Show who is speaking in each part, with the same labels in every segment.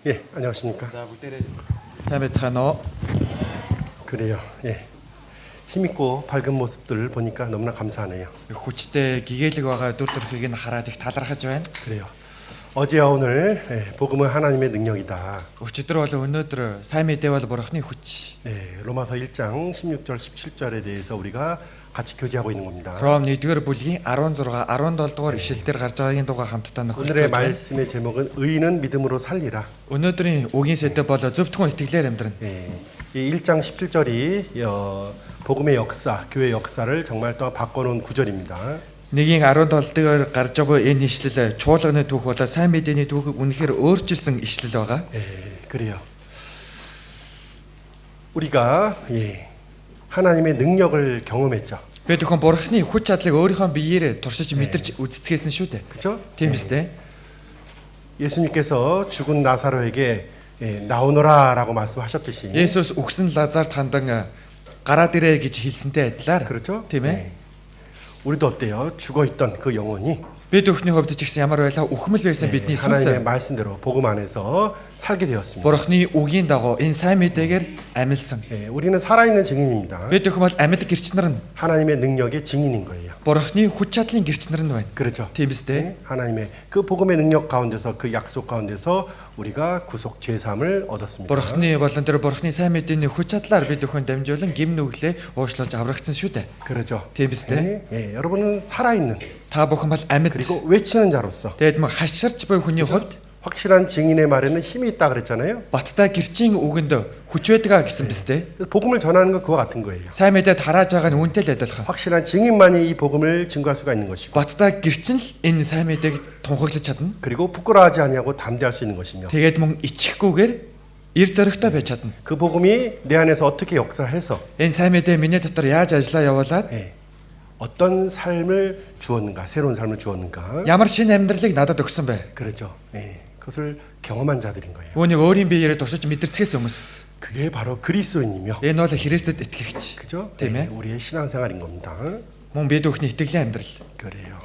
Speaker 1: 예, 안녕하십니까.
Speaker 2: За бүгдээрээ сайн байцгаана уу?
Speaker 1: 그래요. 예. 힘있고 밝은 모습들을 보니까 너무나 감사하네요.
Speaker 2: Хүчтэй гэгээлэг байгаа дүр төрхийг нь хараад их талархаж байна.
Speaker 1: 그래요. 어제와 오늘 복음은 하나님의 능력이다.
Speaker 2: Өчигдөр бол өнөөдөр сайн мэдээ бол Бурхны хүч.
Speaker 1: 예, 로마서 1장 16절 17절에 대해서 우리가 같이 교제하고 있는 겁니다.
Speaker 2: Ром 1-р бүлгийн 16, 17 дугаар ишлэлээр гарч байгаагийн дугаа хамтдаа
Speaker 1: 오늘의
Speaker 2: нөхөж байна.
Speaker 1: 말씀의 제목은 의인은 믿음으로 살리라.
Speaker 2: Өнөөдрийн үгийн сэдэв бол зөвхөн итгэлээр амьдрна.
Speaker 1: 예, 이 1장 17절이 복음의 역사, 교회 역사를 정말 또 바꿔놓은 구절입니다.
Speaker 2: 1-17 дээр гарч байгаа энэ ишлэл чуулганы түүх болоо сайн мэдээний түүхийг үнэхээр өөрчилсөн ишлэл байгаа.
Speaker 1: 예, 그래요. 우리가 하나님의 능력을 경험했죠.
Speaker 2: Би зөвхөн Бурхны хүч чадлыг өөрийнхөө биеэрээ туршиж мэдэрч үздэсгэсэн шүү дээ.
Speaker 1: 그렇죠?
Speaker 2: Тийм биз дээ.
Speaker 1: 예수님께서 죽은 나사로에게 나오너라라고 말씀하셨듯이
Speaker 2: Есүс үгсэн Лазарт хандан гараад ирээ гэж хэлсэнтэй адилаар.
Speaker 1: 그렇죠?
Speaker 2: Тийм ээ.
Speaker 1: 우리도 어때요? 죽어있던 그 영혼이
Speaker 2: Бид өхний хувьд ч гэсэн ямар байлаа үхмэл байсан бидний
Speaker 1: 하나님의
Speaker 2: сүнс
Speaker 1: 말씀대로 복음 안에서 살게 되었습니다.
Speaker 2: Бурхны үгийн дагуу энэ сайн мэдээгээр амилсан.
Speaker 1: 우리는 살아있는 증인입니다.
Speaker 2: Бид өхөн бол амьд гэрчнэр нь
Speaker 1: 하나님의 능력의 증인인 거예요.
Speaker 2: Бурхны хүч чадлын гэрчнэр нь байна.
Speaker 1: 그렇죠?
Speaker 2: Тийм биз дээ.
Speaker 1: 하나님의 그 복음의 능력 가운데서 그 약속 가운데서 우리가 구속 죄사함을 얻었습니다.
Speaker 2: Бурхны болон тэр Бурхны сайн мэдээний хүч чадлаар бид өхөн дамжуулан гим нүглээ уушлуулж аврагдсан шүү дээ.
Speaker 1: 그렇죠?
Speaker 2: Тийм биз дээ.
Speaker 1: 여러분은 살아있는
Speaker 2: Та бүхэн бол амьд.
Speaker 1: 그리고 외치는 자로서
Speaker 2: Тэгэд мөн хашгирч буй хүний хувьд
Speaker 1: 확실한 증인의 말에는 힘이 있다 그랬잖아요.
Speaker 2: баттай гэрчийн үгэнд хүч байдгаа гэсэн биз дээ.
Speaker 1: 그래서 복음을 전하는 건 그와 같은 거예요.
Speaker 2: Сайн мэдээ тарааж байгаа нь үүнтэй л адилхан.
Speaker 1: 확실한 증인만이 이 복음을 증거할 수가 있는 것이고
Speaker 2: Баттай гэрчин л энэ сайн мэдээг тунхаглаж чадна.
Speaker 1: 그리고 부끄러워하지 아니하고 담대할 수 있는 것이며
Speaker 2: Тэгээд мөн ичихгүйгээр эр зоригтой байж чадна.
Speaker 1: 그 복음이 내 안에서 어떻게 역사해서
Speaker 2: Энэ сайн мэдээ миний дотор яаж ажиллаа явуулаад
Speaker 1: 어떤 삶을 주었는가, 새로운 삶을 주었는가.
Speaker 2: ямар шин амьдралыг надад өгсөн бэ?
Speaker 1: 그렇죠. 그것을 경험한 자들인 거예요.
Speaker 2: Үүнийг өөрийн биеэрээ туршиж мэдэрцгээс хүмүүс.
Speaker 1: 그게 바로 그리스도인이며,
Speaker 2: Энэ бол Христэд итгэгч.
Speaker 1: 그죠?
Speaker 2: Тийм ээ.
Speaker 1: 우리의 신앙생활인 겁니다.
Speaker 2: Мөн бид өхний итгэлийн амьдрал.
Speaker 1: 그래요.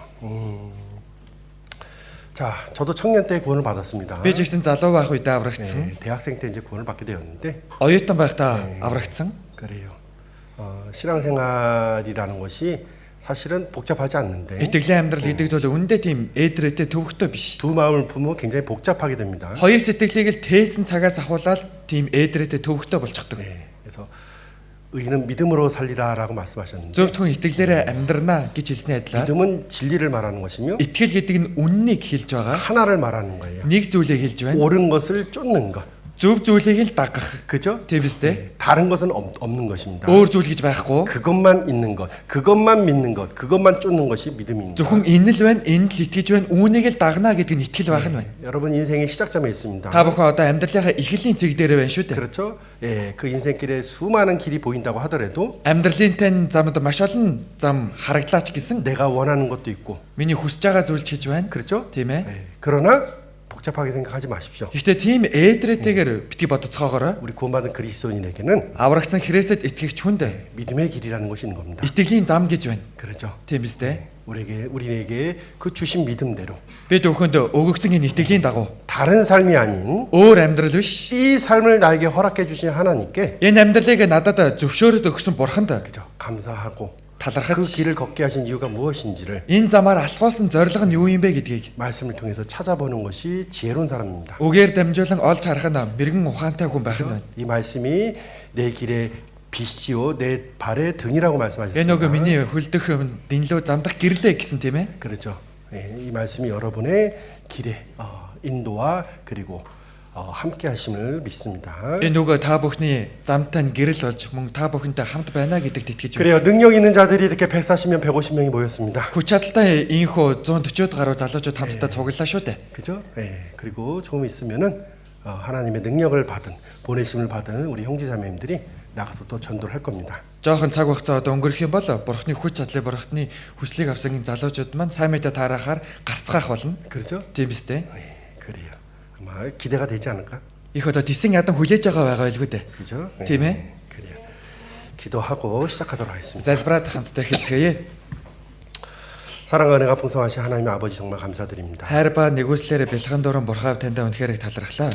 Speaker 1: 자, 저도 청년 때 구원을 받았습니다.
Speaker 2: Би ч гэсэн залуу байх үедээ аврагдсан.
Speaker 1: 대학생 때 이제 구원을 받게 되었는데,
Speaker 2: Оюутан байхдаа аврагдсан.
Speaker 1: 그래요. 신앙생활이라는 것이 사실은 복잡하지 않는데
Speaker 2: Итгэлийн амьдрал гэдэг зүйл үндэ тийм ээдрээтэй төвөгтэй биш.
Speaker 1: 두 마음을 품으면 굉장히 복잡하게 됩니다.
Speaker 2: Хоёр сэтгэлийг л тээсэн цагаас ахуулаад тийм ээдрээтэй төвөгтэй болчихдог.
Speaker 1: 그래서 의인은 믿음으로 살리라라고 말씀하셨는데
Speaker 2: Зөвхөн итгэлээрээ амьдрнаа гэж хэлсний адилаар
Speaker 1: 믿음은 진리를 말하는 것이며
Speaker 2: итгэл гэдэг нь үннийг хэлж байгаа.
Speaker 1: 하나를 말하는 거예요.
Speaker 2: Нэг зүйлийг хэлж байна.
Speaker 1: 옳은 것을 쫓는 것.
Speaker 2: Зөв зүйлийг л дагах.
Speaker 1: 그죠?
Speaker 2: Тийм биз дээ.
Speaker 1: 다른 것은 없는 것입니다.
Speaker 2: Өөр зүйл гэж байхгүй.
Speaker 1: 그것만 있는 것, 그것만 믿는 것, 그것만 쫓는 것이 믿음입니다.
Speaker 2: Зөвхөн энэ л байна, энд л итгэж байна, үүнийг л дагнаа гэдэг нь итгэл байх нь байна.
Speaker 1: 여러분 인생의 시작점에 있습니다.
Speaker 2: Та бүхэн одоо амьдралынхаа эхлэлийн цэг дээр байна шүү дээ.
Speaker 1: 그렇죠? 그 인생길에 수많은 길이 보인다고 하더라도
Speaker 2: Амьдралын тань замд маш олон зам хараглаач гэсэн
Speaker 1: 내가 원하는 것도 있고,
Speaker 2: миний хүсэж байгаа зүйл ч гэж байна.
Speaker 1: 그렇죠?
Speaker 2: Тийм ээ.
Speaker 1: 그러나 복잡하게 생각하지 마십시오.
Speaker 2: Гэхдээ тийм ээдрээтэйгээр битгий бодоцоогоорой.
Speaker 1: 우리 구원받은 그리스도인에게는
Speaker 2: Аврагдсан Христэд итгэгч хүнд
Speaker 1: 믿음의 길이라는 것이 있는 겁니다.
Speaker 2: итгэлийн зам гэж байна.
Speaker 1: 그렇죠?
Speaker 2: Тийм биз дээ.
Speaker 1: 우리에게 그 주신 믿음대로
Speaker 2: Бид өхөнд өгөгдсөн энэ итгэлийн дагуу
Speaker 1: 다른 삶이 아닌
Speaker 2: өөр амьдрал биш.
Speaker 1: 이 삶을 나에게 허락해 주신 하나님께
Speaker 2: Энэ амьдралыг надад зөвшөөрөд өгсөн бурханд
Speaker 1: 그죠? 감사하고 그
Speaker 2: талархаж
Speaker 1: 길을 걷게 하신 이유가 무엇인지를
Speaker 2: энэ замаар алхуулсан зорилго нь юу юм бэ гэдгийг
Speaker 1: 말씀을 통해서 찾아보는 것이 지혜로운 사람입니다.
Speaker 2: үгээр дамжуулан олж харах нь мэрэгэн ухаантай хүн байх нь байна.
Speaker 1: 이 말씀이 내 길의 빛이요 내 발의 등이라고
Speaker 2: Энэ
Speaker 1: 말씀하셨습니다.
Speaker 2: нөгөө миний хөлдөх дэнлөө замдах гэрлээ гэсэн тийм ээ.
Speaker 1: 그렇죠. 이 말씀이 여러분의 길에 인도와 그리고 함께 하심을 믿습니다.
Speaker 2: Энэ нөгөө та бүхний замтай нь гэрэл болж мөн та бүхэнтэй хамт байна гэдэгт итгэж байна.
Speaker 1: 그래요. 능력 있는 자들이 이렇게 140명, 150명이 모였습니다.
Speaker 2: Хүч чадалтай инхүү 140-од гаруй залуучууд хамтдаа цуглаа шүү дээ.
Speaker 1: 그죠? 그리고 조금 있으면은 하나님의 능력을 받은 보내심을 받은 우리 형제자매님들이 나가서 또 전도를 할 겁니다.
Speaker 2: Жохон цаг хугацаа одоо өнгөрөх юм бол бурхны хүч чадлыг бурхны хүслийг авсан залуучууд маань сайн мэдээ таарахаар гарцгаах болно.
Speaker 1: 그렇죠?
Speaker 2: Тийм биз дээ.
Speaker 1: 그래요. 아마 기대가 되지 않을까?
Speaker 2: Их одоо тисэн ядан хүлээж байгаа байлгүй дээ.
Speaker 1: 그죠?
Speaker 2: Тийм ээ.
Speaker 1: 그래요. 기도하고 시작하도록 하겠습니다.
Speaker 2: Залбираад хамтдаа хэлцгээе.
Speaker 1: 사랑과 은혜가 풍성하신 하나님의 아버지 정말 감사드립니다.
Speaker 2: Хайр ба нэгүслээрээ бэлхэн дуран бурхав таньда үнэхээр талархлаа.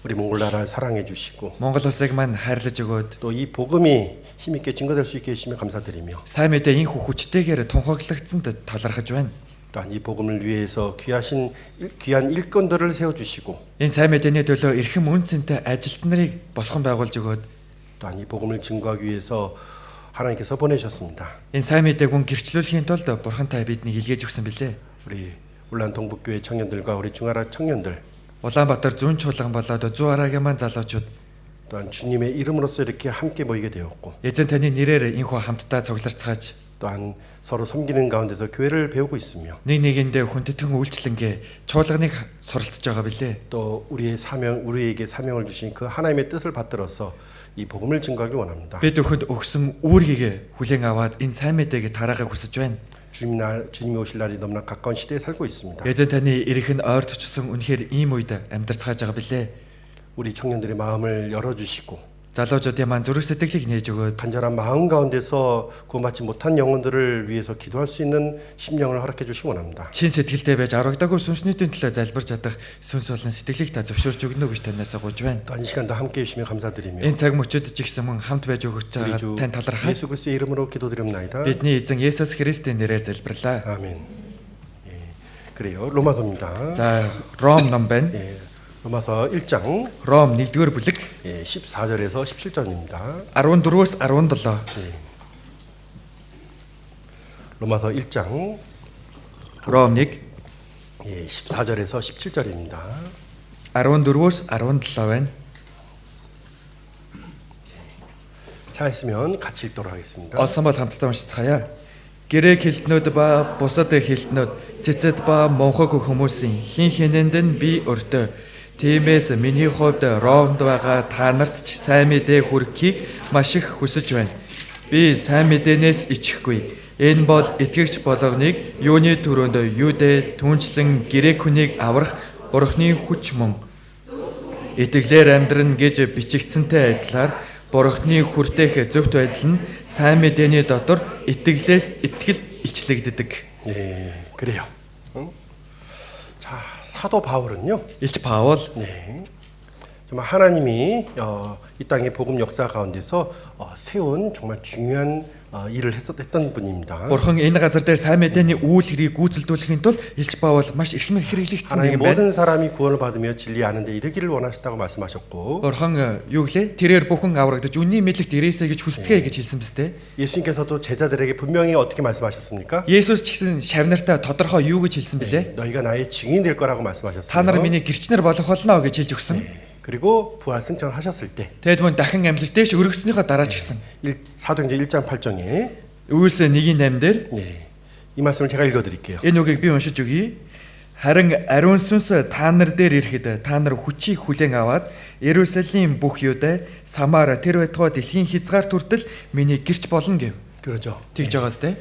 Speaker 1: 우리 몽골 나라를 사랑해 주시고
Speaker 2: Монгол улсыг маань хайрлаж өгөөд
Speaker 1: 또 이 복음이 힘있게 증거될 수 있게 해주시면 감사드리며
Speaker 2: сайн мэдээ энэ хүчтэйгээр тунхаглагдсанд талархаж байна.
Speaker 1: 또한 이 복음을 위해서 귀한 일꾼들을 세워주시고
Speaker 2: Энэ сайн мэдээний төлөө эрхэм үн цэнтэй ажилт нарыг босгон байгуулж өгөөд
Speaker 1: 또한 이 복음을 증거하기 위해서 하나님께서 보내셨습니다.
Speaker 2: энэ сайн мэдээг мөн гэрчлүүлэхийн тулд Бурхантай биднийг илгээж өгсөн билээ.
Speaker 1: 우리 울란 동북교회 청년들과 우리 중하라 청년들
Speaker 2: Улаанбаатар зүүн чуулган болоод зүүн арагийн маань залуучууд
Speaker 1: 또한 주님의 이름으로서 이렇게 함께 모이게 되었고
Speaker 2: эзэн таны нэрээр энэхүү хамтдаа цугларцгааж
Speaker 1: 또한 서로 섬기는 가운데서 교회를 배우고 있으며
Speaker 2: нэг нэгэндээ хүндэтгэн үйлчлэнгээ чуулганыг суралцж байгаа билээ.
Speaker 1: 또 우리에게 사명을 주신 그 하나님의 뜻을 받들어서 이 복음을 증거하길 원합니다.
Speaker 2: Бид өхөнд өгсөн үүргийг хүлээн аваад энэ сайн мэдээг тараагааг хүсэж байна.
Speaker 1: 주님이 오실 날이 너무나 가까운 시대에 살고 있습니다.
Speaker 2: Эзэн таны ирэх нь ойр точсон үнэхээр ийм үед амьдарцгааж байгаа билээ.
Speaker 1: 우리 청년들의 마음을 열어주시고
Speaker 2: Залуучуудын маань зүрх сэтгэлийг нээж өгөөд
Speaker 1: 간절한 마음 가운데서 구원받지 못한 영혼들을 위해서 기도할 수 있는 심령을 허락해 주시기 원합니다.
Speaker 2: чин сэтгэлтэй байж арвагдаагүй сүнснүүдийн төлөө залбирч чадах сүнс болон сэтгэлийг та зөвшөөрч өгнө гэж танаас гуйж байна.
Speaker 1: 또 한 시간도 함께 해주시면 감사드리며
Speaker 2: Энэ цаг мөчид ч ихсэн мөн хамт байж өгч
Speaker 1: 우리
Speaker 2: байгаа
Speaker 1: 주
Speaker 2: тань талархаж
Speaker 1: 예수 그리스도의 이름으로 기도드립니다.
Speaker 2: бидний эзэн Есүс Христийн нэрээр залбирлаа.
Speaker 1: 아멘. 예, 그래요. 로마서입니다.
Speaker 2: За, Ром ном байна.
Speaker 1: 예, 로마서 1장
Speaker 2: Ром 1-р бүлэг
Speaker 1: 14절에서 17절입니다.
Speaker 2: 14-өөс 17.
Speaker 1: 로마서 1장
Speaker 2: Ром 1
Speaker 1: 14절에서 17절입니다.
Speaker 2: 14-өөс 17 байна.
Speaker 1: 자 있으면 같이 읽도록 하겠습니다.
Speaker 2: Олсон бол хамтдаа уншицгаая. Грек хэлтнүүд ба бусад хэлтнүүд цэцэд ба монхог хүмүүсийн хин хинэнд нь би өртөө. Тиймээс миний хувьд Ромд байгаа та нарт ч сайн мэдээ хүргэхийг маш их хүсэж байна. Би сайн мэдээнээс ичихгүй. Энэ бол итгэгч болгоныг юуны төрөнд юудэ түнчлэн грек хүнийг аврах Бурхны хүч мөн. Итгэлээр амьдрна гэж бичигдсэнтэй адилаар Бурхны хүртээх зөвхт байдал нь сайн мэдээний дотор итгэлээс итгэл илчлэгддэг.
Speaker 1: 네, 그래요. 자, 사도 바울은요.
Speaker 2: Илч Паул
Speaker 1: 네. 정말 하나님이 이 땅의 복음 역사 가운데서 세운 정말 중요한 일을 했던 분입니다.
Speaker 2: Бурхан энэ газар дээр сайн мэдээний үйл хэргийг гүйцэлдүүлэхийн тулд Илч Паул маш эрхэм хэрэглэгдсэн
Speaker 1: 하나님
Speaker 2: нэг юм байна.
Speaker 1: 모든 사람이 구원을 받으며 진리 아는데 이르기를 원하셨다고 말씀하셨고
Speaker 2: Бурхан юу гэлээ? Тэрээр бүхэн аврагдаж үнний мэдлэгт ирээсэй гэж хүсдэгэ гэж хэлсэн биз дээ.
Speaker 1: 예수님께서도 제자들에게 분명히 어떻게 말씀하셨습니까?
Speaker 2: Есүс ч гэсэн шавнартаа тодорхой юу гэж хэлсэн бilé?
Speaker 1: 너희가 나의 증인 될 거라고
Speaker 2: Та
Speaker 1: 말씀하셨어요.
Speaker 2: нар миний гэрчнэр болох болно гэж хэлж өгсөн.
Speaker 1: 그리고 부활 승천하셨을 때
Speaker 2: Тэгэд мөн дахин амьлж дэш өргөснийхөө дараа ч гэсэн
Speaker 1: 사도행전 1장 8장에
Speaker 2: Үйлс 1:8 дээр
Speaker 1: 네. 이 말씀을 제가 읽어 드릴게요.
Speaker 2: энэ үгийг би уншиж өгье. Харин ариун сүнс та нар дээр ирэхэд та нар хүчийг хүлээн аваад Иерусалим бүх Юудэ, Самар тэр байтугай дэлхийн хязгаар хүртэл миний гэрч болно гэв.
Speaker 1: 그러죠.
Speaker 2: Тэгж байгаас тэ.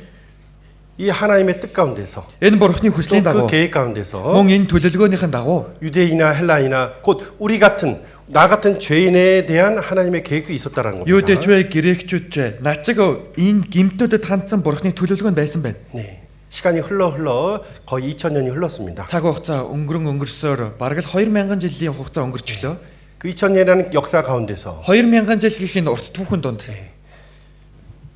Speaker 1: 이 하나님의 뜻 가운데서
Speaker 2: Энэ бурхны хүслийн
Speaker 1: 또 그
Speaker 2: дагуу
Speaker 1: 계획 가운데서
Speaker 2: мөн энэ төлөвлөгөөнийхэн дагуу
Speaker 1: 유대인이나 헬라이나 곧 우리 같은 나 같은 죄인에 대한 하나님의 계획도 있었다라는 겁니다.
Speaker 2: Юудэч вэ, грекчүүд ч начиг энэ гимтнүүдэд хандсан бурхны төлөвлөгөө нь байсан байна.
Speaker 1: 네. 시간이 흘러 거의 2000년이 흘렀습니다.
Speaker 2: Цаг хугацаа өнгөрсөөр бараг л 2000 жилийн хугацаа өнгөрчлөө.
Speaker 1: 그 2000년이라는 역사 가운데서
Speaker 2: 2000 жил гэхийн урт түүхэн донд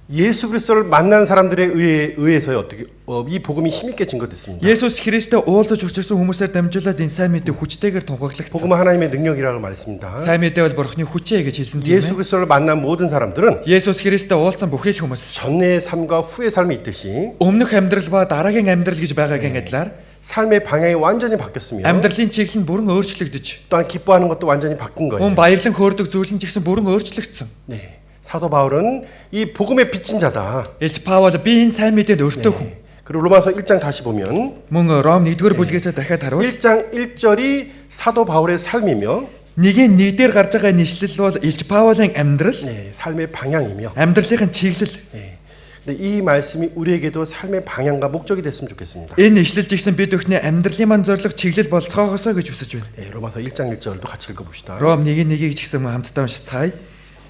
Speaker 1: 예수 그리스도를 만난 사람들에 의해서 어떻게 이 복음이 힘있게 증거됐습니다.
Speaker 2: Есүс Христтэй уулзаж учирсан хүмүүсээр дамжуулаад энэ сайн мэдээ хүчтэйгээр тунхаглагдсан.
Speaker 1: 복음은 하나님의 능력이라고 말했습니다.
Speaker 2: Сайн мэдээ бол бурхны хүчээ гэж хэлсэн тийм
Speaker 1: 예수
Speaker 2: ээ.
Speaker 1: 그리스도를 만난 모든 사람들은
Speaker 2: Есүс Христтэй уулзсан бүхэл хүмүүс
Speaker 1: 전의 삶과 후의 삶이 있듯이
Speaker 2: өмнөх амьдрал ба дараагийн амьдрал гэж байгаагийн адилаар
Speaker 1: 삶의 방향이 완전히 바뀌었으며
Speaker 2: амьдралын чиглэл нь бүрэн өөрчлөгдөж,
Speaker 1: 또한 기뻐하는 것도 완전히 바뀐 거예요.
Speaker 2: мөн баярлан хөөрдөг зүйл нь ч гэсэн бүрэн өөрчлөгдсөн.
Speaker 1: 네. 사도 바울은 이 복음에 빚진 자다.
Speaker 2: Илч Паул би энэ сайн мэдээд өртөө хүн.
Speaker 1: 그리고 로마서 1장 다시 보면
Speaker 2: Мөн Ром 1-р бүлгээс дахиад харуул
Speaker 1: 1장 1절이 사도 바울의 삶이며
Speaker 2: нэгийн нэгдэр гарч байгаа нийслэл бол Илч Паулын амьдрал,
Speaker 1: 네, 삶의 방향이며
Speaker 2: амьдралын чиглэл.
Speaker 1: 네. 근데 이 말씀이 우리에게도 삶의 방향과 목적이 됐으면 좋겠습니다.
Speaker 2: Энэ ишлэлж гисэн бид өхний амьдралын мань зориг чиглэл болцоогоосоо гэж хүсэж байна.
Speaker 1: 네, 로마서 1장 1절도 같이 읽어봅시다.
Speaker 2: Ром 1:1 ч гэсэн хамтдаа уншицгаая.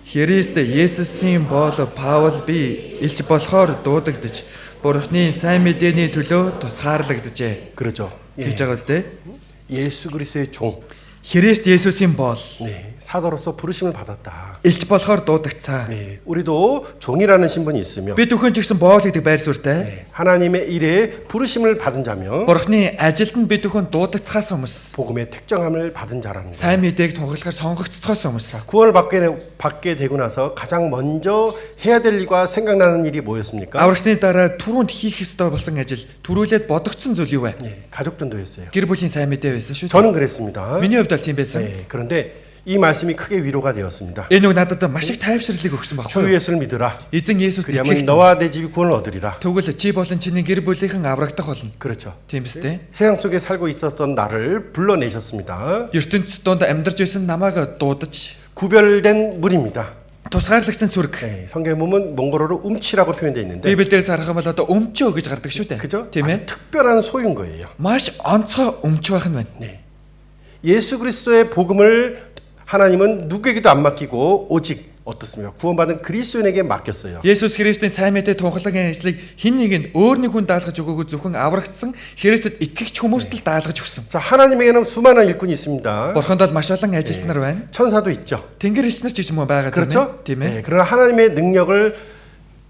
Speaker 2: Христ Есүсийн бол Паул би илч болохоор дуудагдж Бурхны сайн мэдээний төлөө тусгаарлагджээ.
Speaker 1: 그러죠. 예.
Speaker 2: гэж байгаа үстэй.
Speaker 1: 예수 그리스도의 종,
Speaker 2: Христ Есүсийн бол
Speaker 1: 네, 사도로서 부르심을 받았다.
Speaker 2: элч болохоор дуудагцсан.
Speaker 1: 네, 우리도 종이라는 신분이 있으며
Speaker 2: Бид бүхэн ч гэсэн боол гэдэг байр суурьтай.
Speaker 1: 네, 하나님의 일에 부르심을 받은 자며
Speaker 2: Бурхны ажилд нь бид бүхэн дуудагцахаас хүмүүс.
Speaker 1: 복음의 택정함을 받은 자랍니다.
Speaker 2: Сайн мэдээг тунхаглахаар сонгогдцохоос хүмүүс.
Speaker 1: 구원을 받게 되고 나서 가장 먼저 해야 될 일과 생각나는 일이 뭐였습니까?
Speaker 2: Аврагсны дараа түрүүнд хийх ёстой болсон ажил түрүүлээд бодогдсон зүйл юу вэ?
Speaker 1: 네, 가족 전도였어요.
Speaker 2: Гэр бүлийн сайн мэдээ байсан шүү.
Speaker 1: 저는 그랬습니다.
Speaker 2: Миний хувьд бол тийм байсан.
Speaker 1: 네, 그런데 이 말씀이 크게 위로가 되었습니다.
Speaker 2: Энэ үг надад маш их тайвширлыг өгсөн
Speaker 1: 주
Speaker 2: баггүй.
Speaker 1: 예수를 믿으라.
Speaker 2: Эзэн Есүст
Speaker 1: 그리하면
Speaker 2: итгэх.
Speaker 1: 너와 내 집이 구원을 얻으리라.
Speaker 2: Тэгвэл чи болон чиний гэр бүлийнхэн аврагдах болно.
Speaker 1: 그렇죠.
Speaker 2: Тийм биз дээ.
Speaker 1: 세상 속에 살고 있었던 나를 불러내셨습니다.
Speaker 2: ертөнцид донд амьдарч байсан намайг дуудаж
Speaker 1: 구별된 물입니다.
Speaker 2: тусгаарлагдсан сүрэг.
Speaker 1: 네, 성경에 보면 몽골어로 움치라고 표현되어 있는데,
Speaker 2: Библиэлд харах юм бол одоо өмчөө гэж гардаг шүү дээ.
Speaker 1: 그죠?
Speaker 2: Тийм
Speaker 1: 아주
Speaker 2: ээ.
Speaker 1: 특별한 소유인 거예요.
Speaker 2: Маш онцгой өмч байх нь байна.
Speaker 1: 네. 예수 그리스도의 복음을 하나님은 누구에게도 안 맡기고 오직 어떻습니까? 구원받은 그리스도인에게 맡겼어요.
Speaker 2: Есүс Христийн сайн мэдээ тунхлагын ажлыг хэн нэгэнд өөр нэг хүн даалгаж өгөөгүй зөвхөн аврагдсан Христэд итгэгч хүмүүст л даалгаж өгсөн.
Speaker 1: 자, 하나님에게는 수많은 일꾼이 있습니다.
Speaker 2: Бурханд бол маш олон ажилт нар байна.
Speaker 1: 천사도 있죠.
Speaker 2: Тэнгэр ичнэр ч гэж юм байгаа
Speaker 1: 그렇죠?
Speaker 2: тийм
Speaker 1: 네,
Speaker 2: ээ.
Speaker 1: 그러나 하나님의 능력을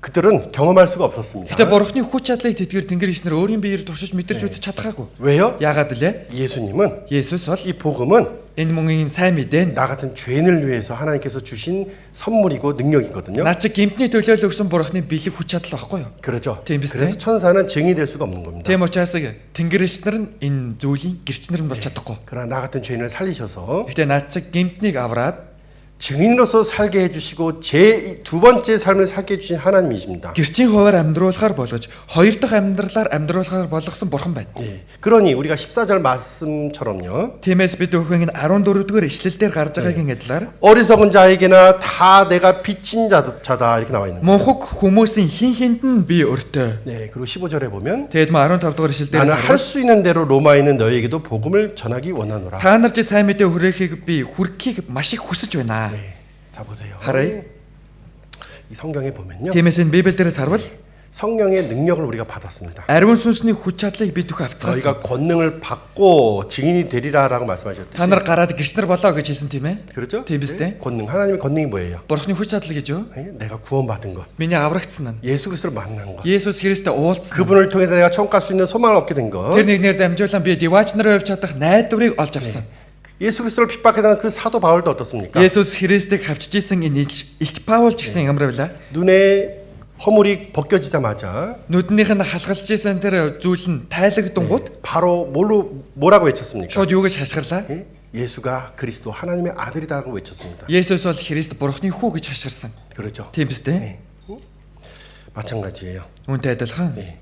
Speaker 1: 그들은 경험할 수가 없었습니다.
Speaker 2: Гэтэ Бурханы хүч чадлыг тэтгэр тэнгэр ичнэр өөрийн биеэр туршиж мэдэрч үзэж чадхаагүй.
Speaker 1: 왜요?
Speaker 2: Яагаад лээ?
Speaker 1: 예수님은
Speaker 2: Есүс бол
Speaker 1: 이 복음은
Speaker 2: энэ мөнгийн сайн мэдээ
Speaker 1: 나 같은 죄인을 위해서 하나님께서 주신 선물이고 능력이거든요.
Speaker 2: наа чи гимтний төлөөлөл өгсөн Бурханы бэлэг хүч чадал байхгүй юу?
Speaker 1: 그렇죠.
Speaker 2: Тийм биз
Speaker 1: 그래서
Speaker 2: дээ.
Speaker 1: 천사는 증이 될 수가 없는 겁니다.
Speaker 2: Тийм учраас тэнгэр ичнэр нь энэ зүйлийн гэрчнэр нь болж чадахгүй.
Speaker 1: 그러나 나 같은 죄인을 살리셔서
Speaker 2: Гэтэ наа чи гимтнийг авраад
Speaker 1: 증인으로서 살게 해주시고 제 두 번째 삶을 살게 해주신 하나님이십니다.
Speaker 2: гэрчийн хуваар амьдруулахаар болгож хоёр дахь амьдралаар амьдруулахаар болгосон Бурхан байна.
Speaker 1: 예, 그러니 우리가 14절 말씀처럼요.
Speaker 2: Тиймээс бид өхөн энэ 14-р ишлэл дээр гарч байгаагийн адилаар
Speaker 1: 어리석은 자에게나 다 내가 빚진 자다 이렇게 나와 있는 거예요.
Speaker 2: мунхаг хүмүүсийн хин хинд нь би өртөө.
Speaker 1: 네, 그리고 15절에 보면
Speaker 2: Тэгэд ма 15-р 이шлэл дээр
Speaker 1: 나는 할 수 있는 대로 로마에 있는 너에게도 복음을 전하기 원하노라.
Speaker 2: та нар ч сайн мэдээ хүргэхийг би хүргэхийг маш их хүсэж байна.
Speaker 1: 네, 자 보세요.
Speaker 2: харъя.
Speaker 1: 이 성경에 보면요.
Speaker 2: Тиймээс энэ Библиэлдээс харвал
Speaker 1: 성령의 능력을 우리가 받았습니다.
Speaker 2: ариун сүнсний хүч чадлыг бид өх авцгаасан.
Speaker 1: 너희가 권능을 받고 증인이 되리라라고 말씀하셨듯이.
Speaker 2: Та нар гараад гэрчнэр болоо гэж хэлсэн тийм ээ.
Speaker 1: 그렇죠?
Speaker 2: Тийм биз дээ.
Speaker 1: 권능. 하나님의 권능이 뭐예요?
Speaker 2: Бурхны хүч чадал гэж юу?
Speaker 1: 내가 구원받은 것.
Speaker 2: Миний аврагдсан нь.
Speaker 1: 예수 그리스도를 만난 것.
Speaker 2: Есүс Христтэй уулзсан.
Speaker 1: 그분을 통해서 내가 천국 갈 수 있는 소망을 얻게 된 것.
Speaker 2: Тэр нэгнээр дамжуулан би диваач нараа явж чадах найдварыг олж авсан.
Speaker 1: 예수 그리스도를 핍박했던 그 사도 바울도 어떻습니까?
Speaker 2: Есүс Христийг хавчиж исэн энэ Илч Паул ч гэсэн ямар вэ?
Speaker 1: 눈에 허물이 벗겨지자마자
Speaker 2: Нүднийх нь халахалж исэн тэр зүйл нь тайлагдангууд
Speaker 1: 바로 뭐라고 외쳤습니까?
Speaker 2: шууд юу гэж хашгирлаа?
Speaker 1: 예? 예수가 그리스도 하나님의 아들이다라고 외쳤습니다.
Speaker 2: Есүс бол Христ Бурхны хүү гэж хашгирсан.
Speaker 1: 그렇죠?
Speaker 2: Тийм биз дээ?
Speaker 1: 마찬가지예요.
Speaker 2: Үүнтэй адилхан.
Speaker 1: 네.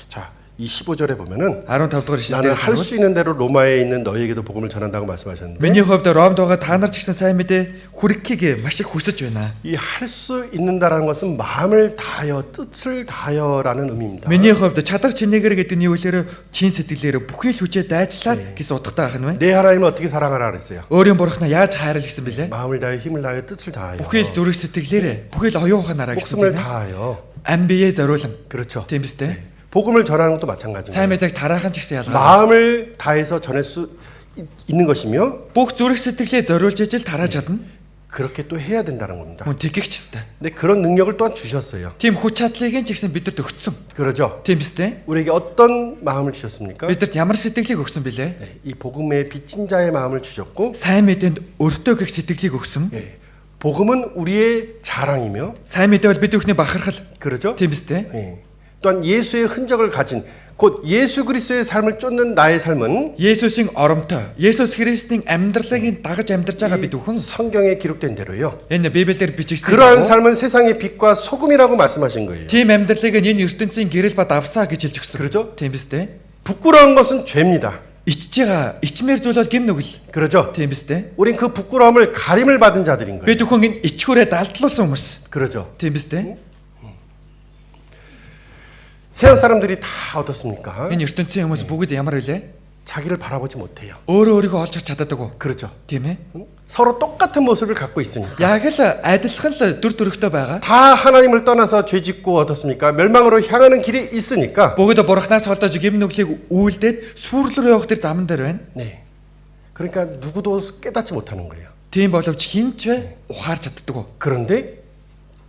Speaker 1: 자, 이 15절에 보면은
Speaker 2: 15-р ишлэл
Speaker 1: 나는
Speaker 2: дээр
Speaker 1: 할 수 있는 대로 로마에 있는 너희에게도 복음을 전한다고 말씀하셨는데
Speaker 2: миний хувьд Ромд байгаа та нар ч гэсэн сайн мэдээ хүргэхийг маш их хүсэж байна.
Speaker 1: 이 할 수 있는다라는 것은 마음을 다하여 뜻을 다하여라는 의미입니다.
Speaker 2: Миний хувьд чадар чинээгээр гэдэг нь юу вэ? Чин сэтгэлээр бүхий л хүчээ дайчлаад гэсэн утгатай байх нь байна.
Speaker 1: 내 하나님을 어떻게 사랑하라 그랬어요?
Speaker 2: Өөрийн Бурхнаа яаж хайрал гэсэн бэлээ?
Speaker 1: 마음을 다하여 힘을 다하여 뜻을 다하여
Speaker 2: Бүхий л зүрх сэтгэлээрээ бүхий л оюун ухаанаараа гэсэн
Speaker 1: 목숨을
Speaker 2: тийм ээ.
Speaker 1: 다하여
Speaker 2: Ам биеэ зориулан.
Speaker 1: 그렇죠.
Speaker 2: Тийм биз дээ?
Speaker 1: 복음을 전하는 것도
Speaker 2: Сайн
Speaker 1: 마찬가지입니다.
Speaker 2: мэдээг тараахан ч гэсэн ялгаа.
Speaker 1: 마음을 다해서 전할 수 있는 것이며
Speaker 2: Бүх зүрх сэтгэлээ зориулж ижил тарааж чадна.
Speaker 1: 그렇게 또 해야 된다는 겁니다.
Speaker 2: Мөн тэгэгч хэвээр.
Speaker 1: 근데 그런 능력을 또한 주셨어요.
Speaker 2: Тийм хүч чадлыг ч гэсэн бидэд өгсөн.
Speaker 1: 그러죠.
Speaker 2: Тийм биз дээ?
Speaker 1: 우리에게 어떤 마음을 주셨습니까?
Speaker 2: Бидэд ямар сэтгэлийг өгсөн бilé?
Speaker 1: 네, 이 복음의 빚진 자의 마음을 주셨고
Speaker 2: Сайн мэдээнд өртөө гэх сэтгэлийг өгсөн.
Speaker 1: 예, 복음은 우리의 자랑이며
Speaker 2: Сайн мэдээ бол бид бүхний бахархал.
Speaker 1: 그러죠.
Speaker 2: Тийм биз дээ?
Speaker 1: 예, 또한 예수의 흔적을 가진 곧 예수 그리스도의 삶을 쫓는 나의 삶은
Speaker 2: Есүсийн оромтой, Есүс Христийн амьдралыг дагаж амьдарч байгаа бид бүхэн
Speaker 1: 성경에 기록된 대로요.
Speaker 2: энэ Библиэлд бичигдсэн.
Speaker 1: 그러한 삶은 세상의 빛과 소금이라고 말씀하신 거예요.
Speaker 2: Тийм амьдралыг энэ ертөнцийн гэрэл бад авсаа гэж хэлж өгсөн.
Speaker 1: 그렇죠?
Speaker 2: Тийм биз дээ?
Speaker 1: 부끄러운 것은 죄입니다.
Speaker 2: Ичж байгаа, ичмээр зүйл бол гим нүгэл.
Speaker 1: 그렇죠?
Speaker 2: Тийм биз дээ?
Speaker 1: 우린 그 부끄러움을 가림을 받은 자들인 거예요.
Speaker 2: Бид бүхэн энэ ичхүүрээ далдлуулсан хүмүүс.
Speaker 1: 그렇죠?
Speaker 2: Тийм биз дээ?
Speaker 1: 세상 사람들이 다 어떻습니까?
Speaker 2: Энэ ертөнцийн хүмүүс бүгд ямар вэ?
Speaker 1: 자기를 바라보지 못해요.
Speaker 2: Өөрөө өөрийгөө олж харж чаддаг.
Speaker 1: 그렇죠?
Speaker 2: Тийм ээ?
Speaker 1: 서로 똑같은 모습을 갖고 있으니까.
Speaker 2: Яг л адилхан л дүр төрхтэй байгаа.
Speaker 1: 다 하나님을 떠나서 죄짓고 어떻습니까? 멸망으로 향하는 길이 있으니까.
Speaker 2: Бүгд бурхнаас холдож гим нүглийг үйлдээд сүрлөр явах тэр заман дээр байна.
Speaker 1: 네. 그러니까 누구도 깨닫지 못하는 거예요.
Speaker 2: Тийм боловч хинч ухаарч чаддаггүй.
Speaker 1: 그런데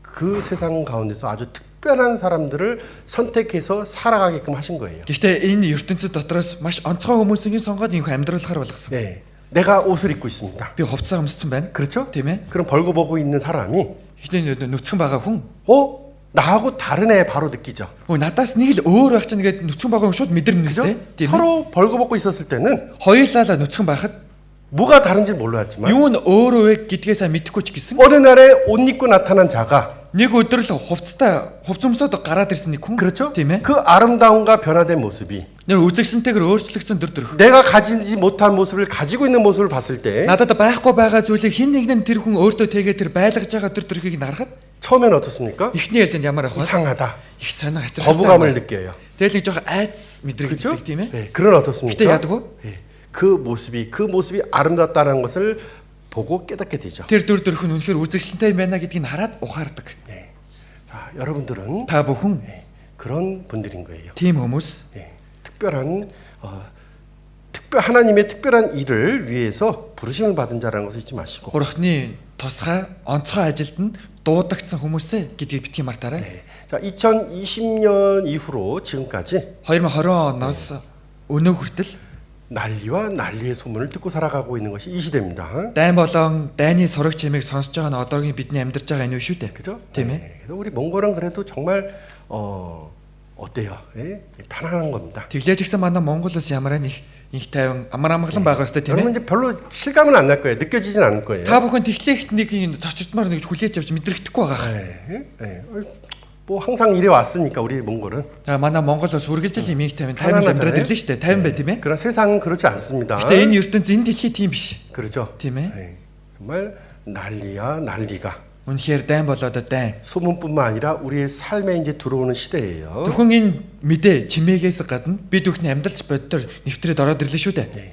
Speaker 1: 그 세상 가운데서 아주 특별한 사람들을 선택해서 살아가게끔 하신 거예요.
Speaker 2: Гэхдээ энэ ертөнцид дотроос маш онцгой хүмүүсийг сонгоод энэ амьдруулахаар болгосон.
Speaker 1: 네, 내가 옷을 입고 있습니다.
Speaker 2: Би хувцас өмссөн байна.
Speaker 1: 그렇죠?
Speaker 2: Тийм ээ.
Speaker 1: 그럼 벌거벗고 있는 사람이
Speaker 2: Гэхдээ нүцгэн байгаа хүн
Speaker 1: 나하고 다른 애 바로 느끼죠.
Speaker 2: надаас нэг л өөр байх чинь тэгээд нүцгэн байгаа хүн шууд мэдэрнэ
Speaker 1: 그죠?
Speaker 2: үстэй. Тийм ээ.
Speaker 1: 서로 벌거벗고 있었을 때는
Speaker 2: Хоёулаа нүцгэн байхад
Speaker 1: 뭐가 다른지 몰랐지만
Speaker 2: юу нь өөрөө вэ гэдгээ сайн мэдэхгүй ч гэсэн
Speaker 1: 어느 날에 옷 입고 나타난 자가
Speaker 2: нэг өдөр л хувц өмсөд гараад ирсэн нэг хүн.
Speaker 1: 그렇죠?
Speaker 2: Тийм ээ.
Speaker 1: 그 아름다움과 변화된 모습이
Speaker 2: Нэр үзэгсэнтэйгээр өөрчлөгдсөн төрх.
Speaker 1: 내가 가지지 못한 모습을 가지고 있는 모습을 봤을 때
Speaker 2: Надад байхгүй байгаа зүйлийг хин нэг нь тэр хүн өөртөө тэгээд тэр байлгаж байгаа төрхийг харахад
Speaker 1: 처음엔 어떻습니까?
Speaker 2: ихний ээлжинд ямар ах вэ?
Speaker 1: 이상하다.
Speaker 2: Их сонир хацралтай.
Speaker 1: 거부감을 느껴요.
Speaker 2: Тэгэл нэг жоох айц мэдрэг
Speaker 1: 그렇죠?
Speaker 2: гэдэг тийм ээ.
Speaker 1: 네, 그런 어떻습니까?
Speaker 2: 그때 야두고?
Speaker 1: 네, 그 모습이 아름답다는 것을 보고 깨닫게 되죠.
Speaker 2: Тэр төрх нь үнэхээр үзэгсэлтэй байна гэдгийг хараад ухаардаг.
Speaker 1: 네. 자, 여러분들은
Speaker 2: Та бүхэн
Speaker 1: 그런 분들인 거예요.
Speaker 2: тийм хүмүүс
Speaker 1: 네, 하나님의 특별한 일을 위해서 부르심을 받은 자라는 것을 잊지 마시고.
Speaker 2: Бурхны тусгай онцгой ажилд нь дуудагдсан хүмүүсээ гэдгийг битгий мартаарай.
Speaker 1: 네. 자, 2020년 이후로 지금까지
Speaker 2: 2020 оноос өнөө хүртэл
Speaker 1: 난리와 난리의 소문을 듣고 살아가고 있는 것이 이 시대입니다.
Speaker 2: дайн болон дайны сураг чимээг сонсож байгаа нь одоогийн бидний амьдарч байгаа энэ үе шүү дээ.
Speaker 1: 그죠?
Speaker 2: Тийм ээ.
Speaker 1: 네. 그래서 우리 몽골은 그래도 정말 어때요? 예? 편안한 겁니다.
Speaker 2: Тэглэж гисэн манай Монгол улс ямар их тайван амар амгалан байгаа хэвээр тийм
Speaker 1: 여러분
Speaker 2: ээ.
Speaker 1: 이제 별로 실감은 안 날 거예요. 느껴지진 않을 거예요.
Speaker 2: Та бүхэн тэглэхт нэг зочдмаар нэг хүлээж авч мэдрэгдэхгүй байгаа.
Speaker 1: 예, 예. 뭐 항상 이래 왔으니까 우리 몽골은.
Speaker 2: За манай Монгол улс үргэлжил юм их тайван амьдраад ирлээ шүү дээ. Тайван бай тийм ээ.
Speaker 1: 그러나 세상은 그렇지 않습니다.
Speaker 2: Гэтэ энэ ертөнц энэ дэлхий тийм биш.
Speaker 1: 그렇죠.
Speaker 2: Тийм ээ.
Speaker 1: 예. 정말 난리야 난리가
Speaker 2: Үнэхээр дайн болоод дайн.
Speaker 1: 소문뿐만 아니라 우리의 삶에 이제 들어오는 시대예요.
Speaker 2: Зөвхөн энэ мэдээ чимээгээс гадна бид бүхний амьдралч боддоор нэвтрээд ороод ирлээ шүү дээ.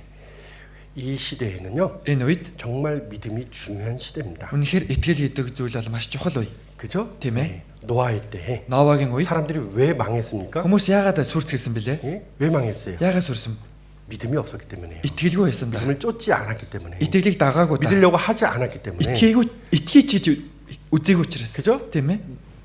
Speaker 1: 이 시대에는요.
Speaker 2: Энэ үед
Speaker 1: 정말 믿음이 중요한 시대입니다.
Speaker 2: үнэхээр итгэл гэдэг зүйл бол маш чухал үе.
Speaker 1: 그죠?
Speaker 2: Тийм ээ.
Speaker 1: 노아의 때
Speaker 2: Новагийн үед
Speaker 1: 사람들이 왜 망했습니까?
Speaker 2: хүмүүс яагаад сүрцгэлсэн бэлээ?
Speaker 1: 예? 왜 망했어요?
Speaker 2: Яагаад сүрсэн?
Speaker 1: 믿음이 없었기 때문에요.
Speaker 2: Итгэлгүй байсан да.
Speaker 1: 믿음을 쫓지 않았기 때문에.
Speaker 2: Итгэлийг дагаагүй да.
Speaker 1: 믿으려고 하지 않았기 때문에.
Speaker 2: Итгийч гэж үзээгүй учраас.
Speaker 1: 그죠?
Speaker 2: Тийм ээ.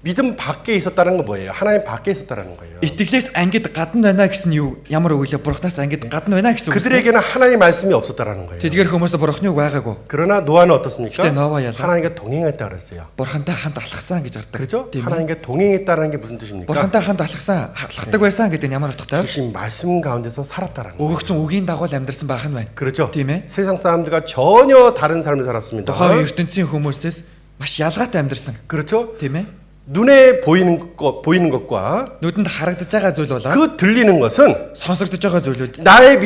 Speaker 1: 믿음 밖에 있었다는 건 뭐예요? 하나님 밖에 있었다는 거예요.
Speaker 2: Итгэлээс ангид гадна байна гэсэн юу? Ямар үг вэ? Бурханаас ангид гадна байна гэсэн үг.
Speaker 1: 그들에게는 하나님의 말씀이 없었다라는 거예요.
Speaker 2: Тэдгээр хүмүүст бурхны үг байгаагүй.
Speaker 1: 그러나 노아는 어떻습니까?
Speaker 2: 그때 노아 ялла.
Speaker 1: 하나님과 동행했다 그랬어요.
Speaker 2: Бурхантай хамт алхсан гэж хардаг.
Speaker 1: 그렇죠?
Speaker 2: Тийм ээ.
Speaker 1: 하나님과 동행했다는 게 무슨 뜻입니까?
Speaker 2: Бурхантай хамт алхдаг байсан гэдэг нь ямар утгатай вэ?
Speaker 1: 주신 말씀 가운데서 살았다라는 거예요.
Speaker 2: Өгөгдсөн үгийн дагуу амьдрсан байх нь байна.
Speaker 1: 그렇죠?
Speaker 2: Тийм ээ.
Speaker 1: 세상 사람들과 전혀 다른 삶을 살았습니다.
Speaker 2: Тухайн ертөнцийн хүмүүсээс маш ялгаатай амьдрсан.
Speaker 1: 그렇죠?
Speaker 2: Тийм ээ.
Speaker 1: 눈에 보이는 것과
Speaker 2: Нүдэнд харагдаж байгаа зүйл болоо
Speaker 1: 그 들리는 것은
Speaker 2: сонсогдож байгаа зүйлүүд
Speaker 1: 나의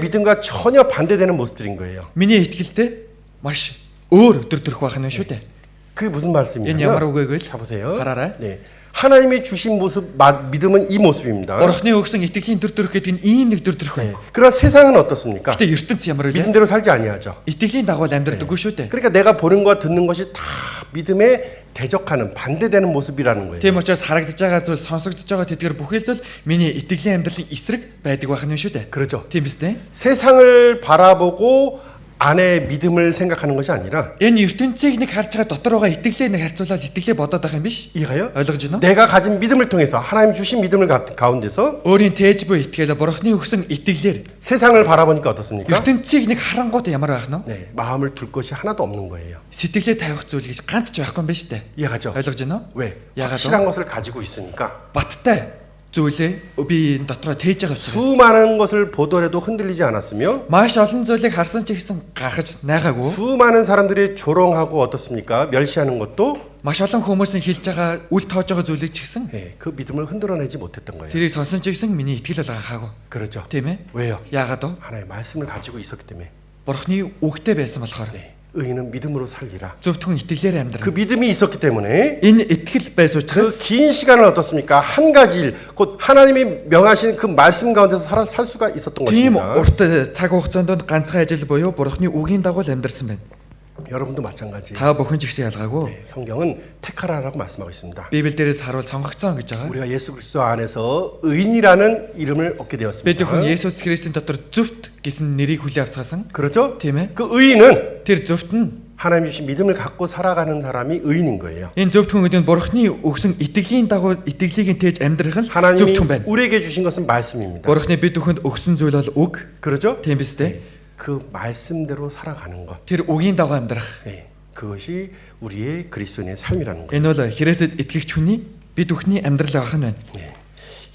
Speaker 1: 믿음과 전혀 반대되는 모습들인 거예요.
Speaker 2: миний итгэлтэй маш өөр төрх байх нь шүү дээ.
Speaker 1: 그게 무슨
Speaker 2: Энэ ямар
Speaker 1: 말씀이냐면
Speaker 2: үг вэ?
Speaker 1: 자 보세요.
Speaker 2: хараарай.
Speaker 1: 네. 하나님이 주신 모습 믿음은 이 모습입니다.
Speaker 2: Бурхны өгсөн итгэлийн төрх гэдэг нь ийм нэг төрх
Speaker 1: 네.
Speaker 2: байна.
Speaker 1: 그러나 세상은 어떻습니까?
Speaker 2: Гэтэ ертөнц ямар вэ?
Speaker 1: 믿음대로 살지 아니하죠.
Speaker 2: Итгэлийн дагуу амьдрдаггүй шүү дээ.
Speaker 1: 그러니까 내가 보는 것과 듣는 것이 다 믿음에 대적하는 반대되는 모습이라는 거예요.
Speaker 2: Тийм учраас харагдаж байгаа зүйл сонсогдож байгаа тэдгээр бүхэл зүйл миний итгэлийн амьдралын эсрэг байдаг байх нь шүү дээ.
Speaker 1: 그렇죠.
Speaker 2: Тийм биз дээ.
Speaker 1: 세상을 바라보고 안에 믿음을 생각하는 것이 아니라
Speaker 2: Энэ ертөнцийг нэг харж байгаа дотор байгаа итгэлээ нэг харьцуулаад итгэлээ бодоод байх юм биш.
Speaker 1: 이해가요?
Speaker 2: ойлгож байна уу?
Speaker 1: 내가 가진 믿음을 통해서 하나님 주신 믿음을 가운데서
Speaker 2: Өөрийн тээж буй итгэлээ бурхны өгсөн итгэлээр
Speaker 1: 세상을 바라보니까 어떻습니까?
Speaker 2: ертөнцийг нэг харангууд ямар байх нь вэ?
Speaker 1: 네, 마음을 둘 것이 하나도 없는 거예요.
Speaker 2: Сэтгэлээ тавих зүйл гэж ганц ч байхгүй юм байна шүү дээ.
Speaker 1: 이해가죠?
Speaker 2: ойлгож байна уу?
Speaker 1: 왜?
Speaker 2: 야가죠?
Speaker 1: 확실한 것을 가지고 있으니까
Speaker 2: Баттай зүйлээ би энэ дотроо тээж байгаа учраас
Speaker 1: 수많은 것을 보더라도 흔들리지 않았으며
Speaker 2: маш олон зүйлийг харсан ч гэсэн гахаж найгаагүй.
Speaker 1: 수많은 사람들이 조롱하고 어떻습니까? 멸시하는 것도
Speaker 2: Маш олон хүмүүсийн хэлж байгаа үл тоож байгаа зүйлийг ч гэсэн
Speaker 1: 네, 그 믿음을 흔들어내지 못했던 거예요.
Speaker 2: тэрийг сонсон ч гэсэн миний итгэл бол гахаагүй.
Speaker 1: 그렇죠?
Speaker 2: Тийм ээ?
Speaker 1: 왜요?
Speaker 2: Яагаад вэ?
Speaker 1: 하나님의 말씀을 가지고 있었기 때문에
Speaker 2: Бурхны үгтэй байсан болохоор
Speaker 1: 네, 의인은 믿음으로 살리라.
Speaker 2: зөвхөн итгэлээр
Speaker 1: 그
Speaker 2: амьдрах.
Speaker 1: 믿음이 있었기 때문에
Speaker 2: Энэ итгэл байсан
Speaker 1: 그
Speaker 2: учраас
Speaker 1: 긴 시간을 어떻습니까? 한 가지 일, 곧 하나님이 명하신 그 말씀 가운데서 살 수가 있었던
Speaker 2: тийм
Speaker 1: 것입니다.
Speaker 2: урт цаг хугацаанд ганцхан ажил буюу Бурхны үгийн дагуу амьдрсан байна.
Speaker 1: 여러분도 마찬가지예요.
Speaker 2: Та бүхэн ч ихсэн ялгаагүй.
Speaker 1: 네, 성경은 택하라라고 말씀하고 있습니다.
Speaker 2: Библиэлдээс харуул сонгогдсон гэж байгаа.
Speaker 1: 우리가 예수 그리스도 안에서 의인이라는 이름을 얻게
Speaker 2: Бид
Speaker 1: 되었습니다.
Speaker 2: бүхэн Есүс Христийн дотор зөвхт гэсэн нэрийг хүлээн авцгаасан.
Speaker 1: 그렇죠?
Speaker 2: Тийм ээ.
Speaker 1: 그 의인은
Speaker 2: Тэр зөвхт нь
Speaker 1: 하나님 주신 믿음을 갖고 살아가는 사람이 의인인 거예요.
Speaker 2: энэ зөвхт хүн гэдэг нь бурхны өгсөн итгэлийн дагуу итгэлийг тэж амьдрах нь
Speaker 1: 하나님이
Speaker 2: зөвхт хүн байна.
Speaker 1: 우리에게 주신 것은 말씀입니다.
Speaker 2: Бурхны бид бүхэнд өгсөн зүйл бол үг.
Speaker 1: 그렇죠?
Speaker 2: Тийм биз дээ.
Speaker 1: 그 말씀대로 살아가는 것.
Speaker 2: Тэр үгийн дагуу амьдрах.
Speaker 1: 네, 그것이 우리의 그리스도인의 삶이라는 거예요.
Speaker 2: Энэ бол Христэд итгэгч хүний бид бүхний амьдрал байх нь байна.
Speaker 1: 네.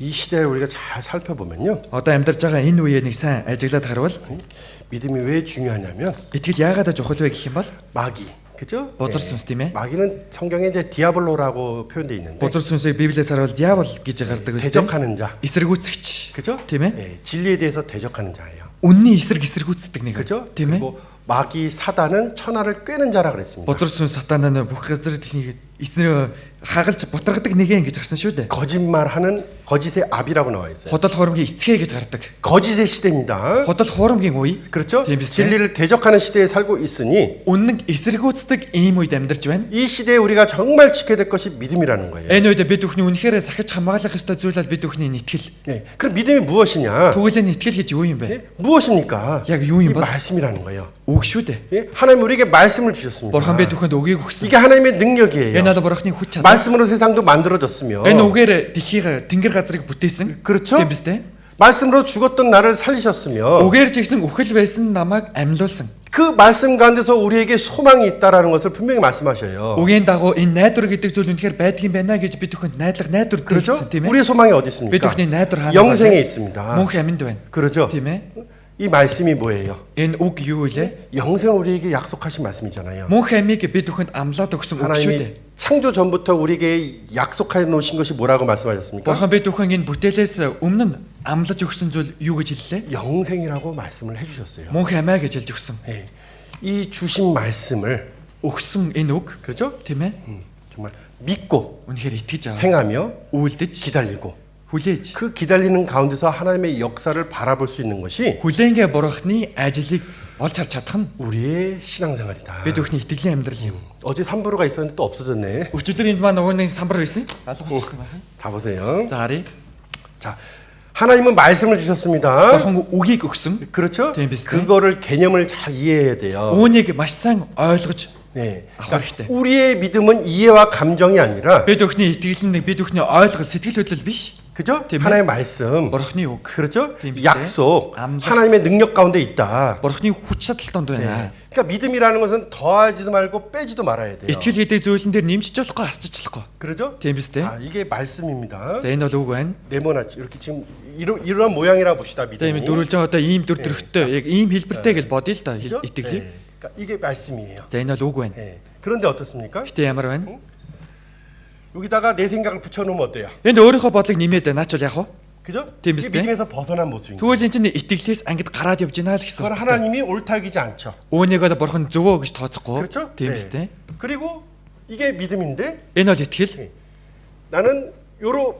Speaker 1: 이 시대를 우리가 잘 살펴보면요.
Speaker 2: Одоо амьдарч байгаа энэ үеийг нэг сайн ажиглаад харвал
Speaker 1: 믿음이 왜 중요하냐면
Speaker 2: итгэл яагаад чухал вэ гэх юм бол
Speaker 1: 마귀, 그죠?
Speaker 2: бузар сүнс тийм ээ.
Speaker 1: 마귀는 성경에 이제 디아블로라고 표현되어 있는데
Speaker 2: Бузар сүнсийг Библиэс харуул диавол гэж гардаг үстэй.
Speaker 1: 대적하는 자,
Speaker 2: Эсэргүүцэгч.
Speaker 1: 그죠?
Speaker 2: Тийм ээ.
Speaker 1: 네, 진리에 대해서 대적하는 자예요.
Speaker 2: Үнний эсэргүүцдэг нэг.
Speaker 1: 그죠?
Speaker 2: Тийм ээ.
Speaker 1: 그리고 마귀 사단은 천하를 꿰는 자라 그랬습니다.
Speaker 2: Бузар сүнс сатанаа бүх газар дэлхийг эснэр хагалж бутаргадаг нэгэн гэж гарсан шүү дээ.
Speaker 1: 거짓말하는 거짓의 압이라고 나와 있어요.
Speaker 2: Худал хуурмгийн эцгээ гэж гардаг.
Speaker 1: 거짓의 시대입니다.
Speaker 2: Худал хуурмгийн үе.
Speaker 1: 그렇죠?
Speaker 2: Тийм биз дээ.
Speaker 1: 진리를 대적하는 시대에 살고 있으니
Speaker 2: Үнэн эсэргүүцдэг ийм үед амьдарч байна.
Speaker 1: 이 시대에 우리가 정말 지켜야 될 것이 믿음이라는 거예요.
Speaker 2: Энэ үед бид бүхний үнэхээр сахиж хамгаалах ёстой зүйл бол бид бүхний итгэл.
Speaker 1: 네. 그럼 믿음이 무엇이냐?
Speaker 2: Тэгвэл энэ итгэл гэж юу юм бэ?
Speaker 1: 예? 무엇입니까?
Speaker 2: Яг юу
Speaker 1: 이
Speaker 2: юм бол?
Speaker 1: 말씀이라는 거예요.
Speaker 2: Үг шүү дээ.
Speaker 1: 예? 하나님 우리에게 말씀을 주셨습니다.
Speaker 2: Бурхан бид бүхэнд үгийг өгсөн.
Speaker 1: 이게 하나님의 능력이에요.
Speaker 2: Энэ бол Бурханы хүч чадал.
Speaker 1: 말씀으로 세상도 만들어졌으며
Speaker 2: Энэ үгээр дэлхийг тэнгэр газрыг бүтээсэн.
Speaker 1: 그렇죠?
Speaker 2: Тийм биз дээ.
Speaker 1: 말씀으로 죽었던 나를 살리셨으며
Speaker 2: Үгээр жигсэн үхэл байсан намайг амьлуулсан.
Speaker 1: 그 말씀 가운데서 우리에게 소망이 있다라는 것을 분명히 말씀하셔요.
Speaker 2: Үгийн дагуу энэ найдвар гэдэг зүйл үнэхээр байдаг юм байна гэж бид бүхэнд найдлага найдвар
Speaker 1: 그렇죠?
Speaker 2: дэлгэсэн тийм ээ.
Speaker 1: 우리의 소망이 어디
Speaker 2: Бид
Speaker 1: 있습니까?
Speaker 2: бүхний найдвар хаана
Speaker 1: 영생에
Speaker 2: байна?
Speaker 1: 있습니다.
Speaker 2: Мөнх амьд байна.
Speaker 1: 그렇죠?
Speaker 2: Тийм ээ.
Speaker 1: 이 말씀이 뭐예요?
Speaker 2: Энэ үг юу вэ?
Speaker 1: 영생을 우리에게 약속하신 말씀이잖아요.
Speaker 2: Мөнх амийг бид бүхэнд амлаад өгсөн үг шүү дээ.
Speaker 1: 하나님이 창조 전부터 우리에게 약속해 놓으신 것이 뭐라고 말씀하셨습니까?
Speaker 2: Бурхан бид бүхэн энэ бүтээлээс өмнө нь амлаж өгсөн зүйл юу гэж хэллээ?
Speaker 1: 영생이라고 말씀을 해주셨어요.
Speaker 2: Мөнх амиа гэж хэлж өгсөн.
Speaker 1: 예. 이 주신 말씀을
Speaker 2: Өгсөн энэ үг
Speaker 1: 그렇죠?
Speaker 2: тийм ээ.
Speaker 1: 정말 믿고
Speaker 2: Үнэхээр итгэж аваа.
Speaker 1: 행하며
Speaker 2: Үйлдэж
Speaker 1: 기다리고
Speaker 2: хүлээж.
Speaker 1: 그 기다리는 가운데서 하나님의 역사를 바라볼 수 있는 것이
Speaker 2: Хүлээнгээ Бурханы ажлыг олж харж чадах нь
Speaker 1: 우리의 신앙생활이다.
Speaker 2: бид бүхний итгэлийн амьдрал юм.
Speaker 1: 어제 3부로가 있었는데 또 없어졌네.
Speaker 2: Өчигдөр энд маань нөгөө нэг самбар байсан. Алга болчихсон байна.
Speaker 1: 자 보세요.
Speaker 2: За харъя.
Speaker 1: 자 하나님은 말씀을 주셨습니다.
Speaker 2: Бурхан үгийг өгсөн.
Speaker 1: 그렇죠?
Speaker 2: Тийм биз дээ.
Speaker 1: 그거를 개념을 잘 이해해야 돼요.
Speaker 2: Үүнийг маш сайн ойлгож
Speaker 1: 네.
Speaker 2: авах хэрэгтэй.
Speaker 1: 우리의 믿음은 이해와 감정이 아니라
Speaker 2: Бид бүхний итгэл нь бид бүхний ойлголт сэтгэл хөдлөл биш.
Speaker 1: 그죠?
Speaker 2: тийм ээ.
Speaker 1: 하나님의 말씀.
Speaker 2: Бурханы үг.
Speaker 1: 그렇죠?
Speaker 2: тийм биз дээ.
Speaker 1: 약속.
Speaker 2: 암락.
Speaker 1: 하나님의 능력 가운데 있다.
Speaker 2: Бурханы хүч чадал донд байна.
Speaker 1: 그러니까 믿음이라는 것은 더하지도 말고 빼지도 말아야 돼요.
Speaker 2: Итгэл гэдэг зүйлэн дээр нэмж болохгүй асч болохгүй.
Speaker 1: 그렇죠?
Speaker 2: Тийм биз дээ.
Speaker 1: 아, 이게 말씀입니다.
Speaker 2: За энэ бол үг байна.
Speaker 1: 네모나지 이렇게 지금 이런 모양이라 봅시다
Speaker 2: За ийм
Speaker 1: 믿음이.
Speaker 2: дөрүүлж байгаа одоо ийм дүр төрхтэй яг ийм хэлбэртэй гэж бодъё л да
Speaker 1: 그죠?
Speaker 2: итгэлийг.
Speaker 1: 네. 그러니까 이게 말씀이에요.
Speaker 2: За энэ бол үг байна.
Speaker 1: 네. 그런데 어떻습니까?
Speaker 2: Гэтэ ямар байна?
Speaker 1: 여기다가 내 생각을 붙여놓으면 어때요?
Speaker 2: Энд өөрийнхөө бодлыг нэмээд наач бол яг уу?
Speaker 1: 그죠?
Speaker 2: тийм
Speaker 1: 이게
Speaker 2: биз дээ.
Speaker 1: 믿음에서 벗어난 모습입니다.
Speaker 2: Тэгвэл энэ чинь итгэлээс ангид гараад явж байна л гэсэн.
Speaker 1: 그건 하나님이 옳다 여기지 않죠.
Speaker 2: Үүнийг бол бурхан зөвөө гэж тооцохгүй.
Speaker 1: 그렇죠?
Speaker 2: Тийм
Speaker 1: 네.
Speaker 2: биз дээ.
Speaker 1: 그리고 이게 믿음인데
Speaker 2: Энэ бол итгэл.
Speaker 1: 나는 요런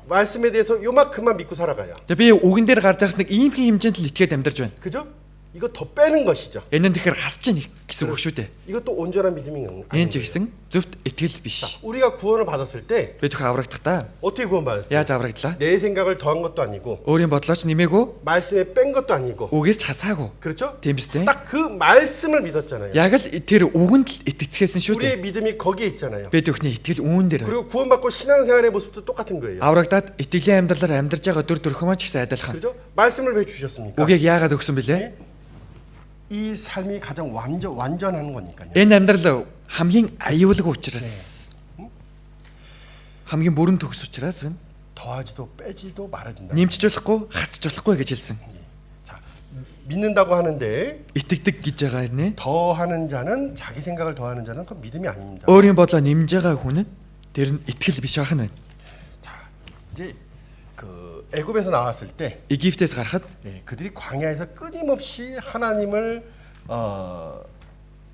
Speaker 1: 말씀에 대해서 요만큼만 믿고 살아가요.
Speaker 2: За би үгэн дээр гарч байгаас нэг ийм хэмжээнд л итгээд амьдарч байна.
Speaker 1: 그죠? 이거 더 빼는 것이죠.
Speaker 2: Энэ нь тэгэхээр хасч ийн гэсэн үг шүү дээ.
Speaker 1: 이것도 온전한 믿음이
Speaker 2: Энэ
Speaker 1: 아니에요.
Speaker 2: ч гэсэн зөвхт итгэл биш.
Speaker 1: 우리가 구원을 받았을 때
Speaker 2: Бид хөө аврагдахдаа
Speaker 1: 어떻게 구원받았어요?
Speaker 2: яаж аврагдлаа?
Speaker 1: 내 생각을 더한 것도 아니고
Speaker 2: Өөрийн бодлооч нэмээгүй,
Speaker 1: 말씀에 뺀 것도 아니고
Speaker 2: үгээс ч хасаагүй.
Speaker 1: 그렇죠?
Speaker 2: Тийм биз дээ.
Speaker 1: 딱 그 말씀을 믿었잖아요.
Speaker 2: Яг л тэр үгэнд л итгэцгээсэн шүү
Speaker 1: 우리의
Speaker 2: дээ.
Speaker 1: 믿음이 거기에 있잖아요.
Speaker 2: Бид бүхний итгэл үүн дээр.
Speaker 1: 그리고 구원받고 신앙생활의 모습도 똑같은 거예요.
Speaker 2: Аврагдаад итгэлийн амьдралаар амьдарч байгаа дүр төрхөө маань ч гэсэн адилхан.
Speaker 1: 그렇죠? 말씀을 왜 주셨습니까?
Speaker 2: Үгийг яагаад өгсөн бэлээ?
Speaker 1: 이 삶이 가장 완전한 거니까요.
Speaker 2: Энэ амьдрал хамгийн аюулгүй учраас. хамгийн бүрэн төгс учраас байна.
Speaker 1: 더하지도 빼지도 말아야 된다.
Speaker 2: Нэмч болохгүй, хасч болохгүй гэж хэлсэн.
Speaker 1: 자, 믿는다고 하는데
Speaker 2: Итгэдэг гэж байгаа нэ.
Speaker 1: 더하는 자는 자기 생각을 더하는 자는 그건 믿음이 아닙니다.
Speaker 2: Өөрийн бодлоо нэмж байгаа хүн нь тэр нь итгэл биш байх нь байна.
Speaker 1: 자, 이제 그 애굽에서 나왔을 때
Speaker 2: Египтээс гарахад
Speaker 1: 그들이 광야에서 끊임없이 하나님을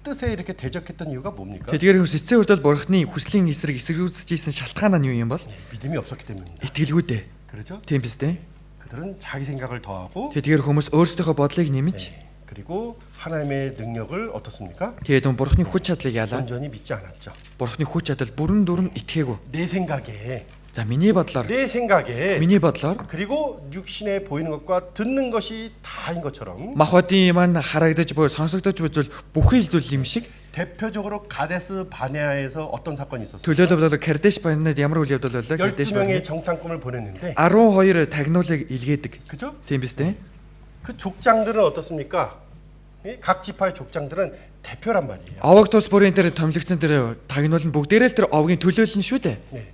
Speaker 1: 뜻에 이렇게 대적했던 이유가 뭡니까?
Speaker 2: тэдгээр хүмүүс эцсийн үрдэл бурхны хүслийн эсрэг эсэргүүцэж исэн шалтгаан нь юу юм бол?
Speaker 1: 믿음이 없었기 때문입니다.
Speaker 2: Итгэлгүй дээ.
Speaker 1: 그렇죠?
Speaker 2: Тийм биз дээ.
Speaker 1: 그들은 자기 생각을 더하고
Speaker 2: тэдгээр хүмүүс өөрсдийнхөө бодлыг нэмж
Speaker 1: 그리고 하나님의 능력을 어떻습니까?
Speaker 2: тэгээд бурхны хүч чадлыг яалаа.
Speaker 1: 온전히 믿지 않았죠.
Speaker 2: Бурхны хүч чадал бүрэн дүрэн итгээгүй.
Speaker 1: 내 생각에
Speaker 2: За миний бодлоор
Speaker 1: 내 생각에
Speaker 2: 그리고
Speaker 1: 육신에 보이는 것과 듣는 것이 다인 것처럼
Speaker 2: махбодын маань харагдаж буй сонсогдож буй зүйл бүхий л зүйл юм шиг
Speaker 1: 대표적으로 가데스 바네아에서 어떤 사건이 있었어요?
Speaker 2: төлөөлөл Кардеш Барнад ямар үйл явдал болоо? Кардеш
Speaker 1: 12명의 정탐꾼을 보냈는데
Speaker 2: 12 тагнуулыг илгээдэг.
Speaker 1: 그죠?
Speaker 2: Тийм биз дээ.
Speaker 1: 그 족장들은 어떻습니까? 각 지파의 족장들은 대표란 말이에요.
Speaker 2: Овог тус бүрийн дээр томилогдсон тэр тагнуул нь бүгдээрээ л тэр овгийн төлөөлөл нь шүү дээ.
Speaker 1: 네.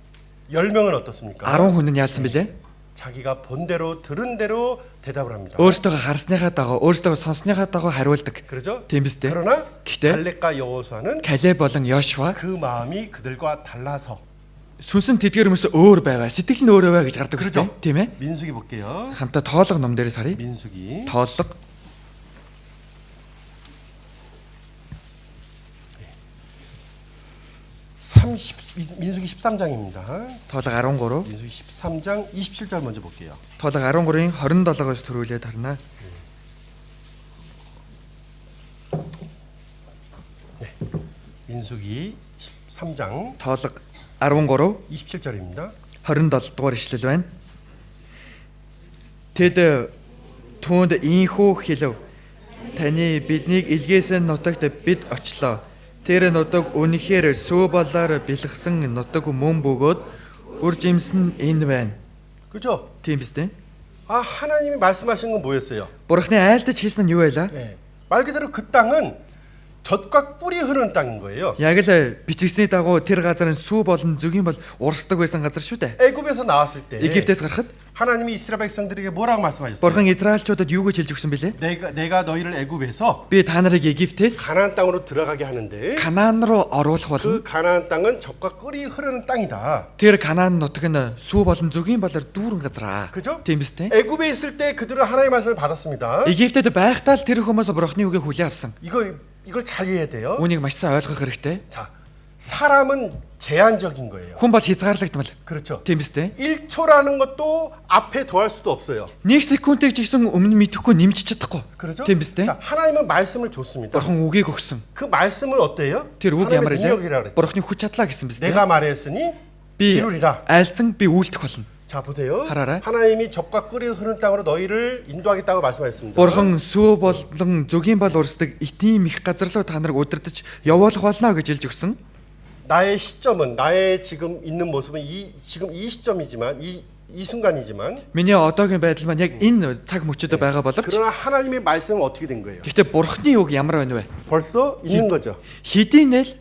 Speaker 1: 10명은 어떻습니까?
Speaker 2: 10 хүн нь яалсан бilé?
Speaker 1: 자기가 본 대로 들은 대로 대답을 합니다.
Speaker 2: өөртөө харсныхаа дагуу, өөртөө сонссныхаа дагуу хариулдаг.
Speaker 1: 그렇죠?
Speaker 2: Тийм биз дээ.
Speaker 1: 그러나
Speaker 2: Гэхдээ
Speaker 1: 갈렙과 여호수아는
Speaker 2: Калеб болон Йошуа
Speaker 1: 그 마음이 그들과 달라서
Speaker 2: сүнсэн тэдгээр хүмүүс өөр байваа, сэтгэл нь өөр байваа гэж гардаг
Speaker 1: 그렇죠?
Speaker 2: үстэй. Тийм ээ?
Speaker 1: 민수기 볼게요.
Speaker 2: Хамтаа тоолго ном дээрээс харъя.
Speaker 1: 민수기
Speaker 2: Тоолго
Speaker 1: 민수기 13장입니다.
Speaker 2: тоолго 13.
Speaker 1: 민수기 13장 27절 먼저 볼게요.
Speaker 2: тоолго 13-ын 27-оос төрүүлээд харна.
Speaker 1: 네. 민수기 13장
Speaker 2: тоолго 13
Speaker 1: 27절입니다.
Speaker 2: 27 дугаар ишлэл байна. Тэд түүнд ийхүү хэлв. Таны биднийг илгээсэн нутагт бид очлоо. Тэр нутаг үнэхээр сүү болоор бэлгсэн нутаг мөн бөгөөд үржимсэн энэ байна.
Speaker 1: 그죠?
Speaker 2: Тийм биз дээ.
Speaker 1: 아, 하나님이 말씀하신 건 뭐였어요?
Speaker 2: Бурхны айлдаж хэлсэн нь юу байлаа?
Speaker 1: 네. 말 그대로 그 땅은 젖과 꿀이 흐르는 땅인 거예요.
Speaker 2: Яг л бичигсний дагуу тэр газар нь сүү болон зүгийн бол урсдаг байсан газар шүү дээ.
Speaker 1: 애굽에서 나왔을 때
Speaker 2: Египтээс гарахад
Speaker 1: 하나님이 이스라엘 백성들에게 뭐라고 말씀하셨어요?
Speaker 2: Бурхан Израильчуудад юу гэж хэлж өгсөн бilé?
Speaker 1: 내가 너희를 애굽에서
Speaker 2: Би та нарыг Египтээс
Speaker 1: 가나안 땅으로 들어가게 하는데
Speaker 2: Канаан руу оруулах болно.
Speaker 1: 그 가나안 땅은 젖과 꿀이 흐르는 땅이다.
Speaker 2: Тэр Канаан нутаг нь сүү болон зүгийн болоор дүүрэн газар аа.
Speaker 1: 그죠?
Speaker 2: Тийм биз дээ.
Speaker 1: 애굽에 있을 때 그들은 하나님의 말씀을 받았습니다.
Speaker 2: Египтэд байхдаа л тэр хүмүүс Бурхны үгийг хүлээн авсан.
Speaker 1: 이걸 잘 이해해야 돼요.
Speaker 2: Үүнийг маш сайн ойлгох хэрэгтэй.
Speaker 1: 자, 사람은 제한적인 거예요.
Speaker 2: Хүн бол хязгаарлагдмал.
Speaker 1: 그렇죠.
Speaker 2: Тийм биз дээ.
Speaker 1: 1초라는 것도 앞에 더할 수도 없어요.
Speaker 2: 1 секундыг ч гэсэн өмнө мэдэхгүй нэмж чадахгүй.
Speaker 1: 그렇죠?
Speaker 2: Тийм биз дээ.
Speaker 1: 자, 하나님은 말씀을 줬습니다.
Speaker 2: Бурхан үгийг өгсөн.
Speaker 1: 그 말씀은 어때요?
Speaker 2: Тэр үг ямар
Speaker 1: 하나님의 능력이라
Speaker 2: вэ?
Speaker 1: 그랬죠.
Speaker 2: Бурхны хүч чадлаа гэсэн биз дээ.
Speaker 1: 내가 말했으니
Speaker 2: Би
Speaker 1: 이루리라.
Speaker 2: айлцсан би үйлдэх болно.
Speaker 1: 자, 보세요.
Speaker 2: 하라라.
Speaker 1: 하나님이 젖과 꿀이 흐르는 땅으로 너희를 인도하겠다고 말씀하셨습니다.
Speaker 2: Бурхан сүү болон зүгийн бол урсдаг эдийн их газар руу та нарыг удирдах явуулах болно гэж хэлж өгсөн.
Speaker 1: 나의 시점은 나의 지금 있는 모습은 지금 이 시점이지만 이 순간이지만
Speaker 2: Миний одоогийн байдал маань яг энэ цаг мөчөд байгаа боловч
Speaker 1: 그러나 하나님의 말씀은 어떻게 된 거예요?
Speaker 2: гэхдээ Бурхны үг ямар байна вэ?
Speaker 1: 벌써 있는 거죠.
Speaker 2: Хэдийнэл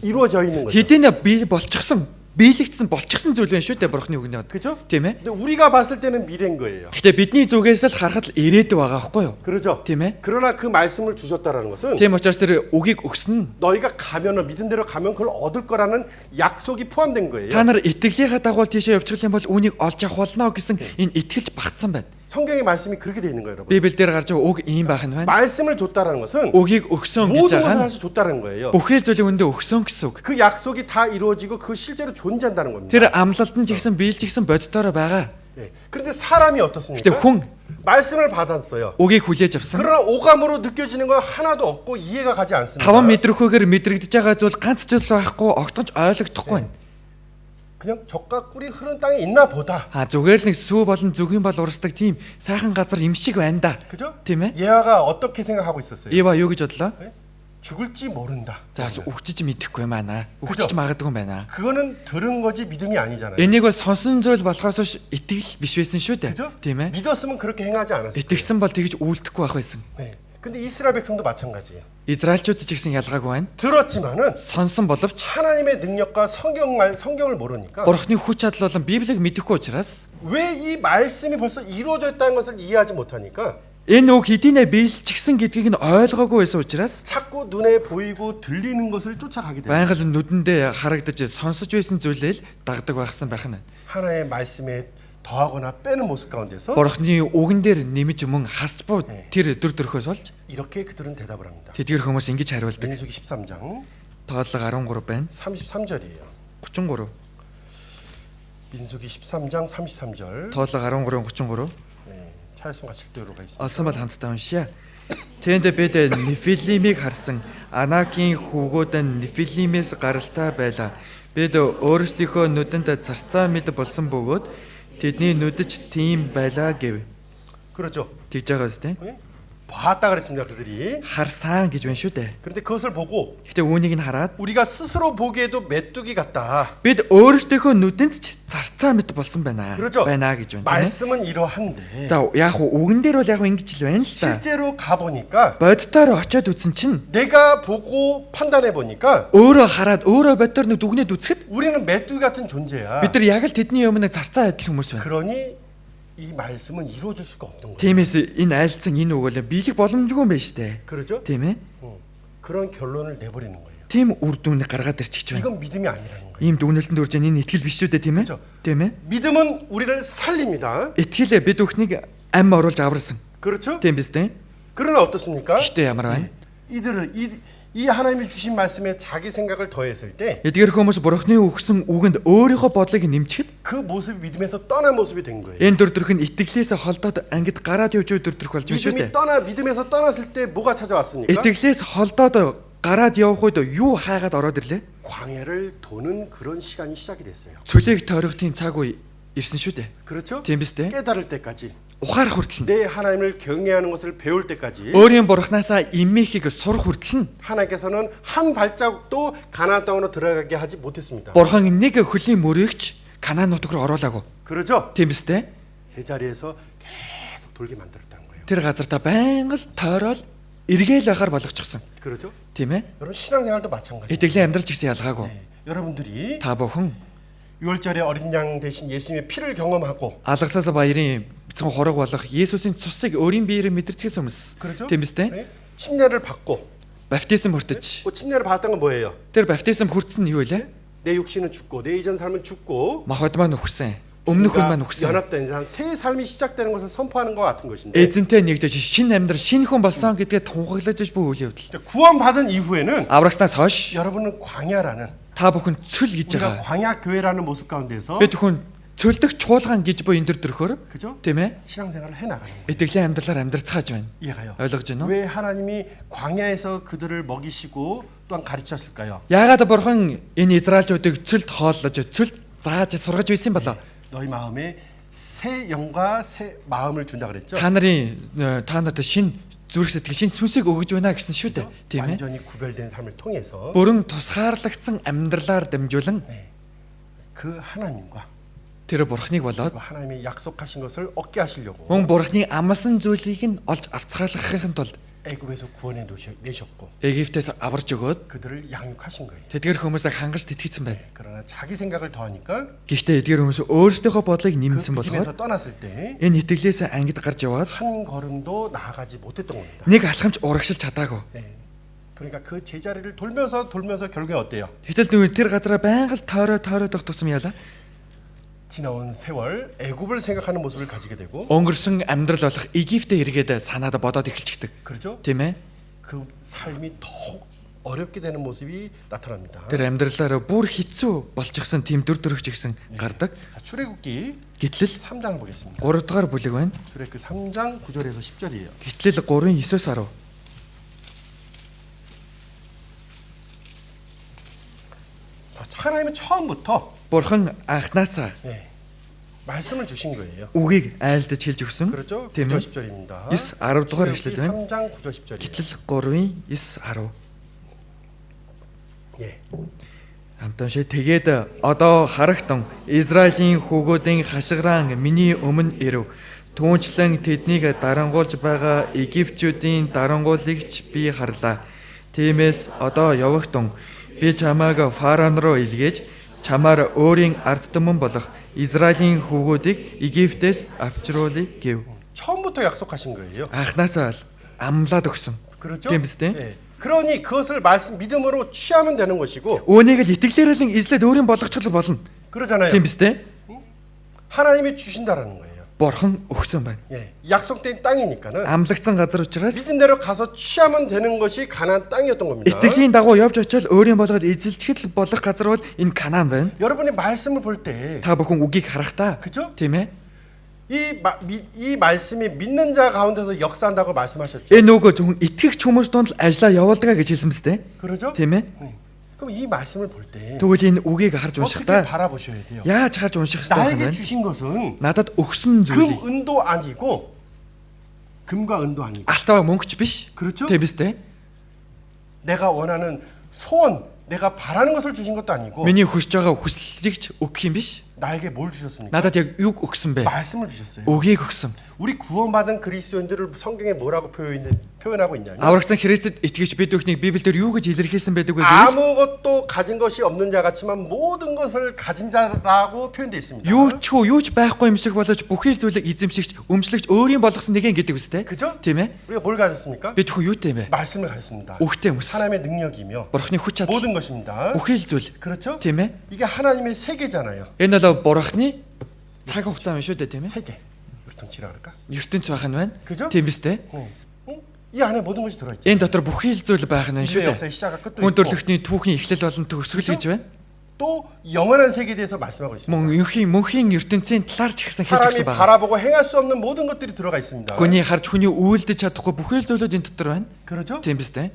Speaker 1: 이루어져 있는 거죠.
Speaker 2: хэдийнэ бий болчихсон, биелэгдсэн болчихсон зүйл байна шүү дээ Бурхны үгний.
Speaker 1: 그죠?
Speaker 2: Тийм ээ.
Speaker 1: 근데 우리가 봤을 때는 미래인 거예요.
Speaker 2: Гэхдээ бидний зүгээс л харахад л ирээдүй байгаа байхгүй юу?
Speaker 1: 그렇죠?
Speaker 2: Тийм ээ.
Speaker 1: 그러나 그 말씀을 주셨다라는 것은
Speaker 2: Тийм учраас тэр үгийг өгсөн нь
Speaker 1: 너희가 가면은 믿은 대로 가면 그걸 얻을 거라는 약속이 포함된 거예요.
Speaker 2: та нар итгэлийнхаа дагуу тийшээ явчих юм бол үүнийг олж авах болно гэсэн энэ итгэлж багтсан байна.
Speaker 1: 성경의 말씀이 그렇게 돼 있는 거예요, 여러분.
Speaker 2: Библиэлд гарч байгаа үг ийм байх нь байна.
Speaker 1: 말씀을 줬다라는 것은
Speaker 2: Үгийг өгсөн гэж
Speaker 1: 모든 것을
Speaker 2: байгаа
Speaker 1: 할 수 줬다는 거예요.
Speaker 2: нь бүхэл зүйлийг үндэ өгсөн гэсэн үг.
Speaker 1: 그 약속이 다 이루어지고 그 실제로 존재한다는 겁니다.
Speaker 2: Тэр амлалт нь ч гэсэн биелж гисэн боддоор байгаа.
Speaker 1: 네. 그런데 사람이
Speaker 2: Гэтэ
Speaker 1: 어떻습니까?
Speaker 2: хүн
Speaker 1: 말씀을 받았어요.
Speaker 2: үгийг хүлээж авсан.
Speaker 1: 그러나 오감으로 느껴지는 건 하나도 없고 이해가 가지 않습니다.
Speaker 2: Таван мэдрөхөөр мэдрэгдэж байгаа зүйл ганц зүйл байхгүй огтонч ойлгохдохгүй байна.
Speaker 1: 그냥 젖과 꿀이 흐르는 땅에 있나 보다.
Speaker 2: Зүгээр л нэг сүү болон зүгийн бол урсдаг тийм сайхан газар юм шиг байна да.
Speaker 1: 그죠?
Speaker 2: Тийм ээ.
Speaker 1: 예화가 어떻게 생각하고 있었어요?
Speaker 2: Ива юу гэж бодлоо?
Speaker 1: 죽을지 모른다.
Speaker 2: За үхчих мэдэхгүй юм байна.
Speaker 1: Кэжо?
Speaker 2: Үхчих магадгүй юм байна.
Speaker 1: 그거는 들은 거지 믿음이 아니잖아요.
Speaker 2: Энийг бол сонсон зүйл болохоос ш итгэл биш байсан шүү дээ.
Speaker 1: 그죠?
Speaker 2: Тийм ээ.
Speaker 1: 믿었으면 그렇게 행하지 않았을 거예요.
Speaker 2: Итгэсэн бол тэгж үйлдэхгүй байх байсан.
Speaker 1: 네. 근데 이스라엘 백성도 마찬가지예요.
Speaker 2: Израильчууд ч гэсэн ялгаагүй байна.
Speaker 1: 들었지만은
Speaker 2: Сонсон боловч
Speaker 1: 하나님의 능력과 성경을 모르니까
Speaker 2: Бурхны хүч чадал болон Библийг мэдэхгүй учраас
Speaker 1: 왜 이 말씀이 벌써 이루어져 있다는 것을 이해하지 못하니까
Speaker 2: энэ үг хэдийнэ биелчихсэн гэдгийг нь ойлгоогүй байсан учраас
Speaker 1: 자꾸 눈에 보이고 들리는 것을 쫓아가게 됩니다.
Speaker 2: байнга л нүдэндээ харагдаж сонсож байсан зүйлээ л дагдаг байхсан байх нь.
Speaker 1: 하나님의 말씀에 더하거나 빼는 모습 가운데서
Speaker 2: Бурхны үгэн дээр нэмж мөн хасч буу тэр дөр төрхөөс болж
Speaker 1: 이렇게 그들은 대답을 합니다.
Speaker 2: тэдгэр хүмүүс ингэж хариулдаг.
Speaker 1: 민수기 13장
Speaker 2: Тооллого 13 байна.
Speaker 1: 33절이에요.
Speaker 2: 33.
Speaker 1: 민수기 13장 33절.
Speaker 2: Тооллого 13 33.
Speaker 1: 네, 찾았으면 같이 읽도록 하겠습니다.
Speaker 2: Олсон бол хамтдаа уншия. Тэнд бид Нефилимийг харсан. Анакийн хүүгүүд нь Нефилимээс гаралтай байлаа. Бид өөрсдийнхөө нүдэнд зарцаа мэд болсон бөгөөд тэдний нүдэж тийм байлаа гэв.
Speaker 1: 그렇죠.
Speaker 2: Тэгж байгаа үстэй.
Speaker 1: 봤다 그랬습니다. 그들이.
Speaker 2: Харсан гэж байна шүү дээ.
Speaker 1: 그런데 그것을 보고
Speaker 2: Гэтэ үүнийг нь хараад
Speaker 1: 우리가 스스로 보기에도 메뚜기 같다.
Speaker 2: бид өөрсдийнхөө нүдэнд ч зарцаа мэд болсон байна.
Speaker 1: 그렇죠.
Speaker 2: Байна гэж байна. тийм ээ.
Speaker 1: 말씀은 이러한데
Speaker 2: За яг уу үгэн дээр бол яг ингэж л байна л да.
Speaker 1: 실제로 가 보니까
Speaker 2: Бодтоор очиод үзсэн чинь
Speaker 1: 내가 보고 판단해 보니까
Speaker 2: өөрөө хараад өөрөө бодтоор нүд үгнээд үзэхэд
Speaker 1: 우리는 메뚜기 같은 존재야.
Speaker 2: бид нар яг л тэдний өмнө зарцаа адил хүмүүс байна.
Speaker 1: 그러니 이 말씀은 이루어질 수가 없는 거예요.
Speaker 2: Тиймээс энэ айлцсан энэ үг бол биелэх боломжгүй юм байна шүү дээ.
Speaker 1: 그렇죠?
Speaker 2: Тийм ээ.
Speaker 1: 그런 결론을 내버리는 거예요.
Speaker 2: Тийм үр дүнг гаргаад ирчих байна.
Speaker 1: 이건 믿음이 아니라는 거예요.
Speaker 2: Ийм дүгнэлтэнд үрж энэ итгэл биш шүү дээ, тийм ээ?
Speaker 1: 그렇죠.
Speaker 2: Тийм ээ.
Speaker 1: 믿음은 우리를 살립니다.
Speaker 2: Итгэл бид бүхнийг ам оруулж аварсан.
Speaker 1: 그렇죠?
Speaker 2: Тийм биз дээ?
Speaker 1: 그러나 어떻습니까?
Speaker 2: Гэхдээ ямар байна?
Speaker 1: 이들은 이 하나님이 주신 말씀에 자기 생각을 더했을 때 그
Speaker 2: Эдгээр хүмүүс бурхны өгсөн үгэнд өөрийнхөө бодлыг нэмчихэд
Speaker 1: 모습이 믿음에서 떠난 모습이 된 거예요.
Speaker 2: энэ дөрдөрх нь итгэлээс холдоод ангид гараад явж буй дөрдөрх болж байна шүү дээ.
Speaker 1: 믿음에서 떠났을 때 뭐가 찾아왔습니까?
Speaker 2: Итгэлээс холдоод гараад явах үед юу хайгаад ороод ирлээ?
Speaker 1: 광야를 도는 그런 시간이 시작이 됐어요.
Speaker 2: Цөлийг тойрох тийм цаг үе ирсэн шүү дээ.
Speaker 1: 그렇죠?
Speaker 2: Тийм биз дээ?
Speaker 1: 깨달을 때까지
Speaker 2: Ухаарах хүртэл нь
Speaker 1: 내 하나님을 경외하는 것을 배울 때까지
Speaker 2: өөрийн бурхнаасаа имэхийг сурах хүртэл нь
Speaker 1: 하나님께서는 한 발자국도 가나안 땅으로 들어가게 하지 못했습니다.
Speaker 2: бурхан нэг хөлийн мөрөгч Канаан нутаг руу оруулаагүй.
Speaker 1: 그렇죠?
Speaker 2: Тийм биз дээ?
Speaker 1: 그 자리에서 계속 돌게 만들었다는 거예요.
Speaker 2: Тэр газар та байнга л тойроод эргээл байхаар болгочихсон.
Speaker 1: 그렇죠?
Speaker 2: Тийм ээ?
Speaker 1: 여러분 신앙생활도 마찬가지.
Speaker 2: Итгэлийн амьдрал ч гэсэн ялгаагүй.
Speaker 1: 여러분들이
Speaker 2: Та бүхэн
Speaker 1: 6월절에 어린 양 대신 예수님의 피를 경험하고
Speaker 2: алгасаас баярын бяцхан хураг болох Есүсийн цусыг өөрийн биеэр мэдэрчгээс өмнөс.
Speaker 1: 그렇죠?
Speaker 2: Тийм биз дээ?
Speaker 1: 네? 침례를 받고
Speaker 2: Баптизм хүртэж.
Speaker 1: 그 침례를 받았던 건 뭐예요?
Speaker 2: Тэр баптизм хүртсэн нь юу вэ?
Speaker 1: 내 육신은 죽고 내 이전 삶은 죽고
Speaker 2: Махбод маань өгсөн. Өмнөх хүн маань өгсөн.
Speaker 1: 연합된 새 삶이 시작되는 것을 선포하는 것 같은 것인데
Speaker 2: Эзэнтэй нэгдэж шинэ амьдрал, шинэ хүн болсон гэдгээ тунхаглаж буй үйл явдал.
Speaker 1: 구원받은 이후에는
Speaker 2: Аврагснаас хойш
Speaker 1: 여러분은 광야라는
Speaker 2: та бүхэн цөл гэж
Speaker 1: 우리가
Speaker 2: байгаа.
Speaker 1: 광야 교회라는 모습 가운데서
Speaker 2: Бид хүн цөлдөх чуулган гэж буй энэ дөрхөөр
Speaker 1: 그죠?
Speaker 2: тийм ээ?
Speaker 1: 신앙생활을 해 나가는 거예요.
Speaker 2: Итгэлийн амьдралаар амьдрцгааж байна.
Speaker 1: 이해가요?
Speaker 2: ойлгож байна уу?
Speaker 1: 왜 하나님이 광야에서 그들을 먹이시고 또한 가르쳤을까요?
Speaker 2: Яагаад бурхан энэ израилчуудыг цөлд хооллож, цөлд зааж сургаж байсан болоо?
Speaker 1: 너희 마음에 새 영과 새 마음을 준다 그랬죠?
Speaker 2: Та нарт шин зүрх сэтгэл, шин сүнсийг өгж байна гэсэн шүү дээ. Тийм ээ?
Speaker 1: 완전히 구별된 삶을 통해서
Speaker 2: Бүрэн тусгаарлагдсан амьдралаар дамжуулан
Speaker 1: 그 하나님과
Speaker 2: тэр бурхныг болоод
Speaker 1: 하나님이 약속하신 것을 얻게 하시려고
Speaker 2: мөн бурхны амласан зүйлийг нь олж авцгаалгахын тулд
Speaker 1: 애굽에서 구원해 내셨고
Speaker 2: Египтээс аварж өгөөд
Speaker 1: 그들을 양육하신 거예요.
Speaker 2: тэдгээр хүмүүсийг хангаж тэтгэсэн байна.
Speaker 1: 그러나 자기 생각을 더하니까
Speaker 2: Гэхдээ эдгээр хүмүүс өөрсдийнхөө бодлыг
Speaker 1: 그
Speaker 2: нэмсэн болохоор
Speaker 1: 믿음에서 떠났을 때 한
Speaker 2: энэ итгэлээс ангид гарч яваад
Speaker 1: 걸음도 나아가지 못했던 겁니다.
Speaker 2: нэг алхамч урагшилж чадаагүй.
Speaker 1: 네. 그러니까 그 제자리를 돌면서 결국에 어때요?
Speaker 2: Гэтэл нүү тэр газараа байнга л тойроод тусам яла.
Speaker 1: 지나온 세월 애굽을 생각하는 모습을 가지게 되고
Speaker 2: Өнгөрсөн амьдрал болох Египтэд эргээд санаад бодоод эхэлчихдэг.
Speaker 1: 그렇죠?
Speaker 2: Тийм ээ?
Speaker 1: 그 삶이 더욱 어렵게 되는 모습이 나타납니다.
Speaker 2: Тэр амьдралаараа бүр хэцүү болчихсон тийм дөрөгч гисэн гардаг.
Speaker 1: 자, 출애굽기
Speaker 2: Гэтэл
Speaker 1: 3장을 보겠습니다.
Speaker 2: 3 дугаар бүлэг байна.
Speaker 1: 출애굽기 3장 9절에서 10절이에요.
Speaker 2: Гэтэл 3:9-10.
Speaker 1: 하나님은 처음부터
Speaker 2: Бурхан анхнаасаа
Speaker 1: 말씀을 주신 거예요.
Speaker 2: үгийг айлдаж хэлж өгсөн.
Speaker 1: 그렇죠?
Speaker 2: Тийм
Speaker 1: 9절
Speaker 2: ээ?
Speaker 1: 10절입니다.
Speaker 2: 9, 10 дугаар ишлэл байна.
Speaker 1: 3장 9절 10절이에요.
Speaker 2: Гэтэл 3:9-10.
Speaker 1: 예.
Speaker 2: Хамтаншаа тэгээд одоо харагтан Израилийн хүүгүүдийн хашгираан миний өмнө ирэв. Түүнчлэн тэднийг дарангуулж байгаа Египтчүүдийн дарангуулыг ч би харлаа. Тиймээс одоо явагтун би чамааг фараон руу илгээж чамаар өөрийн ард түмэн болох Израилийн хүүгүүдийг Египтээс авчруулъя гэв.
Speaker 1: 처음부터 약속하신 거예요.
Speaker 2: Анхнаасаа л амлаад өгсөн.
Speaker 1: 그렇죠?
Speaker 2: Тийм биз дээ?
Speaker 1: 예. 그러니 그것을 믿음으로 취하면 되는 것이고
Speaker 2: Үүнийг л итгэлээрээ л эзлээд өөрийн болгочихлоо болно.
Speaker 1: 그러잖아요.
Speaker 2: Тийм биз дээ?
Speaker 1: 하나님이 주신다라는 거예요.
Speaker 2: Бурхан өгсөн байна.
Speaker 1: 예. 약속된 땅이니까는
Speaker 2: Амлагдсан газар учраас
Speaker 1: 믿음대로 가서 취하면 되는 것이 가나안 땅이었던 겁니다.
Speaker 2: итгэлийн дагуу явж очиод өөрийн болгоод эзэлчгэд болох газар бол энэ Канаан байна.
Speaker 1: 여러분이 말씀을 볼 때
Speaker 2: Та бүхэн үгийг харахтаа
Speaker 1: 그죠?
Speaker 2: тийм ээ?
Speaker 1: 이 말씀이 믿는 자 가운데서 역사한다고 말씀하셨죠.
Speaker 2: Энэ үг зөвхөн итгэгч хүмүүс донд л ажиллаа явуулдаг гэж хэлсэн мэт дээ.
Speaker 1: 그러죠?
Speaker 2: Тийм ээ?
Speaker 1: 그럼 이 말씀을 볼 때
Speaker 2: Тэгвэл энэ үгийг харж
Speaker 1: 어떻게
Speaker 2: уншихдаа
Speaker 1: 바라보셔야 돼요?
Speaker 2: яаж харж унших ёстой
Speaker 1: 나에게
Speaker 2: вэ?
Speaker 1: 주신 것은
Speaker 2: Надад өгсөн
Speaker 1: 금
Speaker 2: зүйлийг
Speaker 1: 은도 아니고 금과 은도 아니고
Speaker 2: алтаа мөнгөч биш.
Speaker 1: 그렇죠?
Speaker 2: Тийм биз дээ.
Speaker 1: 내가 원하는 소원, 내가 바라는 것을 주신 것도 아니고
Speaker 2: Миний хүсэж байгаа хүслийг ч өгөх юм биш.
Speaker 1: 나에게 뭘 주셨습니까?
Speaker 2: Надад яг юг өгсөн бэ?
Speaker 1: 말씀을 주셨어요.
Speaker 2: Үгийг өгсөн.
Speaker 1: 우리 구원받은 그리스도인들을 성경에 뭐라고 표현하고 있냐면
Speaker 2: Аврагсан Христэд итгэж бид бүхнийг Библиэлд юу гэж илэрхийлсэн байдаг вэ гэвэл
Speaker 1: 아무것도 가진 것이 없는 자 같지만 모든 것을 가진 자라고 표현되어 있습니다.
Speaker 2: юу ч байхгүй юм шиг боловч бүхий л зүйлийг эзэмшигч, өмчлөгч өөрийн болгосон нэгэн гэдэг үстэй.
Speaker 1: 그죠?
Speaker 2: Тийм ээ?
Speaker 1: 우리가 뭘 가졌습니까?
Speaker 2: Бид хөө юутэй юм бэ?
Speaker 1: 말씀을 가졌습니다.
Speaker 2: Үгтэй хүмүүс.
Speaker 1: 하나님의 능력이며
Speaker 2: Бурхны хүч чадал,
Speaker 1: 모든 것입니다.
Speaker 2: бүхий л зүйл.
Speaker 1: 그렇죠?
Speaker 2: Тийм ээ?
Speaker 1: 이게 하나님의 세계잖아요.
Speaker 2: Энэ бол Бурхны цаг хугацаа юм шүү дээ, тийм ээ?
Speaker 1: 세계. 율통치라 그럴까?
Speaker 2: ертөнц байх нь байна.
Speaker 1: 그죠?
Speaker 2: Тийм биз дээ?
Speaker 1: 응. 응? 이 안에 모든 것이 들어 있죠.
Speaker 2: Энэ дотор бүхий л зүйл байх нь байна шүү
Speaker 1: 인류의
Speaker 2: дээ.
Speaker 1: 역사의 시작과 끝도
Speaker 2: Хүн
Speaker 1: 있고
Speaker 2: төрлөختний түүхийн эхлэл болон төгсгөл гэж байна.
Speaker 1: 또 영원한 세계에 대해서 말씀하고 있습니다.
Speaker 2: Мөнхийн ертөнцийн талаар ч ихсэн хэлж
Speaker 1: 사람이
Speaker 2: өгсөн байна.
Speaker 1: 바라보고 행할 수 없는 모든 것들이 들어가 있습니다.
Speaker 2: Хүний харж хүний үйлдэж чадахгүй бүхий л зүйлүүд энэ дотор байна.
Speaker 1: 그렇죠?
Speaker 2: Тийм биз дээ?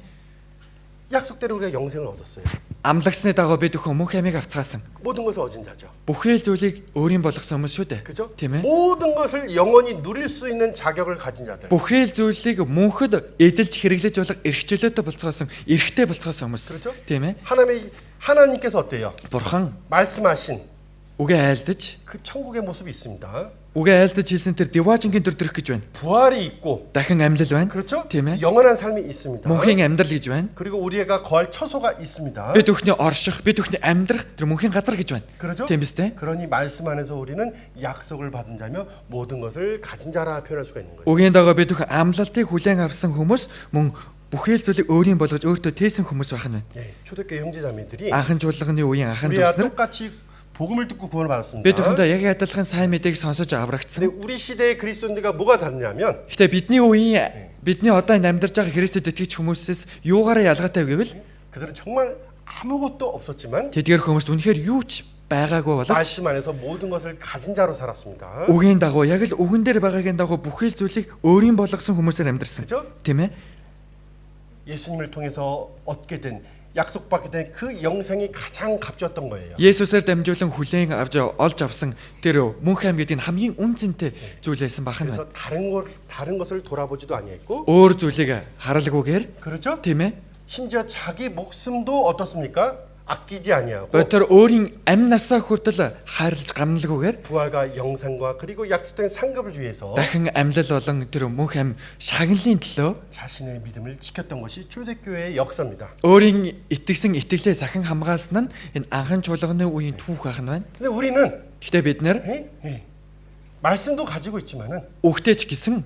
Speaker 1: 약속대로 우리가 영생을 얻었어요.
Speaker 2: Амлагсны дагуу бид өхөн мөнх амийг авцгаасан.
Speaker 1: 모든 것을 얻은 자죠.
Speaker 2: Бүхий л зүйлийг өөрийн болгосон хүмүүс шүү дээ.
Speaker 1: 그죠?
Speaker 2: Тийм ээ?
Speaker 1: 모든 것을 영원히 누릴 수 있는 자격을 가진 자들.
Speaker 2: Бүхий л зүйлийг мөнхөд эдэлж хэрэглэж болох эрхчлөөтэй болцгоосон, эрхтэй болцгоосон хүмүүс.
Speaker 1: 그렇죠?
Speaker 2: Тийм ээ?
Speaker 1: 하나님께서 어때요?
Speaker 2: Бурхан
Speaker 1: 말씀하신
Speaker 2: үгээ айлдаж,
Speaker 1: 그 천국의 모습이 있습니다.
Speaker 2: үгээ айлдаж хэлсэн тэр Деважингийн төр төрөх гэж байна.
Speaker 1: 부활이 있고,
Speaker 2: Дахин амьлал байна.
Speaker 1: 그렇죠?
Speaker 2: Тийм ээ?
Speaker 1: 영원한 삶이 있습니다.
Speaker 2: Мөнхийн амьдрал гэж байна.
Speaker 1: 그리고 우리가 거할 처소가 있습니다.
Speaker 2: Бид өхний орших, бид өхний амьдрах тэр мөнхийн газар гэж байна.
Speaker 1: 그렇죠?
Speaker 2: Тийм биз дээ?
Speaker 1: 그러니 말씀 안에서 우리는 약속을 받은 자며 모든 것을 가진 자라 표현할 수가 있는 거예요.
Speaker 2: Үгийн дагуу бид өхөн амлалтыг хүлээн авсан хүмүүс мөн бүхий л зүйлийг өөрийн болгож өөртөө тээсэн хүмүүс байх нь байна.
Speaker 1: 예, 초대교회 형제자매들이
Speaker 2: Анхан чуулганы үеийн анхан
Speaker 1: 우리와
Speaker 2: дүүснэр
Speaker 1: 똑같이 복음을 듣고 구원을 받았습니다.
Speaker 2: бид өхөндөө яг адилхан сайн мэдээг сонсож
Speaker 1: 근데
Speaker 2: аврагдсан.
Speaker 1: 우리 시대의 그리스도인들과 뭐가 다르냐면
Speaker 2: Гэтэ бидний үеийн бидний одоо энэ амьдарч байгаа Христэд итгэж хүмүүсээс юугаараа ялгаатай гэвэл
Speaker 1: 그들은 정말 아무것도 없었지만
Speaker 2: тэдгээр хүмүүст үнэхээр юу ч байгаагүй боловч
Speaker 1: 말씀 안에서 모든 것을 가진 자로 살았습니다.
Speaker 2: үгийн дагуу яг л үгэн дээр байгаагийн дагуу бүхий л зүйлийг өөрийн болгосон хүмүүсээр амьдарсан.
Speaker 1: 그죠?
Speaker 2: Тийм ээ?
Speaker 1: 예수님을 통해서 얻게 된 약속받게 된 그 영생이 가장 값졌던 거예요.
Speaker 2: Есүсээр дамжуулан хүлээн авч олж авсан тэр мөнх ам гэдэг нь хамгийн үнцэнтэй зүйл байсан бахан байна.
Speaker 1: 그래서 다른 것을 돌아보지도 아니했고,
Speaker 2: Өөр зүйлийг харалгүйгээр
Speaker 1: 그렇죠?
Speaker 2: тийм ээ?
Speaker 1: 심지어 자기 목숨도 어떻습니까? 아끼지 아니하고
Speaker 2: Тэр өөрийн амь насаа хүртэл хайрлаж гамналгүйгээр
Speaker 1: 부활과 영생과 그리고 약속된 상급을 위해서
Speaker 2: дахин амьлал болон тэр мөнх ам шагналын төлөө
Speaker 1: 자신의 믿음을 지켰던 것이 초대교회의 역사입니다.
Speaker 2: өөрийн итгэсэн итгэлээ сахин хамгаалсан нь энэ анхан чуулганы үеийн түүх ах нь байна.
Speaker 1: 근데 우리는
Speaker 2: Гэтэ бид нэр
Speaker 1: 말씀도 가지고 있지만은
Speaker 2: өгтэй ч гэсэн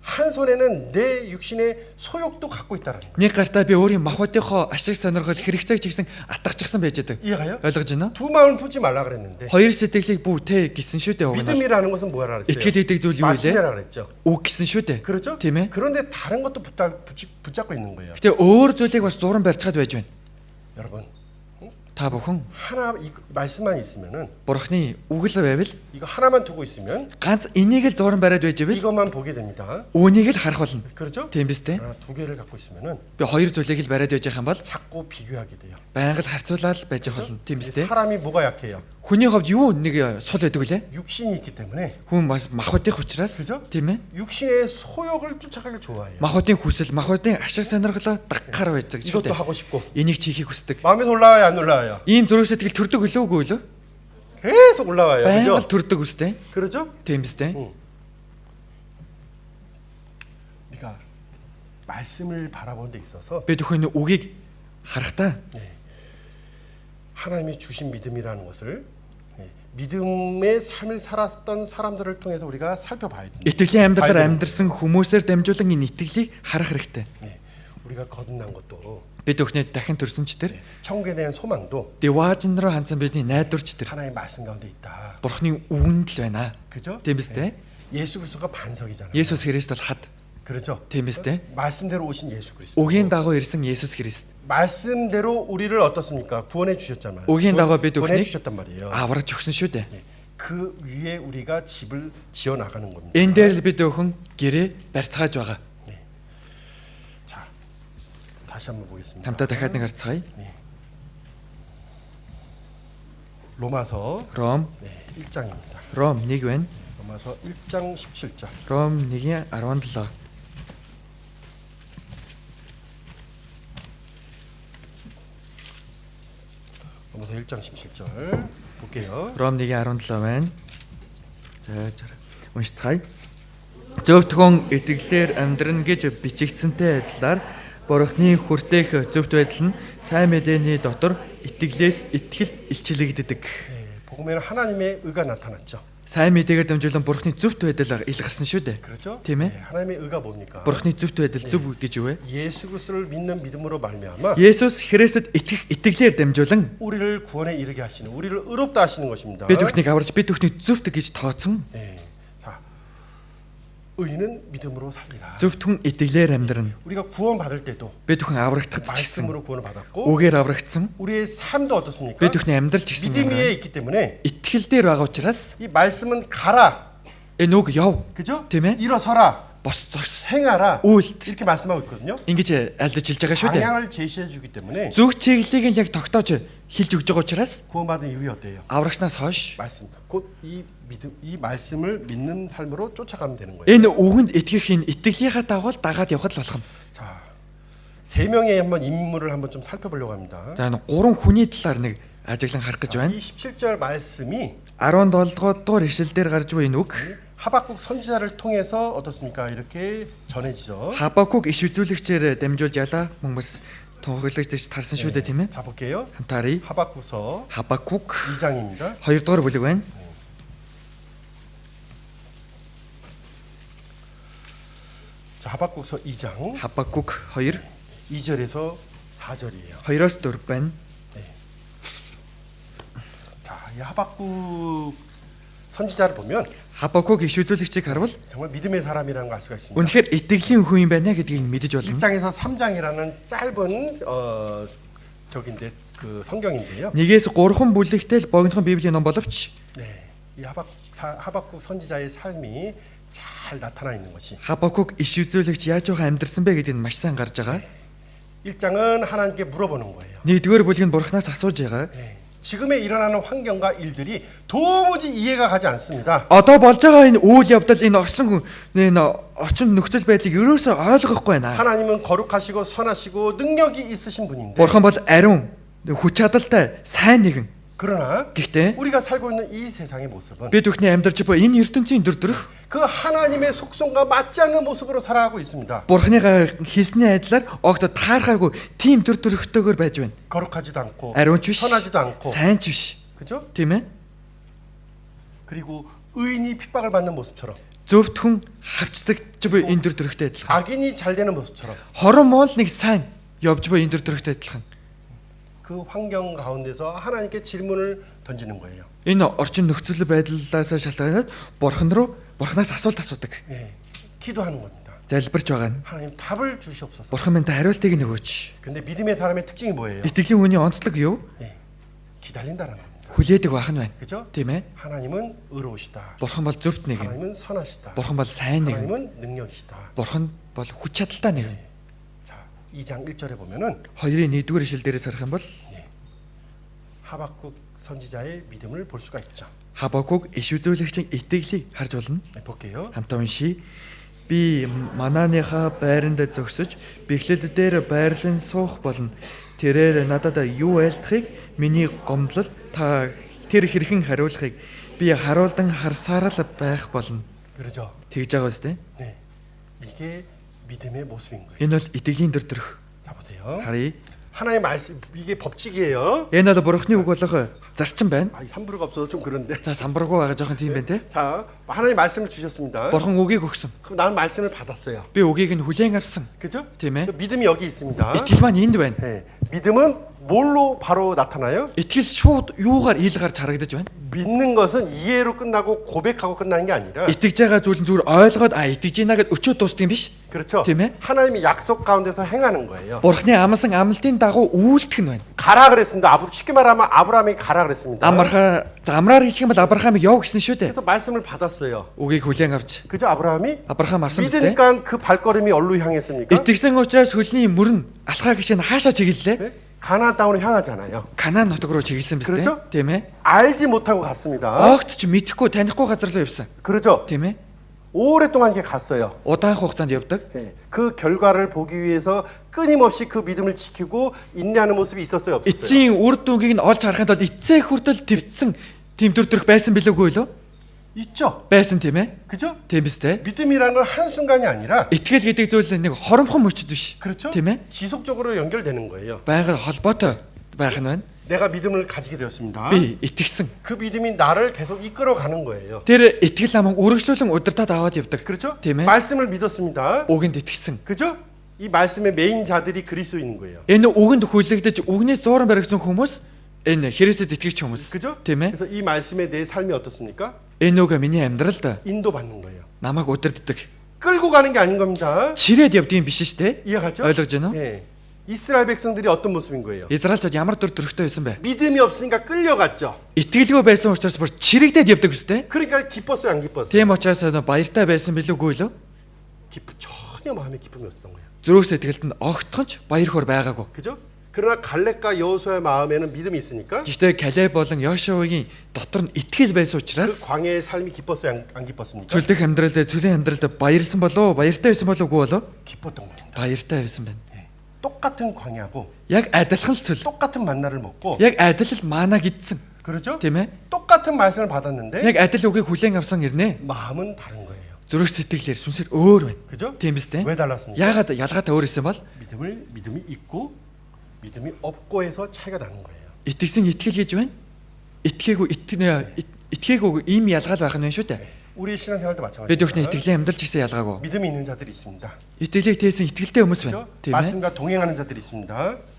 Speaker 1: 한 손에는 내 육신의 소욕도 갖고 있다는 거예요.
Speaker 2: нэг гартаа би өөрийн махбодынхоо ашиг сонирхол хэрэгцээг ч гэсэн атгахчихсан байж байгаа.
Speaker 1: 이해가요?
Speaker 2: Ойлгож байна уу?
Speaker 1: 두 마음을 품지 말라 그랬는데
Speaker 2: Хоёр сэтгэлийг бүтэе гэсэн шүү дээ. уг нь.
Speaker 1: 믿음이라는 것은 뭐라 그랬어요?
Speaker 2: 이тгэл гэдэг зүйл юу вэ?
Speaker 1: 말씀이라 그랬죠.
Speaker 2: Үг гэсэн шүү дээ.
Speaker 1: 그렇죠?
Speaker 2: Тийм ээ?
Speaker 1: 그런데 다른 것도 붙잡고 있는 거예요.
Speaker 2: Гэтэ өөр зүйлийг бас зуран барьцгаад байж байна.
Speaker 1: 여러분,
Speaker 2: Та бүхэн
Speaker 1: 하나 이 말씀만 있으면은
Speaker 2: Бурхны үг л байвал
Speaker 1: 이거 하나만 두고 있으면
Speaker 2: ганц энийг л зуран бариад байж ивэл
Speaker 1: 이것만 보게 됩니다.
Speaker 2: үүнийг л харах болно.
Speaker 1: 그렇죠?
Speaker 2: Тийм биз дээ?
Speaker 1: 그러나 두 개를 갖고 있으면은
Speaker 2: Би хоёр зүйлийг л бариад байж байгаа юм бол
Speaker 1: 자꾸 비교하게 돼요.
Speaker 2: байнга л харьцуулаад байж болно. Тийм биз дээ?
Speaker 1: 사람이 뭐가 약해요?
Speaker 2: Хүний хувьд юу нэг сул байдаг лээ?
Speaker 1: 육신이 있기 때문에
Speaker 2: Хүн бас махбодын учраас
Speaker 1: 그죠?
Speaker 2: тийм ээ?
Speaker 1: 육신의 소욕을 쫓아가길 좋아해요.
Speaker 2: Махбодын хүсэл, махбодын ашиг сонирхлоо дагахаар байдаг шүү
Speaker 1: 이것도
Speaker 2: дээ.
Speaker 1: 하고 싶고
Speaker 2: Энийг чихийг хүсдэг.
Speaker 1: 마음에서 올라와요, 안 올라와요?
Speaker 2: Ийм зүрх сэтгэл төрдөг өлөө үгүй лөө?
Speaker 1: 계속 올라와요.
Speaker 2: Байнга л
Speaker 1: 그죠?
Speaker 2: төрдөг үстэй.
Speaker 1: 그렇죠?
Speaker 2: Тийм биз дээ?
Speaker 1: 우리가 말씀을 바라보는 데 있어서
Speaker 2: Бид өхөний үгийг харахтаа
Speaker 1: 하나님이 주신 믿음이라는 것을 믿음의 삶을 살았던 사람들을 통해서 우리가 살펴봐야 됩니다.
Speaker 2: итгэлийн амьдралаар
Speaker 1: 봐야 됩니다.
Speaker 2: амьдарсан хүмүүсээр дамжуулан энэ итгэлийг харах хэрэгтэй.
Speaker 1: 우리가 거듭난 것도
Speaker 2: Бид өхний дахин төрсөн ч тэр
Speaker 1: 천국에 대한 소망도
Speaker 2: Деважин руу хандсан бидний найдварч тэр
Speaker 1: 하나님의 말씀 가운데 있다.
Speaker 2: Бурхны үгэнд л байна.
Speaker 1: 그죠?
Speaker 2: Тийм биз дээ?
Speaker 1: 예수 그리스도가 반석이잖아요.
Speaker 2: Есүс Христ бол хад.
Speaker 1: 그렇죠?
Speaker 2: Тийм биз дээ?
Speaker 1: 말씀대로 오신 예수 그리스도.
Speaker 2: Үгийн дагуу ирсэн Есүс Христ.
Speaker 1: 말씀대로 우리를 어떻습니까? 구원해 주셨잖아요.
Speaker 2: Үгийн дагуу бид
Speaker 1: 구원해
Speaker 2: өхнийг
Speaker 1: 주셨단 말이에요.
Speaker 2: аварж өгсөн шүү дээ.
Speaker 1: 그 위에 우리가 집을 지어 나가는 겁니다.
Speaker 2: Энэ дээр л бид өхөн гэрээ барьцгааж байгаа.
Speaker 1: 자, 다시 한번 보겠습니다.
Speaker 2: Хамтаа дахиад нэг харцгаая.
Speaker 1: 로마서
Speaker 2: Ром
Speaker 1: 1장입니다.
Speaker 2: Ром 1 байна.
Speaker 1: 로마서 1장 17절.
Speaker 2: Ром 1:17.
Speaker 1: 로마서 1장 17절 볼게요.
Speaker 2: Ром 1:17 байна. За уншицгаая. Зөвхт хүн итгэлээр амьдрна гэж бичигдсэнтэй адилаар Бурхны хүртээх зөвхт байдал нь сайн мэдээний дотор итгэлээс итгэл илчлэгддэг.
Speaker 1: 복음에는 하나님의 의가 나타났죠.
Speaker 2: Сайн мэдээгээр дамжуулан Бурхны зөвхт байдал илгарсан шүү дээ.
Speaker 1: 그렇죠?
Speaker 2: Тийм ээ.
Speaker 1: 하나님의 의가 뭡니까?
Speaker 2: Бурхны зөвхт байдал зөв гэж юу вэ?
Speaker 1: 예수 그리스도를 믿는 믿음으로 말미암아
Speaker 2: Есүс Христэд итгэх итгэлээр дамжуулан
Speaker 1: 우리를 구원에 이르게 하시는, 우리를 의롭다 하시는 것입니다.
Speaker 2: бид бүхнийг аварж бид бүхнийг зөвхт гэж тооцсон.
Speaker 1: 네. 자, 의는 믿음으로 살리라.
Speaker 2: Зөвхт хүн итгэлээр амьдрна.
Speaker 1: 우리가 구원받을 때도
Speaker 2: Бид бүхэн аврагдахад ч гэсэн
Speaker 1: 말씀으로 구원을 받았고
Speaker 2: үгээр аврагдсан.
Speaker 1: 우리의 삶도 어떻습니까?
Speaker 2: Бид бүхний амьдрал ч гэсэн
Speaker 1: 믿음
Speaker 2: ямар
Speaker 1: 위에 있기 때문에
Speaker 2: итгэл дээр байгаа учраас
Speaker 1: 이 말씀은 가라,
Speaker 2: энэ үг яв,
Speaker 1: 그죠?
Speaker 2: тийм ээ?
Speaker 1: 일어서라,
Speaker 2: бос зогс,
Speaker 1: 행하라
Speaker 2: үйлт
Speaker 1: 이렇게 말씀하고 있거든요.
Speaker 2: ингэж альдаж хэлж байгаа шүү дээ.
Speaker 1: 방향을 제시해 주기 때문에
Speaker 2: Зөв чиглэлийг нь яг тогтоож хэлж өгж байгаа учраас
Speaker 1: 구원받은 이후에 어때요?
Speaker 2: аврагчнаас хойш
Speaker 1: 말씀. 곧 이 믿음, 이 말씀을 믿는 삶으로 쫓아가면 되는 거예요.
Speaker 2: энэ үгэнд итгэх энэ итгэлийнхаа дагуу дагаад явхад л болох нь.
Speaker 1: 자, 세 명의 한번 인물을 한번 좀 살펴보려고 합니다.
Speaker 2: За энэ гурван хүний талаар нэг ажиглан харах гэж байна.
Speaker 1: 이 17절 말씀이
Speaker 2: 17 дугаар ишлэл дээр гарч буй энэ үг
Speaker 1: 하박국 선지자를 통해서 어떻습니까? 이렇게 전해지죠.
Speaker 2: Хабакук иш үзүүлэгчээр дамжуулж ялаа хүмүүс тунхаглагч тарсан шүү дээ тийм ээ.
Speaker 1: 자, 볼게요.
Speaker 2: Хамтаарий.
Speaker 1: 하박국서
Speaker 2: Хабакук
Speaker 1: 2장입니다.
Speaker 2: 2 дугаар бүлэг байна.
Speaker 1: 자, 하박국서 2장
Speaker 2: Хабакук 2
Speaker 1: 2절에서 4절이에요.
Speaker 2: 2-4 байна.
Speaker 1: 자, 이 하박국 선지자를 보면
Speaker 2: Хабакук иш үзүүлэгчийг харвал
Speaker 1: 정말 믿음의 사람이라는 걸 알 수가 있습니다.
Speaker 2: үнэхээр итгэлийн хүн юм байна гэдгийг мэдэж болно.
Speaker 1: 1장에서 3장이라는 짧은 저긴데 그 성경인데요.
Speaker 2: 1-3 бүлэгтэй л богинохон Библийн ном боловч
Speaker 1: 네, 이 하박국 선지자의 삶이 잘 나타나 있는 것이
Speaker 2: Хабакук иш үзүүлэгч яаж жоохон амьдрсан бэ гэдгийг маш сайн гарч байгаа.
Speaker 1: 1장은 하나님께 물어보는 거예요.
Speaker 2: 1-р бүлэг нь Бурханаас асууж байгаа.
Speaker 1: 네, 지금에 일어나는 환경과 일들이 도무지 이해가 가지 않습니다.
Speaker 2: Одоо болж байгаа энэ үйл явдал энэ орчлон энэ орчин нөхцөл байдлыг ерөөсөө ойлгохгүй байна.
Speaker 1: 하나님은 거룩하시고 선하시고 능력이 있으신 분인데
Speaker 2: Бурхан бол ариун, хүч чадалтай, сайн нэгэн.
Speaker 1: 그러나
Speaker 2: Гэхдээ
Speaker 1: 우리가 살고 있는 이 세상의 모습은
Speaker 2: бид бүхний амьдарч буй энэ ертөнцийн дүр төрх
Speaker 1: 그 하나님의 속성과 맞지 않는 모습으로 살아가고 있습니다.
Speaker 2: Бурханы хийсний айдлаар огт таархаагүй тийм дүр төрхтэйгээр байж байна.
Speaker 1: 거룩하지도 않고
Speaker 2: 아리ун биш,
Speaker 1: 선하지도 않고
Speaker 2: сайн ч биш.
Speaker 1: 그죠?
Speaker 2: Тийм ээ?
Speaker 1: 그리고 의인이 핍박을 받는 모습처럼
Speaker 2: Зөвхт хүн хавцдаг буй энэ дүр төрхтэй адилхан.
Speaker 1: 악인이 잘 되는 모습처럼
Speaker 2: Хорон моол нэг сайн явж буй энэ дүр төрхтэй адилхан.
Speaker 1: 그 환경 가운데서 하나님께 질문을 던지는 거예요.
Speaker 2: Энэ орчин нөхцөл байдлаас шалтгаалаад Бурханаас асуулт асуудаг.
Speaker 1: 네, 기도하는 겁니다.
Speaker 2: Залбирч байгаа нь.
Speaker 1: 하나님 답을 주시옵소서.
Speaker 2: Бурхан минь хариултыг нөгөөч.
Speaker 1: 근데 믿음의 사람의 특징이 뭐예요?
Speaker 2: Итгэлийн хүний онцлог юу?
Speaker 1: 네, 기다린다는 겁니다.
Speaker 2: Хүлээдэг байх нь байна.
Speaker 1: 그죠?
Speaker 2: Тийм ээ?
Speaker 1: 하나님은 의로우시다.
Speaker 2: Бурхан бол зөвхт нэгэн.
Speaker 1: 하나님은 선하시다.
Speaker 2: Бурхан бол сайн нэгэн.
Speaker 1: 하나님은 능력이시다.
Speaker 2: Бурхан бол хүч чадалтай нэгэн.
Speaker 1: 자, 2장 1절에 보면은
Speaker 2: 2-ын 1-р ишлэл дээрээс харах юм бол
Speaker 1: 하박국 선지자의 믿음을 볼 수가 있죠.
Speaker 2: Хабакук иш үзүүлэгчийн итгэлийг харж болно.
Speaker 1: 네, 볼게요.
Speaker 2: Хамтаа уншия. Би манааныхаа байранд зогсож бэхлэл дээр байрлан суух болно. Тэрээр надад юу айлтахыг миний гомдлол та тэр хэрхэн хариулахыг би харуулдан харсаар л байх болно.
Speaker 1: 그러죠.
Speaker 2: Тэгж байгаа үстэй.
Speaker 1: 네, 이게 믿음의 모습인 거예요.
Speaker 2: Энэ бол итгэлийн дүр төрх.
Speaker 1: 자, 보세요.
Speaker 2: Харъя.
Speaker 1: 하나님의 말씀 이게 법칙이에요.
Speaker 2: Энэ бол Бурхны үг болох зарчим байна.
Speaker 1: 아, 이 삼부르가 없어서 좀 그런데.
Speaker 2: За самбаргуу байгаа жоохон тийм байна те.
Speaker 1: 자, 하나님 말씀을 주셨습니다.
Speaker 2: Бурхан үгийг өгсөн.
Speaker 1: 그럼 나는 말씀을 받았어요.
Speaker 2: Би үгийг нь хүлээн авсан.
Speaker 1: 그죠?
Speaker 2: Тийм ээ.
Speaker 1: 그 믿음이 여기 있습니다.
Speaker 2: Итгэл маань энд байна.
Speaker 1: 네, 믿음은 뭘로 바로 나타나요?
Speaker 2: Итгэл шууд юугаар ил гарч харагдаж байна.
Speaker 1: 믿는 것은 이해로 끝나고 고백하고 끝나는 게 아니라
Speaker 2: Итгэж байгаа зүйл нь зүгээр ойлгоод итгэж ийна гэд өчөө дуустдаг юм биш.
Speaker 1: 그렇죠.
Speaker 2: тийм ээ?
Speaker 1: 하나님의 약속 가운데서 행하는 거예요.
Speaker 2: Бурхны амласан амлалтын дагуу үйлдэх нь байна.
Speaker 1: 가라 그랬습니다. 쉽게 말하면 아브라함이 가라 그랬습니다.
Speaker 2: Амраар хэлэх юм бол Авраамыг яв гэсэн шүү дээ.
Speaker 1: 그래서 말씀을 받았어요.
Speaker 2: Үгийг хүлээн авч
Speaker 1: 그죠? 아브라함이
Speaker 2: Авраам авсан биз дээ.
Speaker 1: 믿으니까 그 발걸음이 어디로 향했습니까?
Speaker 2: Итгэсэн учраас хөлний мөрөн алхаа гişэн хаашаа чиглэлээ.
Speaker 1: 네? 가나안 땅으로 향하잖아요.
Speaker 2: Канаан нутаг руу чиглэсэн биз дээ.
Speaker 1: 그렇죠?
Speaker 2: Тийм ээ.
Speaker 1: 알지 못하고 갔습니다.
Speaker 2: Огт ч мэдэхгүй танихгүй газар руу явсан.
Speaker 1: 그렇죠?
Speaker 2: Тийм ээ.
Speaker 1: 오랫동안 이렇게 갔어요.
Speaker 2: Удаан хугацаанд явдаг.
Speaker 1: 예, 그 결과를 보기 위해서 끊임없이 그 믿음을 지키고 인내하는 모습이 있었어요, 없었어요?
Speaker 2: Эцсийн үр дүнгийг нь олж харахын тулд эцсээ хүртэл твцсэн тийм төр төрх байсан билүүгүй лөө?
Speaker 1: 있죠.
Speaker 2: Байсан тийм ээ.
Speaker 1: 그죠?
Speaker 2: Тийм биз дээ.
Speaker 1: 믿음이라는 건 한순간이 아니라
Speaker 2: Итгэл гэдэг зүйл нэг хоромхон мөчд биш.
Speaker 1: 그렇죠?
Speaker 2: Тийм ээ.
Speaker 1: 지속적으로 연결되는 거예요.
Speaker 2: Байгаль холбоотой байх нь байна.
Speaker 1: 내가 믿음을 가지게 되었습니다.
Speaker 2: Би итгэсэн.
Speaker 1: 그 믿음이 나를 계속 이끌어 가는 거예요.
Speaker 2: Тэр итгэл намайг үргэлжлүүлэн удирдах аваад явдаг.
Speaker 1: 그렇죠?
Speaker 2: Тийм ээ.
Speaker 1: 말씀을 믿었습니다.
Speaker 2: Үгэнд итгэсэн.
Speaker 1: 그죠? 이 말씀의 메인 자들이 그리스도인인 거예요.
Speaker 2: Энэ үгэнд хүлээгдэж үгнээс зууран баригдсан хүмүүс энэ Христэд итгэж хүмүүс.
Speaker 1: 그죠?
Speaker 2: Тийм ээ.
Speaker 1: 그래서 이 말씀에 내 삶이 어떻습니까?
Speaker 2: Энэ үг миний амьдралд
Speaker 1: 인도받는 거예요.
Speaker 2: намайг удирддаг.
Speaker 1: 끌고 가는 게 아닌 겁니다.
Speaker 2: Чирээд явдгийн биш шүү дээ.
Speaker 1: 이해가죠?
Speaker 2: ойлгож байна уу?
Speaker 1: 예. 이스라엘 백성들이 어떤 모습인 거예요?
Speaker 2: Израильчууд ямар төр төрхтэй байсан бэ?
Speaker 1: 믿음이 없으니까 끌려갔죠.
Speaker 2: Итгэлгүй байсан учраас бүр чирэгдээд явдаг үстэй.
Speaker 1: 그러니까 기뻤어요, 안 기뻤어요?
Speaker 2: Тийм учраас баяртай байсан билүүгүй лөө?
Speaker 1: 전혀 마음에 기쁨이 없었던 거예요.
Speaker 2: Зүрх сэтгэлд нь огтхонч баяр хөөр байгаагүй.
Speaker 1: 그죠? 그러나 갈렙과 여호수아의 마음에는 믿음이 있으니까
Speaker 2: Гэхдээ Калеб болон Йошуагийн дотор нь итгэл байсан
Speaker 1: 그
Speaker 2: учраас
Speaker 1: 광야의 삶이 기뻤어요, 안 기뻤습니까?
Speaker 2: зүлдэх амьдралд зүлийн амьдралд баярсан болов баяртай байсан болов уу болов?
Speaker 1: 기뻤던 겁니다.
Speaker 2: Баяртай байсан байна.
Speaker 1: 예. 똑같은 광야고
Speaker 2: Яг адилхан л зүйл.
Speaker 1: 똑같은 만나를 먹고
Speaker 2: Яг адил л маана гидсэн.
Speaker 1: 그렇죠?
Speaker 2: Тийм ээ?
Speaker 1: 똑같은 말씀을 받았는데
Speaker 2: Яг адил үгийг хүлээн авсан ирнэ.
Speaker 1: 마음은 다른 거예요.
Speaker 2: Зүрх сэтгэлээр сүнсээр өөр байна.
Speaker 1: 그죠?
Speaker 2: Тийм биз дээ?
Speaker 1: 왜 달랐습니까?
Speaker 2: Яагаад ялгаатай өөр исэн бол
Speaker 1: 믿음이 있고 믿음이 없고 해서 차이가 나는 거예요.
Speaker 2: итгэсэн итгэл гэж байна. Итгээгүй ийм ялгаал байх нь байна шүү дээ.
Speaker 1: 우리 신앙생활도
Speaker 2: Бид бүхний
Speaker 1: 마찬가지입니다.
Speaker 2: итгэлийн амьдрал ч гэсэн ялгаагүй.
Speaker 1: 믿음이 있는 자들이 있습니다.
Speaker 2: Итгэлийг тээсэн итгэлтэй хүмүүс байна.
Speaker 1: 그렇죠?
Speaker 2: Тийм ээ?
Speaker 1: 말씀과 동행하는 자들이 있습니다.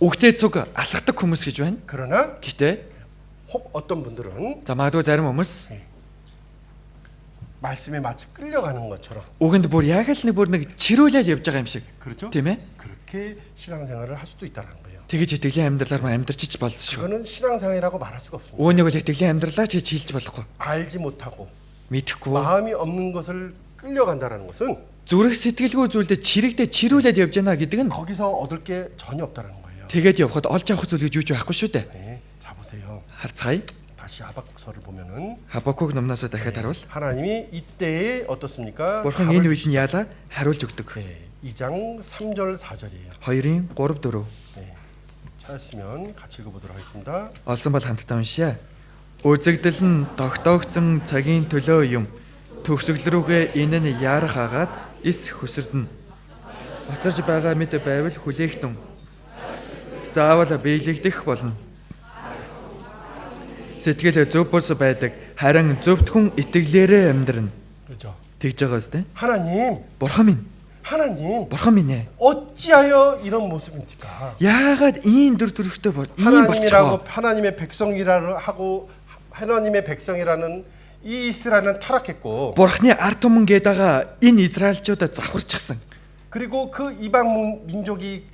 Speaker 2: Үгтэй зүг алхахдаг хүмүүс гэж байна.
Speaker 1: 그러나
Speaker 2: Гэхдээ
Speaker 1: 혹 어떤 분들은
Speaker 2: за магадгүй зарим хүмүүс
Speaker 1: 말씀에 마치 끌려가는 것처럼
Speaker 2: үгэнд бүр яг л нэг чирүүлэл явж байгаа юм шиг.
Speaker 1: 그렇죠?
Speaker 2: Тийм ээ?
Speaker 1: 그렇게 신앙생활을 할 수도 있다는 거예요.
Speaker 2: Тэгэж итгэлийн амьдралаар мань амьдрчиж болно шүү.
Speaker 1: 그거는 신앙생활이라고 말할 수가 없습니다.
Speaker 2: Үүнийг бол итгэлийн амьдралаа ч хийж болохгүй.
Speaker 1: 알지 못하고
Speaker 2: Мэдхгүй.
Speaker 1: 마음이 없는 것을 끌려간다는 것은
Speaker 2: Зүрх сэтгэлгүй зүйлдэ чирэгдээ чирүүлээд явж байна гэдэг нь
Speaker 1: 거기서 얻을 게 전혀 없다는 거예요.
Speaker 2: тэгээд явхад олж авах зүйл гэж юу ч байхгүй шүү дээ.
Speaker 1: 네, 자 보세요.
Speaker 2: Харцгаая.
Speaker 1: 다시 하박국서를 보면은
Speaker 2: Хабакук номноос дахиад харуул.
Speaker 1: 하나님이 이때에 어떻습니까?
Speaker 2: Бурхан энэ үед нь яалаа хариулж өгдөг.
Speaker 1: 네, 2장 3절 4절이에요.
Speaker 2: 2-ын 3 4.
Speaker 1: 네, 찾았으면 같이 읽어보도록 하겠습니다.
Speaker 2: Олсон бол хамтдаа уншъя. Үзэгдэл нь тогтоогдсон цагийн төлөө юм. Төгсгөл рүүгээ энэ нь яарах хагаад эс хөсөрдөн. Батарж байгаа мэт байвал хүлээхтэн. Заавал биелэгдэх болно. Сэтгэл зөв бус байдаг. Харин зөвхт хүн итгэлээрээ амьдрна.
Speaker 1: 그렇죠.
Speaker 2: Тэгж байгаа үстэй.
Speaker 1: 하나님,
Speaker 2: Бурхан минь.
Speaker 1: 하나님,
Speaker 2: Бурхан минь ээ.
Speaker 1: 어찌하여 이런 모습입니까?
Speaker 2: Яагаад ийм дүр төрхтэй бол ийм болчихоо?
Speaker 1: 하나님의 백성이라 하고 하나님의 백성이라는 이 이스라엘은 타락했고
Speaker 2: Бурханы ард түмэн гээд байгаа энэ Израильчуудаа завхарчихсан.
Speaker 1: 그리고 그 이방 민족이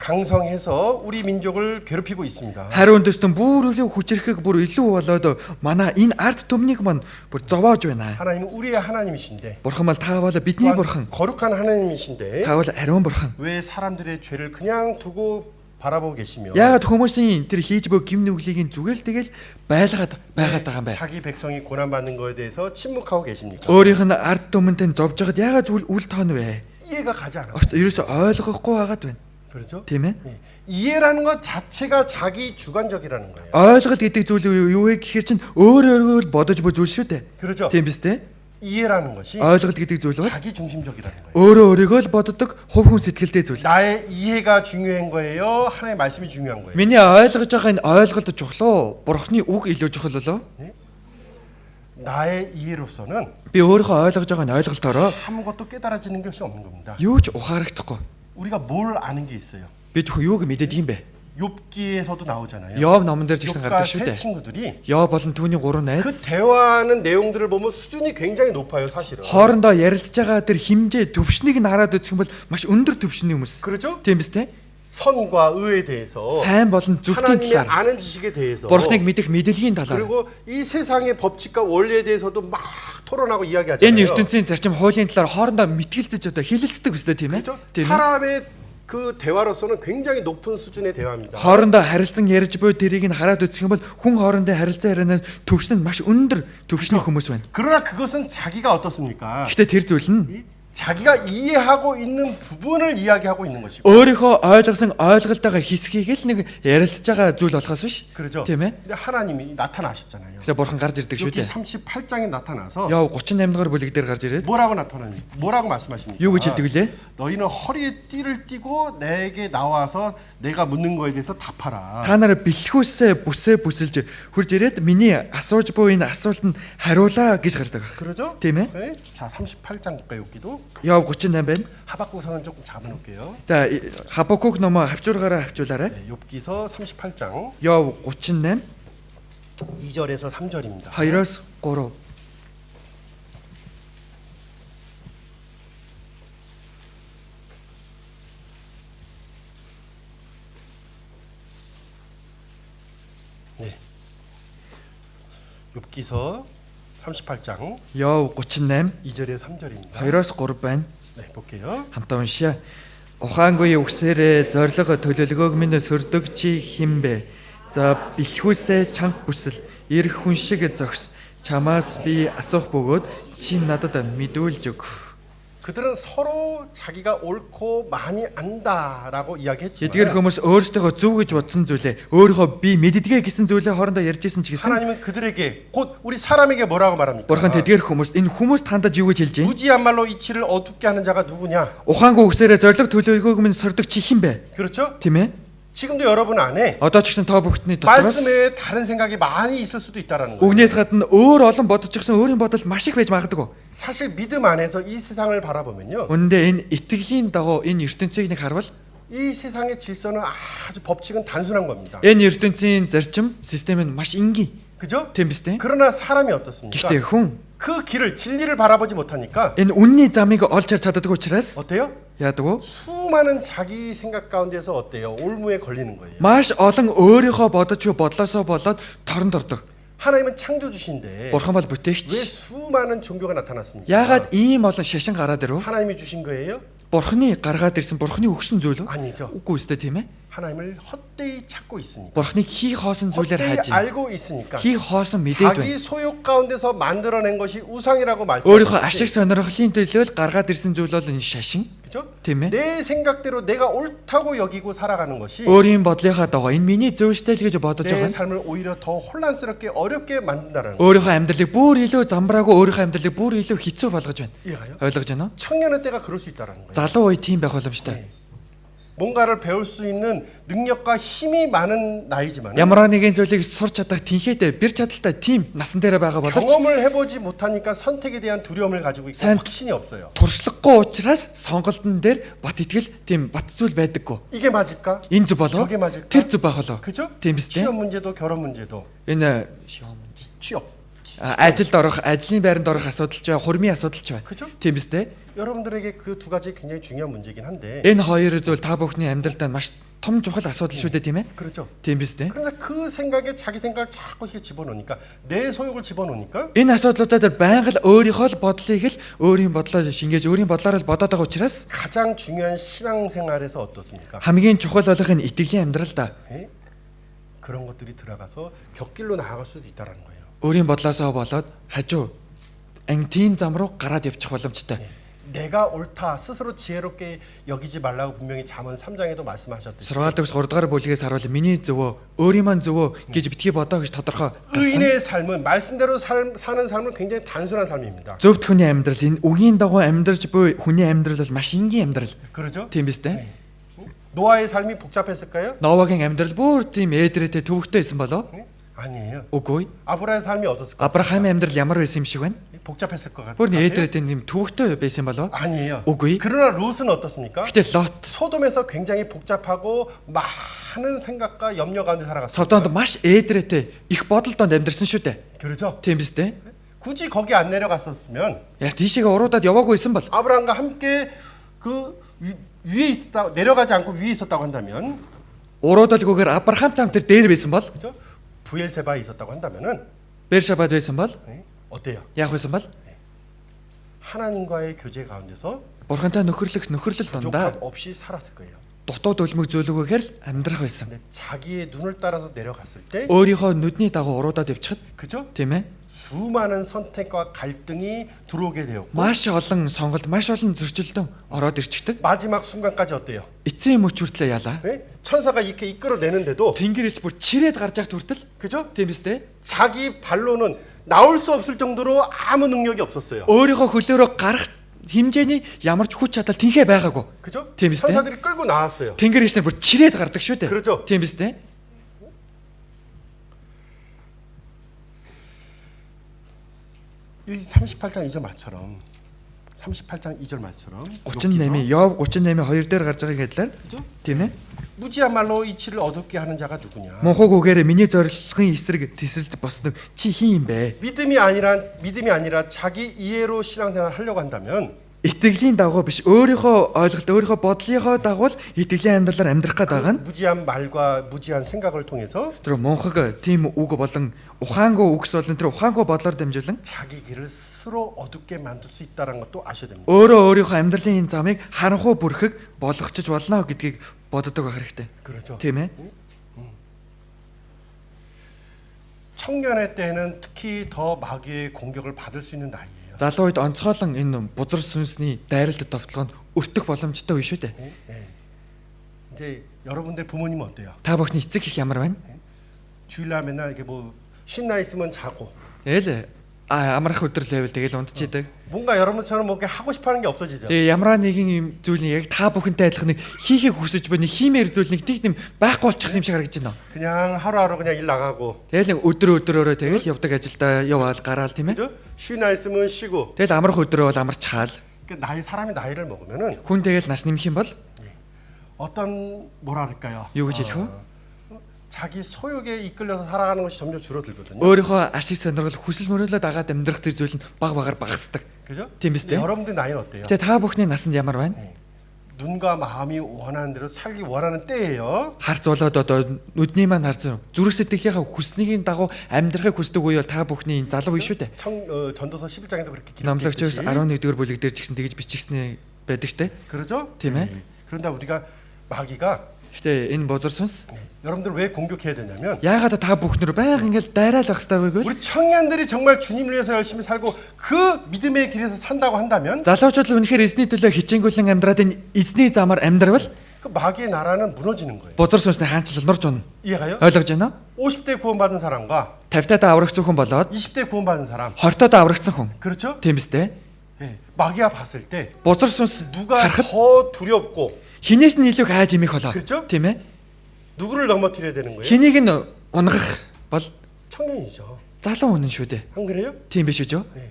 Speaker 1: 강성해서 우리 민족을 괴롭히고 있습니다.
Speaker 2: Хариун дэстэн бүр илүү хүчрэхэг бүр илүү болоод манай энэ ард түмнийг мань бүр зовоож байна.
Speaker 1: 하나님은 우리의 하나님이신데
Speaker 2: Бурхан бол та бол бидний бурхан.
Speaker 1: 거룩한 하나님이신데
Speaker 2: Та бол ариун бурхан.
Speaker 1: 왜 사람들의 죄를 그냥 두고 바라보고 계시며
Speaker 2: Яагаад хүмүүсийн тэр хийж буй гим нүглийг зүгээр л тэгэл байлгаад байгаад байгаа юм бэ?
Speaker 1: 자기 백성이 고난받는 거에 대해서 침묵하고 계십니까?
Speaker 2: Өөрийнх нь ард түмэнтэй зовж байгаад яагаад зүгээр үл тоон вэ?
Speaker 1: 이해가 가지 않아요.
Speaker 2: Ерөөсө ойлгохгүй байгаад байна.
Speaker 1: 그렇죠?
Speaker 2: Тийм ээ?
Speaker 1: 예. 이해라는 것 자체가 자기 주관적이라는 거예요.
Speaker 2: Ойлголт гэдэг зүйл юу вэ гэхээр чинь өөр бодож буй зүйл шүү дээ.
Speaker 1: 그렇죠?
Speaker 2: Тийм биз дээ?
Speaker 1: 이해라는 것이
Speaker 2: Ойлголт гэдэг зүйл бол
Speaker 1: 자기 중심적이라는 거예요.
Speaker 2: өөрийгөө л боддог хувь хүн сэтгэлтэй зүйл.
Speaker 1: 나의 이해가 중요한 거예요. 하나님의 말씀이 중요한 거예요.
Speaker 2: Миний ойлгож байгаа энэ ойлголт чухал уу? Бурхны үг илүү чухал болоо?
Speaker 1: 나의 이해로서는
Speaker 2: Би өөрийнхөө ойлгож байгаа энэ ойлголтоороо
Speaker 1: 아무것도 깨달아지는 것이 없는 겁니다.
Speaker 2: юу ч ухаарагдахгүй.
Speaker 1: 우리가 뭘 아는 게 있어요.
Speaker 2: Бид хүн юуг мэдээд юм бэ?
Speaker 1: 욥기에서도 나오잖아요.
Speaker 2: Йов номон дээр ч гэсэн
Speaker 1: 욥과
Speaker 2: гардаг шүү
Speaker 1: 세
Speaker 2: дээ.
Speaker 1: 친구들이
Speaker 2: Йов болон түүний гурван
Speaker 1: 그
Speaker 2: найз
Speaker 1: 대화하는 내용들을 보면 수준이 굉장히 높아요, 사실은.
Speaker 2: хоорондоо ярилцж байгаа тэр химжээ төвшнийг нь хараад үзэх юм бол маш өндөр төвшний хүмүүс.
Speaker 1: 그렇죠?
Speaker 2: Тийм биз дээ?
Speaker 1: 선과 의에 대해서
Speaker 2: Сайн болон зөвхөн
Speaker 1: 하나님의
Speaker 2: талаар
Speaker 1: 아는 지식에 대해서
Speaker 2: Бурхныг мэдэх мэдээллийн талаар
Speaker 1: 그리고 이 세상의 법칙과 원리에 대해서도 막 토론하고
Speaker 2: энэ
Speaker 1: 이야기하잖아요.
Speaker 2: ертөнцийн зарчим хуулийн талаар хоорондоо мэтгэлцэж одоо хилэлцдэг үстэй тийм ээ?
Speaker 1: 그렇죠?
Speaker 2: Тийм ээ?
Speaker 1: 사람의 그 대화로서는 굉장히 높은 수준의 대화입니다.
Speaker 2: Хоорондоо харилцан ярьж буй тэрийг нь хараад үзэх юм бол хүн хоорондын харилцаа ярианаар төвшин нь маш өндөр төвшний хүмүүс байна.
Speaker 1: 그러나 그것은 자기가 어떻습니까?
Speaker 2: Гэхдээ тэр зүйл нь
Speaker 1: 자기가 이해하고 있는 부분을 이야기하고 있는 것이고.
Speaker 2: өөрийнхөө ойлгосон ойлголтойгоо хэсгийг л нэг ярилцж байгаа зүйл болохоос биш.
Speaker 1: 그렇죠.
Speaker 2: Тийм ээ.
Speaker 1: 근데 하나님이 나타나셨잖아요.
Speaker 2: Тэгэхээр бурхан гарч ирдэг шүү
Speaker 1: 여기
Speaker 2: дээ.
Speaker 1: 38장에 나타나서
Speaker 2: Яв 38 дугаар бүлэг дээр гарч ирээд
Speaker 1: 뭐라고 나타나니? 뭐라고 말씀하십니까?
Speaker 2: юу гэж хэлдэг вүлээ?
Speaker 1: 너희는 허리에 띠를 띠고 내게 나와서 내가 묻는 거에 대해서 답하라.
Speaker 2: Та нараа бэлхүүсээ бүсээ бүсэлж хурж ирээд миний асууж буй энэ асуултанд хариулаа гэж гардаг.
Speaker 1: 그러죠?
Speaker 2: Тийм ээ.
Speaker 1: 네. 자, 38장 볼까요, 여기도?
Speaker 2: Яв 38 байна.
Speaker 1: 하박국서는 조금 잡아놓을게요.
Speaker 2: За Хабакук номоо хавчуургаараа хавчуулаарай.
Speaker 1: 네, 욥기서 38장
Speaker 2: Яв 38
Speaker 1: 2절에서 3절입니다.
Speaker 2: 2-оос 3.
Speaker 1: 네. 욥기서 38장
Speaker 2: Яв 38
Speaker 1: 2절에서 3절입니다.
Speaker 2: 2-оос 3 байна.
Speaker 1: 네, 볼게요.
Speaker 2: Хамтаа уншия. Ухаангүй үгсээрээ зориг төлөвлөгөөг минь сөрдөг чи хинбэ? За бэлхүүсээ чанга бүсэл ирэх хүн шиг зогс. Чамаас би асуух бөгөөд чи надад мэдүүлж өг.
Speaker 1: 그들은 서로 자기가 옳고 많이 안다라고 이야기했지만
Speaker 2: Эдгээр хүмүүс өөрсдөө зөв гэж бодсон зүйлээ өөрийнхөө би мэддэгэ гэсэн зүйлээ хоорондоо ярьж исэн ч гэсэн
Speaker 1: 하나님은 그들에게 곧 우리 사람에게 뭐라고 말합니까?
Speaker 2: Бурхан тэдгээр хүмүүс энэ хүмүүс тандаж юу гэж хэлж байна?
Speaker 1: 무지한 말로 이치를 어둡게 하는 자가 누구냐?
Speaker 2: Ухаангүй үгсээрээ зориг төлөвлөгөөг минь сөрдөг чи хинбэ?
Speaker 1: 그렇죠?
Speaker 2: Тийм ээ?
Speaker 1: 지금도 여러분 안에
Speaker 2: Одоо ч гэсэн тоо бүхтний дотроос
Speaker 1: 말씀 외에 다른 생각이 많이 있을 수도 있다라는 거예요.
Speaker 2: үгнээс гадна өөр олон бодож гисэн өөрийн бодол маш их байж магадгүй.
Speaker 1: 사실 믿음 안에서 이 세상을 바라보면요.
Speaker 2: Үндэ энэ итгэлийн дагуу энэ ертөнцийг нэг харвал
Speaker 1: 이 세상의 질서는 아주 법칙은 단순한 겁니다.
Speaker 2: энэ ертөнцийн зарчим систем нь маш энгийн.
Speaker 1: 그죠?
Speaker 2: Тийм биз дээ?
Speaker 1: 그러나 사람이 어떻습니까?
Speaker 2: Гэхдээ хүн
Speaker 1: 그 길을 진리를 바라보지 못하니까
Speaker 2: энэ үнний замыг олж харж чаддаггүй учраас
Speaker 1: 어때요?
Speaker 2: яадаг вэ?
Speaker 1: 수많은 자기 생각 가운데서 어때요? 올무에 걸리는 거예요.
Speaker 2: Маш олон өөрийнхөө бодож буй бодлосоо болоод торнд ордог.
Speaker 1: 하나님은 창조주신데
Speaker 2: Бурхан бол
Speaker 1: 왜
Speaker 2: бүтээгч.
Speaker 1: 수많은 종교가 나타났습니까?
Speaker 2: Яагаад ийм олон шашин гараад ирв?
Speaker 1: 하나님이 주신 거예요?
Speaker 2: Бурханы гаргаад ирсэн бурханы өгсөн зүйл үү?
Speaker 1: 아니죠.
Speaker 2: Үгүй үстэй тийм ээ.
Speaker 1: 하나님을 헛되이 찾고 있으니까.
Speaker 2: Бурханыг хий хоосон зүйлээр
Speaker 1: 헛되이
Speaker 2: хайж байна.
Speaker 1: 알고 있으니까.
Speaker 2: Хий хоосон мэдээд
Speaker 1: 자기
Speaker 2: байна.
Speaker 1: 소욕 가운데서 만들어낸 것이 우상이라고
Speaker 2: өөрийнхөө ашиг
Speaker 1: 말씀하셨지.
Speaker 2: сонирхлын төлөө л гаргаад ирсэн зүйл бол энэ шашин.
Speaker 1: 그죠?
Speaker 2: Тийм ээ.
Speaker 1: 내 생각대로 내가 옳다고 여기고 살아가는 것이
Speaker 2: Өөрийн бодлынхаа дагуу энэ миний зөвштэй л гэж бодож
Speaker 1: 내
Speaker 2: байгаа нь
Speaker 1: 삶을 오히려 더 혼란스럽게 어렵게 만든다는 거.
Speaker 2: өөрийнхөө амьдралыг бүр илүү замбраагүй өөрийнхөө амьдралыг бүр илүү хэцүү болгож байна.
Speaker 1: 이해가요?
Speaker 2: Ойлгож байна уу?
Speaker 1: 청년의 때가 그럴 수 있다라는 거예요.
Speaker 2: Залуу үе тийм байх боломжтой.
Speaker 1: 뭔가를 배울 수 있는 능력과 힘이 많은 나이지만
Speaker 2: Ямар нэгэн зүйлийг сурч чадах тэнхээтэй бэр чадaltaй тийм насан дээр байгаа боловч
Speaker 1: 경험을 해보지 못하니까 선택에 대한 두려움을 가지고 있고
Speaker 2: 산-
Speaker 1: 확신이 없어요.
Speaker 2: туршлагагүй учраас сонголтон дээр бат итгэл тийм бат зүйл байдаггүй.
Speaker 1: 이게 맞을까?
Speaker 2: Энэ зүг болов
Speaker 1: 저게 맞을까?
Speaker 2: тэр зүг байх болов.
Speaker 1: 그죠?
Speaker 2: Тийм биз дээ.
Speaker 1: 취업 문제도 결혼 문제도
Speaker 2: Энэ
Speaker 1: 취업.
Speaker 2: ажилд орох, ажлын байранд орох асуудал ч бай, хурмын асуудал ч бай.
Speaker 1: 그죠?
Speaker 2: Тийм биз дээ.
Speaker 1: 여러분들에게 그 두 가지 굉장히 중요한 문제긴 한데
Speaker 2: Энэ хоёр зүйл та бүхний амьдралд маш том чухал асуудал шүү дээ тийм ээ.
Speaker 1: 그렇죠?
Speaker 2: Тийм биз дээ.
Speaker 1: 그러나 그 생각에 자기 생각을 자꾸 이렇게 집어넣으니까 내 소욕을 집어넣으니까
Speaker 2: Энэ асуудлуудад байнга л өөрийнхөө л бодлыг л өөрийн бодлоо шингээж өөрийн бодлоор л бодоод байгаа учраас
Speaker 1: 가장 중요한 신앙생활에서 어떻습니까?
Speaker 2: хамгийн чухал болох нь итгэлийн амьдрал да.
Speaker 1: 예? 그런 것들이 들어가서 격길로 나아갈 수도 있다라는 거예요.
Speaker 2: Өөрийн бодлоосоо болоод хажуу тийм зам руу гараад явчих боломжтой.
Speaker 1: 내가 옳다 스스로 지혜롭게 여기지 말라고 분명히 잠언 3장에도 말씀하셨듯이
Speaker 2: Сургаалт ус 3 дугаар бүлгээс харуул миний зөвөө өөрийн маань зөвөө гэж битгий бодоо гэж тодорхой гарсан.
Speaker 1: 의인의 삶은 말씀대로 사는 삶은 굉장히 단순한 삶입니다.
Speaker 2: Зөвхт хүний амьдрал энэ үгийн дагуу амьдрч буй хүний амьдрал бол маш энгийн амьдрал.
Speaker 1: 그러죠?
Speaker 2: Тийм биз дээ.
Speaker 1: 노아의 삶이 복잡했을까요?
Speaker 2: Новагийн амьдрал бүр тийм ээдрээтэй төвөгтэй байсан болоо?
Speaker 1: 예? 아니에요.
Speaker 2: Үгүй.
Speaker 1: 아브라함의 삶이 어떻을까요?
Speaker 2: Авраам의 амьдрал ямар байсан юм шиг байна?
Speaker 1: 복잡했을 것 같아요.
Speaker 2: Бүр ээдрээтэй тийм төвөгтэй байсан болоо?
Speaker 1: 아니에요.
Speaker 2: үгүй.
Speaker 1: 그러나 롯은 어떻습니까?
Speaker 2: Гэтэл Лот
Speaker 1: 소돔에서 굉장히 복잡하고 많은 생각과 염려 가운데 살아갔어요.
Speaker 2: Содонд маш ээдрээтэй их бодолдонд амьдэрсэн шүү дээ.
Speaker 1: 그렇죠?
Speaker 2: Тийм биз дээ.
Speaker 1: 굳이 거기 안 내려갔었으면
Speaker 2: Яг тийшээ уруудаад яваагүй байсан бол
Speaker 1: 아브라함과 함께 그 위에 있다 내려가지 않고 위에 있었다고 한다면,
Speaker 2: уруудалгүйгээр Авраамтай хамт дээр байсан бол
Speaker 1: 그렇죠? 부엘세바에 있었다고 한다면은
Speaker 2: Бершабад байсан бол
Speaker 1: 예? 어때요?
Speaker 2: яах байсан бол
Speaker 1: 하나님과의 교제 가운데서
Speaker 2: Бурхантай нөхөрлөл дундаа
Speaker 1: 부족함 없이 살았을 거예요.
Speaker 2: дутууд үлмэг зөвлөгөөхөр л амьдрах байсан.
Speaker 1: 근데 자기의 눈을 따라서 내려갔을 때,
Speaker 2: өөрийнхөө нүдний дагуу уруудаад явчихад
Speaker 1: 그죠?
Speaker 2: тийм ээ.
Speaker 1: 수많은 선택과 갈등이 들어오게 되었고,
Speaker 2: Маш олон сонголт, маш олон зөрчилдөн ороод ирчихдэг.
Speaker 1: 마지막 순간까지 어때요?
Speaker 2: Эцсийн мөч хүртлээ ялаа.
Speaker 1: 예? 천사가 이렇게 이끌어내는데도,
Speaker 2: Тэнгэрээс бүр чирээд гарч явах хүртэл
Speaker 1: 그죠?
Speaker 2: тийм биз дээ.
Speaker 1: 자기 발로는 나올 수 없을 정도로 아무 능력이 없었어요.
Speaker 2: Өөрийнхөө хөлөөрөө гарах хэмжээний ямар ч хүч чадал тэнхээ байгаагүй.
Speaker 1: 그죠?
Speaker 2: тийм биз дээ.
Speaker 1: 천사들이 끌고 나왔어요.
Speaker 2: Тэнгэрээс бүр чирээд гардаг шүү дээ.
Speaker 1: 그렇죠.
Speaker 2: Тийм биз дээ.
Speaker 1: 이 38장 2절 말처럼 38장 2절 말처럼
Speaker 2: 38-ийн Йов 38-ийн 2 дээр гарч байгаа гэдлээр
Speaker 1: 그죠?
Speaker 2: тийм ээ.
Speaker 1: 무지한 말로 이치를 어둡게 하는 자가 누구냐?
Speaker 2: Мунхаг үгээр миний зорилгын эсрэг тесрэлж босног чи хин юм бэ?
Speaker 1: 믿음이 아니라 자기 이해로 신앙생활 하려고 한다면
Speaker 2: Итгэлийн дагуу биш өөрийнхөө ойлголт, өөрийнхөө бодлынхоо дагуу л итгэлийн амьдралаар амьдрах гээд байгаа нь
Speaker 1: 무지한 말과 무지한 생각을 통해서
Speaker 2: тэр мунхаг тийм үг болон ухаангүй үгс болон тэр ухаангүй бодлоор дамжуулан
Speaker 1: 자기 길을 스스로 어둡게 만들 수 있다는 것도 아셔야 됩니다.
Speaker 2: өөрийнхөө амьдралын замыг харанхуй бүрхэг болгочих болно гэдгийг боддог байх хэрэгтэй.
Speaker 1: 그렇죠.
Speaker 2: Тийм ээ.
Speaker 1: 청년의 때는 특히 더 마귀의 공격을 받을 수 있는 나이예요.
Speaker 2: Залуу үед онцгойлон энэ бузар сүнсний дайралтад товтлогонд өртөх боломжтой үе шүү дээ.
Speaker 1: 예. 이제 여러분들 부모님은 어때요?
Speaker 2: Та бүхний эцэг их ямар байна?
Speaker 1: 주일날 맨날 이렇게 뭐 신나 있으면 자고
Speaker 2: Ээл амрах өдөр левел тэгэл унтчихдаг.
Speaker 1: 뭔가 여러분처럼 뭐 이렇게 하고 싶어하는 게 없어지죠.
Speaker 2: Тэгээ ямар нэгэн юм зүйлийг яг та бүхэнтэй адилхан нэг хийхийг хүсэж буй нэг хиймээр зүйл нэг тийм байхгүй болчихсон юм шиг харагдаж байна.
Speaker 1: 그냥 하루하루 그냥 일 나가고,
Speaker 2: Тэгэл нэг өдрөөрөө тэгэл явдаг ажилдаа яваал гараал тийм ээ.
Speaker 1: 그죠? 쉬나 있으면 쉬고.
Speaker 2: Тэгэл амрах өдрөө бол амарч хаал.
Speaker 1: 사람이 나이를 먹으면은
Speaker 2: Хүн тэгэл нас нэмэх юм бол
Speaker 1: 어떤 뭐라 그럴까요?
Speaker 2: юу гэж хэлэх вэ?
Speaker 1: 자기 소욕에 이끌려서 살아가는 것이 점점 줄어들거든요.
Speaker 2: Өөрийнхөө ашиг сонирхол хүсэл мөрөөлөд агаад амьдрах тэр зүйл нь баг багаар багасдаг.
Speaker 1: 그죠?
Speaker 2: Тийм биз
Speaker 1: 근데
Speaker 2: дээ.
Speaker 1: 여러분들 나이는 어때요?
Speaker 2: Тэгээ та бүхний насанд ямар байна?
Speaker 1: 눈과 마음이 원하는 대로 살기 원하는 때예요.
Speaker 2: Хар зулаад одоо нүдний маань харсан зүрх сэтгэлийнхаа хүснэгийн дагуу амьдрахыг хүсдэг үе бол та бүхний энэ залуу үе шүү дээ.
Speaker 1: 전도서 11장에도 그렇게
Speaker 2: Номлогчоос
Speaker 1: 기록되어
Speaker 2: 11-р бүлэг дээр ч гэсэн тэгж бичигснээ байдаг штэ.
Speaker 1: 그렇죠?
Speaker 2: тийм ээ.
Speaker 1: 그런데 우리가 마귀가
Speaker 2: Гэтэ энэ бузар сүнс
Speaker 1: 여러분들 왜 공격해야 되냐면
Speaker 2: яагаад та бүхнэр байнга ингээл дайраал байх хэрэгтэй вэ?
Speaker 1: 우리 청년들이 정말 주님을 위해서 열심히 살고 그 믿음의 길에서 산다고 한다면
Speaker 2: Залуучууд үнэхээр эзний төлөө хичээнгүйлэн амьдраад энэ эзний замаар амьдрал
Speaker 1: 그 마귀의 나라는 무너지는 거예요.
Speaker 2: бузар сүнсний хаанчлал нурж унна.
Speaker 1: 이해가요?
Speaker 2: Ойлгож байна уу?
Speaker 1: 50대 구원받은 사람과
Speaker 2: 50-таа аврагдсан хүн болоод
Speaker 1: 20대 구원받은 사람.
Speaker 2: 20-таа аврагдсан хүн.
Speaker 1: 그렇죠?
Speaker 2: Тийм биз дээ.
Speaker 1: 예. 마귀가 봤을 때
Speaker 2: Бузар сүнс
Speaker 1: 누가
Speaker 2: харахад
Speaker 1: 더 두렵고
Speaker 2: хинээс нь илүү хайж имэх болоо.
Speaker 1: 그렇죠?
Speaker 2: Тийм ээ.
Speaker 1: 누구를 넘어뜨려야 되는 거예요?
Speaker 2: Хэнийг нь унгах бол
Speaker 1: 청년이죠.
Speaker 2: залуу хүн шүү дээ.
Speaker 1: 안 그래요?
Speaker 2: Тийм биш үү?
Speaker 1: 네.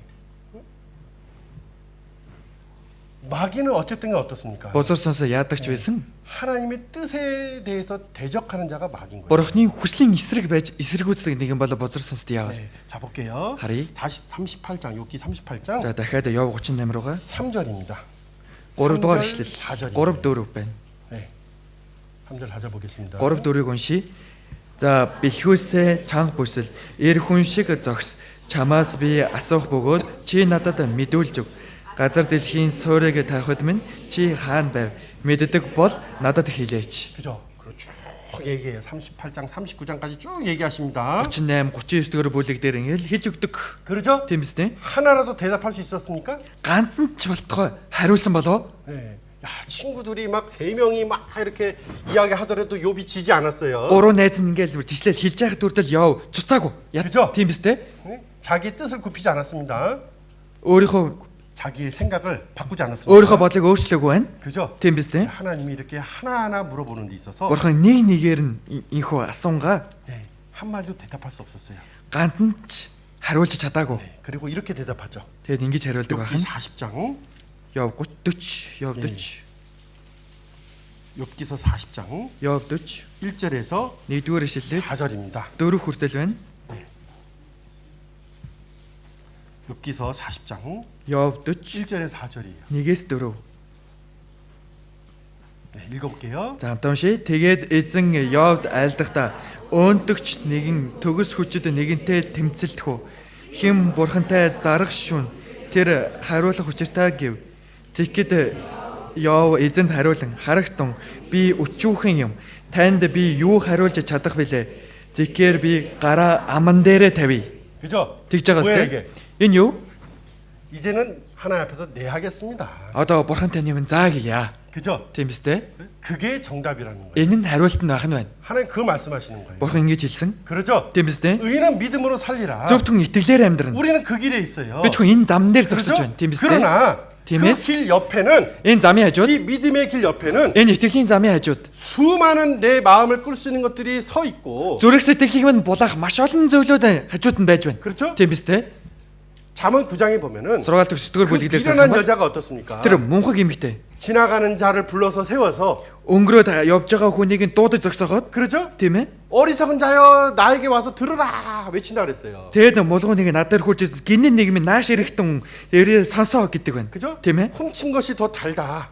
Speaker 1: 마귀는 어쨌든 어떻습니까?
Speaker 2: Бузар сүнс яадагч байсан.
Speaker 1: 하나님의 뜻에 대해서 대적하는 자가 마귀인 거예요.
Speaker 2: Бурхны хүслийн эсрэг байж эсэргүүцдэг нэгэн бол бузар сүнсд яавал.
Speaker 1: 네, 자 볼게요.
Speaker 2: 하리.
Speaker 1: 38장 욥기 38장
Speaker 2: За дахиад Йов 38 руугаа
Speaker 1: 3절입니다.
Speaker 2: 3 дугаар ишлэл
Speaker 1: 4절.
Speaker 2: 3-4 байна.
Speaker 1: 네. 3절 다져 보겠습니다.
Speaker 2: 3-4-ыг уншия. За бэлхүүсээ чанга бүсэл эр хүн шиг зогс чамаас би асуух бөгөөд чи надад мэдүүлж өг. Газар дэлхийн суурийг тавихад минь чи хаана байв? Мэддэг бол надад хэлээч.
Speaker 1: 그죠? 그리고 쭉 얘기해요. 38장, 39장까지 쭉 얘기하십니다.
Speaker 2: 38, 39 бүлэг дээр ингээл хэлж өгдөг.
Speaker 1: 그렇죠?
Speaker 2: Тийм биз дээ?
Speaker 1: 하나라도 대답할 수 있었습니까?
Speaker 2: Ганцхан ч болтгой хариулсан болов?
Speaker 1: 네. 야, 친구들이 막 세 명이 막 이렇게 이야기하더라도 욥이 지지 않았어요.
Speaker 2: Гурван найз нь ингээл жишлэл хэлж байхад үрдэл Йов цуцаагүй.
Speaker 1: 그죠?
Speaker 2: Тийм биз дээ?
Speaker 1: 네? 자기의 뜻을 굽히지 않았습니다.
Speaker 2: өөрийнхөө
Speaker 1: 자기의 생각을 바꾸지 않았습니다.
Speaker 2: өөрийнхөө бодлыг өөрчлөөгүй байна.
Speaker 1: 그죠?
Speaker 2: Тийм биз дээ?
Speaker 1: 하나님이 이렇게 하나하나 물어보는 데 있어서
Speaker 2: Бурхан нэг нэгээр нь инхүү асуунгаа
Speaker 1: 네, 한마디도 대답할 수 없었어요.
Speaker 2: ганцхан ч хариулж чадаагүй.
Speaker 1: 네, 그리고 이렇게 대답하죠.
Speaker 2: Тэгэд ингэж хариулдаг байх
Speaker 1: 욥기
Speaker 2: нь
Speaker 1: 40장,
Speaker 2: Йов 40, Йов 40,
Speaker 1: 욥기서 40장
Speaker 2: Йов 40
Speaker 1: 1절에서
Speaker 2: 1-р ишлэлээс
Speaker 1: 4절입니다.
Speaker 2: 4 хүртэл байна.
Speaker 1: 욥기서 40장
Speaker 2: Йов 40
Speaker 1: 1절에서 4절이에요.
Speaker 2: 1-ээс 4.
Speaker 1: 네, 읽어볼게요.
Speaker 2: За хамтаа уншия. Тэгээд эзэн Йовд айлдахдаа өөнтөгч нэгэн төгс хүчит нэгэнтэй тэмцэлдэх үү. Хэм бурхантай зарах шүн тэр хариулах учиртай гэв. Тэгэхэд Яав эзэнд хариулан харагтун би өчүүхэн юм. Танд би юу хариулж чадах вүлээ? Тэгэхээр би гараа аман дээрээ тавья.
Speaker 1: 그죠?
Speaker 2: Тэгж байгаа
Speaker 1: 뭐야,
Speaker 2: үстэй.
Speaker 1: 이게?
Speaker 2: Энэ юу?
Speaker 1: 이제는 하나님 앞에서 내 하겠습니다.
Speaker 2: Одоо бурхантай нэм заагийа.
Speaker 1: 그죠?
Speaker 2: Тийм биз дээ?
Speaker 1: 그게 정답이라는 거예요.
Speaker 2: Энэ нь хариулт нь байх нь байна.
Speaker 1: 하나님 그 말씀하시는 거예요.
Speaker 2: Бурхан ингэж хэлсэн.
Speaker 1: 그렇죠?
Speaker 2: Тийм биз дээ?
Speaker 1: 의인은 믿음으로 살리라.
Speaker 2: Зөвхөн итгэлээр амьдрна.
Speaker 1: 우리는 그 길에 있어요.
Speaker 2: Бид хүн энэ зам дээр зогсож
Speaker 1: 그렇죠?
Speaker 2: байна. Тийм биз дээ?
Speaker 1: 그러나 그
Speaker 2: 팀에서-
Speaker 1: 길 옆에는
Speaker 2: Энэ замын хажууд,
Speaker 1: 이 믿음의 길 옆에는
Speaker 2: энэ итгэлийн замын хажууд
Speaker 1: 수많은 내 마음을 끌 수 있는 것들이 서 있고
Speaker 2: зүрх сэтгэлийг мань булаах маш олон зөвлөд хажууд нь байж байна.
Speaker 1: 그렇죠?
Speaker 2: Тийм биз дээ?
Speaker 1: 잠언 9장에 보면은
Speaker 2: Сургаал дэх
Speaker 1: 그
Speaker 2: 9-р бүлэг дээр
Speaker 1: 비련한
Speaker 2: сахах
Speaker 1: 여자가 어떻습니까?
Speaker 2: тэр мунхаг эмэгтэй
Speaker 1: 지나가는 자를 불러서 세워서
Speaker 2: өнгөрөөд явж байгаа хүнийг нь дуудаж зогсооход
Speaker 1: 그렇죠?
Speaker 2: тийм ээ?
Speaker 1: 어리석은 자여 나에게 와서 들으라 외친다 그랬어요.
Speaker 2: Тэгээд мулгууныг надад хурж гинэн нэг минь нааш ирэхтэн ярээ сонсоо гэдэг байна.
Speaker 1: 그죠?
Speaker 2: Тийм ээ?
Speaker 1: 훔친 것이 더 달다.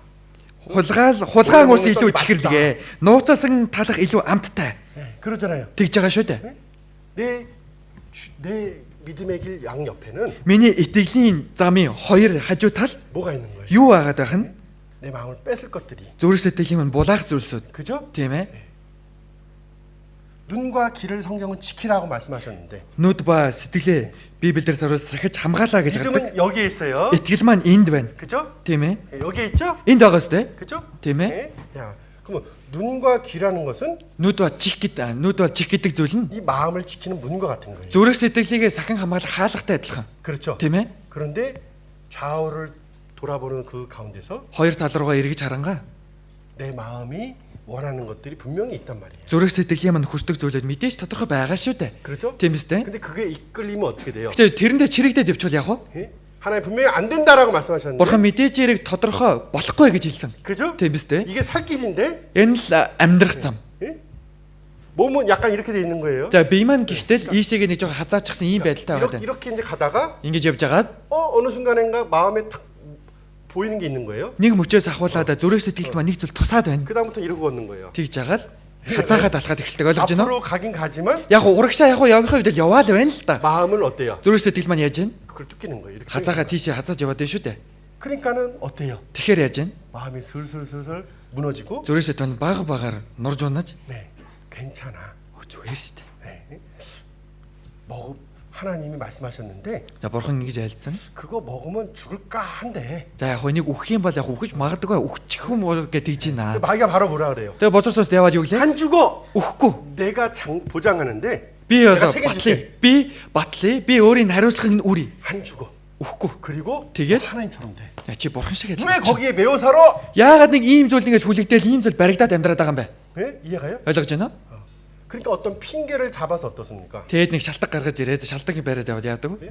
Speaker 2: Хулгаан ус илүү чихэрлэгээ. Нууцсан талах илүү амттай.
Speaker 1: 네, 그러잖아요.
Speaker 2: Тэгж байгаа шүү дээ.
Speaker 1: 내 믿음의 길 양 옆에는
Speaker 2: Миний итгэлийн замын хоёр хажуу тал
Speaker 1: 뭐가 있는 거예요?
Speaker 2: юу байгаад байх нь?
Speaker 1: 내 마음을 뺏을 것들이.
Speaker 2: Зүрх сэтгэлийн мань булаах зүйлсүүд.
Speaker 1: 그죠?
Speaker 2: Тийм ээ?
Speaker 1: 눈과 귀를 성경은 지키라고 말씀하셨는데
Speaker 2: Нүд ба сэтгэлээ Библиэлд заруул сахиж хамгаалаа гэж гардаг.
Speaker 1: 믿음은 여기에 있어요.
Speaker 2: Итгэл маань энд байна.
Speaker 1: 그죠?
Speaker 2: Тийм ээ?
Speaker 1: 여기에 있죠?
Speaker 2: Энд байгаа сте.
Speaker 1: 그죠?
Speaker 2: Тийм ээ?
Speaker 1: 네. 야, 그러면 눈과 귀라는 것은
Speaker 2: Нүд ба чих гэдэг зүйл нь
Speaker 1: 이 마음을 지키는 문과 같은 거예요.
Speaker 2: зүрх сэтгэлийг сахин хамгаалах хаалгатай адилхан.
Speaker 1: 그렇죠?
Speaker 2: Тийм ээ?
Speaker 1: 그런데 좌우를 돌아보는 그 가운데서
Speaker 2: Хоёр тал руугаа эргэж харангаа.
Speaker 1: 내 마음이 원하는 것들이 분명히 있단 말이에요.
Speaker 2: Зүрх сэтгэлийн мань хүсдэг зүйлүүд мэдээж тодорхой байгаа шүү дээ.
Speaker 1: 그렇죠?
Speaker 2: Тийм биз дээ?
Speaker 1: 근데 그게 이끌리면 어떻게 돼요?
Speaker 2: Гэтэ тэрэндээ чирэгдээд явчихвал яах вэ?
Speaker 1: 예? 하나님 분명히 안 된다라고 말씀하셨는데
Speaker 2: Бурхан мэдээж эрэг тодорхой болохгүй гэж хэлсэн.
Speaker 1: 그죠?
Speaker 2: Тийм биз дээ?
Speaker 1: 이게 살 길인데
Speaker 2: Энэ л амьдрах зам.
Speaker 1: 예? 몸은 약간 이렇게 돼 있는 거예요.
Speaker 2: За бие маань гэхдээ ийшээгээ нэг жоо хазаачихсан ийм байдалтай
Speaker 1: 이렇게,
Speaker 2: байгаа.
Speaker 1: 이렇게 이제 가다가
Speaker 2: Ингэж явж агаад
Speaker 1: 어느 순간인가 마음에 탁 보이는 게 있는 거예요.
Speaker 2: нэг мөчөөс ахуулаад зүрх сэтгэлд маань нэг зүйл тусаад байна.
Speaker 1: 그다음부터 이러고 걷는 거예요.
Speaker 2: Тэгж агаад хазаагаад алхаад эхэлдэг ойлгож байна уу?
Speaker 1: 앞으로 가긴 가지만
Speaker 2: Яг урагшаа яг явах үед л яваа л байна л та.
Speaker 1: 마음은 어때요?
Speaker 2: Зүрх сэтгэл маань яаж байна?
Speaker 1: 그걸 쫓기는 거예요. 이렇게.
Speaker 2: Хазаагаа тийшээ хазааж яваад байна шүү дээ.
Speaker 1: 그러니까는 어때요?
Speaker 2: Тэгэхээр яаж байна?
Speaker 1: 마음이 슬슬슬슬 무너지고
Speaker 2: Зүрх сэтгэл нь бага багаар нурж унаж
Speaker 1: 네, 괜찮아.
Speaker 2: зүгээр шүү дээ.
Speaker 1: 네. 하나님이 말씀하셨는데
Speaker 2: За бурхан ингэж айлцсан.
Speaker 1: 그거 먹으면 죽을까 한데
Speaker 2: За яг энийг үхэх юм бол яг үхэж магадгүй үхчих юм уу гэж тэгж байна.
Speaker 1: 마귀가 바로 뭐라 그래요?
Speaker 2: Тэгээ босорсоос яваад юу гэлээ?
Speaker 1: 안 죽어.
Speaker 2: Үхэхгүй.
Speaker 1: 내가 보장하는데
Speaker 2: Би
Speaker 1: 내가
Speaker 2: одоо
Speaker 1: 책임질게.
Speaker 2: батлая. Би батлая. Би өөрийн хариуцлагыг нь үрий.
Speaker 1: 안 죽어.
Speaker 2: Үхэхгүй.
Speaker 1: 그리고
Speaker 2: тэгээд?
Speaker 1: 하나님처럼 돼.
Speaker 2: Яа чи бурхан шиг
Speaker 1: 왜
Speaker 2: адилхан.
Speaker 1: 거기에 매어 살아?
Speaker 2: Яагаад нэг ийм зүйл ингэж хүлэгдээл ийм зүйл баригдаад амьдраад байгаа юм бэ?
Speaker 1: 예? 이해가요?
Speaker 2: Ойлгож байна уу?
Speaker 1: 그러니까 어떤 핑계를 잡아서 어떻습니까?
Speaker 2: Тэгээд нэг шалтгаан гаргаж ирээд шалтгааны бариад яваад яадаг вэ?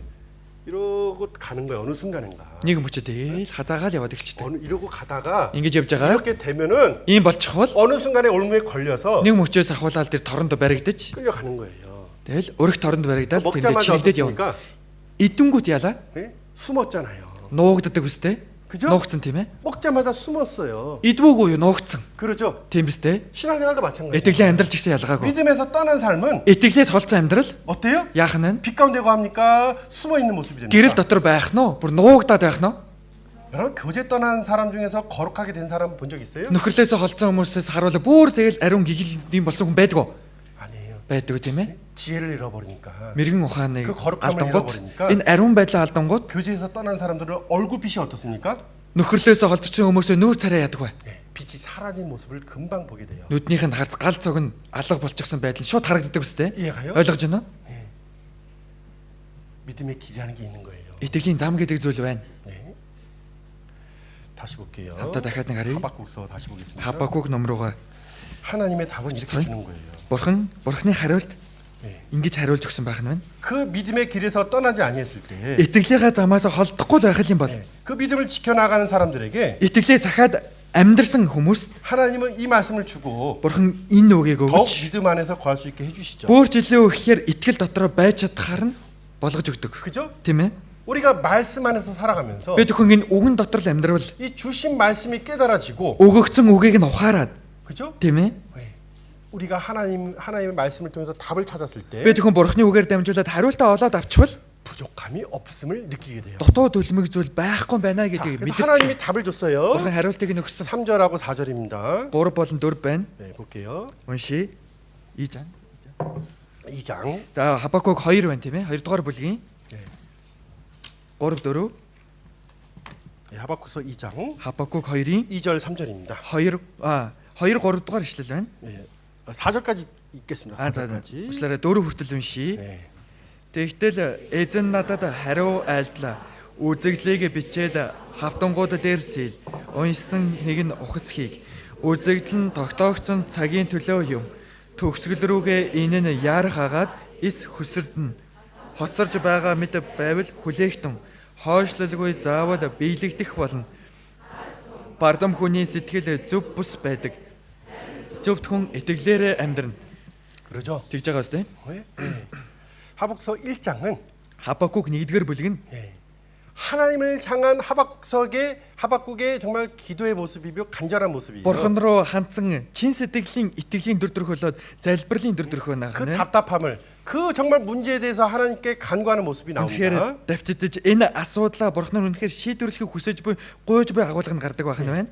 Speaker 1: 이러고 가는 거야 어느 순간인가.
Speaker 2: Нэг мөчөө тэгэл хазаагаал яваад эхэлчихдэг.
Speaker 1: 이러고 가다가
Speaker 2: Ингэж явж байгаа.
Speaker 1: 이렇게 되면은
Speaker 2: Ийм болчихвол
Speaker 1: 어느 순간에 올무에 걸려서
Speaker 2: нэг мөчөөс ахуулаад тэр торонд баригдаж
Speaker 1: 끌려가는 거예요.
Speaker 2: тэгэл өрх торонд баригдаад тэндээ
Speaker 1: 먹자마자
Speaker 2: чигдээд явна.
Speaker 1: 어떻습니까?
Speaker 2: Идэнгүүт яалаа?
Speaker 1: 예? 숨었잖아요.
Speaker 2: Нуугддаг үстэй.
Speaker 1: 그죠?
Speaker 2: Нуугдсан тийм ээ?
Speaker 1: 먹자마자 숨었어요.
Speaker 2: Идвүүгүй юу нуугдсан.
Speaker 1: 그렇죠?
Speaker 2: Тийм биз дээ?
Speaker 1: 신앙생활도 마찬가지예요.
Speaker 2: Итгэлийн амьдрал ч гэсэн ялгаагүй.
Speaker 1: 믿음에서 떠난 삶은
Speaker 2: Итгэлээс холцсон амьдрал
Speaker 1: 어때요?
Speaker 2: яах нь?
Speaker 1: 빛 가운데 합니까? 숨어 있는 모습이
Speaker 2: Гэрэл
Speaker 1: 됩니까?
Speaker 2: дотор байх нь уу? Бүр нуугдаад байх нь уу?
Speaker 1: 여러분 교제 떠난 사람 중에서 거룩하게 된 사람 본 적 있어요?
Speaker 2: Нөхрлөөсөө холцсон хүмүүсээс харуулаа бүр тэгэл ариун гигэл юм болсон хүн байдгүй.
Speaker 1: 아니에요.
Speaker 2: Байдгүй тийм ээ?
Speaker 1: 지혜를 잃어버리니까
Speaker 2: Мэргэн ухааныг
Speaker 1: 그 거룩함을
Speaker 2: алдангууд
Speaker 1: 잃어버리니까
Speaker 2: энэ ариун байдлаа алдангууд
Speaker 1: 교제에서 떠난 사람들은 얼굴빛이 어떻습니까?
Speaker 2: нөхрлөөсөө холдсон хүмүүсээ нүүр царай яадаг бай.
Speaker 1: 네, 빛이 사라진 모습을 금방 보게 돼요.
Speaker 2: Нүднийх нь харц гал цог нь алга болчихсон байдал шууд харагддаг үстэй.
Speaker 1: 이해가요?
Speaker 2: Ойлгож байна уу?
Speaker 1: 믿음의 길이라는 게 있는 거예요.
Speaker 2: Итгэлийн зам гэдэг зүйл байна.
Speaker 1: 네. 다시 볼게요.
Speaker 2: Хамтаа дахиад нэг харъя.
Speaker 1: 하박국서 다시 보겠습니다.
Speaker 2: Хабакук ном руугаа
Speaker 1: 하나님의 답은 이렇게
Speaker 2: 참.
Speaker 1: 주는 거예요.
Speaker 2: бурхны хариулт
Speaker 1: 네.
Speaker 2: ингэж хариулж өгсөн байх нь байна.
Speaker 1: 그 믿음의 길에서 떠나지 아니했을 때,
Speaker 2: Итгэлийнхаа замаас холдохгүй байх юм бол
Speaker 1: 네. 그 믿음을 지켜나가는 사람들에게
Speaker 2: итгэлээ сахаад амьдрсан хүмүүс
Speaker 1: 하나님은 이 말씀을 주고
Speaker 2: бурхан энэ үгийг
Speaker 1: 더욱
Speaker 2: өгч
Speaker 1: 믿음 안에서 거할 수 있게 해주시죠.
Speaker 2: бүр жилөө ихээр итгэл дотроо байж чадхаар нь болгож өгдөг.
Speaker 1: 그죠?
Speaker 2: Тийм ээ?
Speaker 1: 우리가 말씀 안에서 살아가면서
Speaker 2: Бид хүн энэ үгэн дотор л амьдрал
Speaker 1: 이 주신 말씀이 깨달아지고,
Speaker 2: өгөгдсөн үгийг нь ухаарад
Speaker 1: 그죠?
Speaker 2: тийм ээ?
Speaker 1: 네. 우리가 하나님의 말씀을 통해서 답을 찾았을 때
Speaker 2: Бид хүн бурхны үгээр дамжуулаад хариултаа олоод авчвал
Speaker 1: 부족함이 없음을 느끼게 돼요.
Speaker 2: Дутуу төлмөг зүйл байхгүй байна
Speaker 1: 자,
Speaker 2: гэдгийг
Speaker 1: 그래서
Speaker 2: мэдэрч.
Speaker 1: 하나님이 답을 줬어요.
Speaker 2: Бурхан хариултыг нь өгсөн.
Speaker 1: 3절하고 4절입니다.
Speaker 2: 3 болон 4 байна.
Speaker 1: 네, 볼게요.
Speaker 2: Уншия. Ийж.
Speaker 1: 2장.
Speaker 2: За Хабакуг 2 байна тийм ээ. 2 дугаар бүлгийн
Speaker 1: 네.
Speaker 2: 3 4
Speaker 1: 네, 하박국서 2장
Speaker 2: Хабакуг 2-ийн
Speaker 1: 2절 3절입니다.
Speaker 2: 2 3 дугаар ишлэл байна.
Speaker 1: 네. 4절까지 읽겠습니다.
Speaker 2: За
Speaker 1: 4절까지.
Speaker 2: уучлаарай 4 хүртэл уншия.
Speaker 1: 네.
Speaker 2: Тэгтэл эзэн надад хариу айлтлаа. Үзэгдлийг бичээд хавтангууд дээр сэл. Уншсан нэг нь ухасхийг. Үзэгдэл нь тогтоогдсон цагийн төлөө юм. Төгсгөл рүүгээ энэ нь яарах агаад эс хөсөрдөн. Хоцорж байгаа мэт байвал хүлээхтэн. Хойшлолгүй заавал биелэгдэх болно. Бардам хүний сэтгэл зөв бус байдаг. Зөвхт хүн итгэлээрээ амьдрна.
Speaker 1: 그러죠.
Speaker 2: Тэгж байгаа үстэй.
Speaker 1: 네. 네. 하박국서 1장은
Speaker 2: Хабакуг 1-р бүлэг нь
Speaker 1: 하나님을 향한 하박국의 정말 기도의 모습이며 간절한 모습이에요.
Speaker 2: Бурхан руу хандсан чин сэтгэлийн итгэлийн дүр төрх болоод залбирлын дүр төрх байна
Speaker 1: 그
Speaker 2: гэнэ.
Speaker 1: 답답함을 그 정말 문제에 대해서 하나님께 간구하는 모습이 나옵니다.
Speaker 2: Тэгэхээр давчидж энэ асуудлаа Бурханаар үнэхээр шийдвэрлэхийг хүсэж буй гуйж буй агуулга нь гардаг байх нь байна.